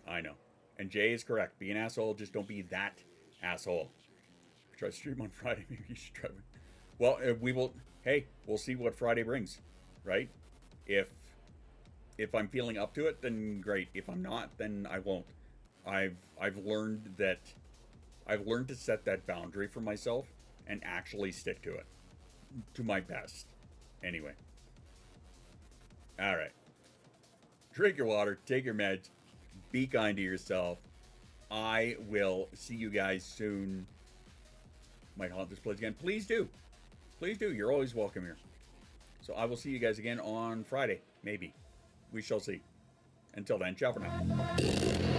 I know. And Jay is correct. Be an asshole, just don't be that asshole. Try to stream on Friday. Maybe you should try it. Well, we will. Hey, we'll see what Friday brings, right? If I'm feeling up to it, then great. If I'm not, then I won't. I've learned that. I've learned to set that boundary for myself and actually stick to it. To my best. Anyway. Alright. Drink your water. Take your meds. Be kind to yourself. I will see you guys soon. Might haunt this place again. Please do. Please do. You're always welcome here. So I will see you guys again on Friday. Maybe. We shall see. Until then, ciao for now.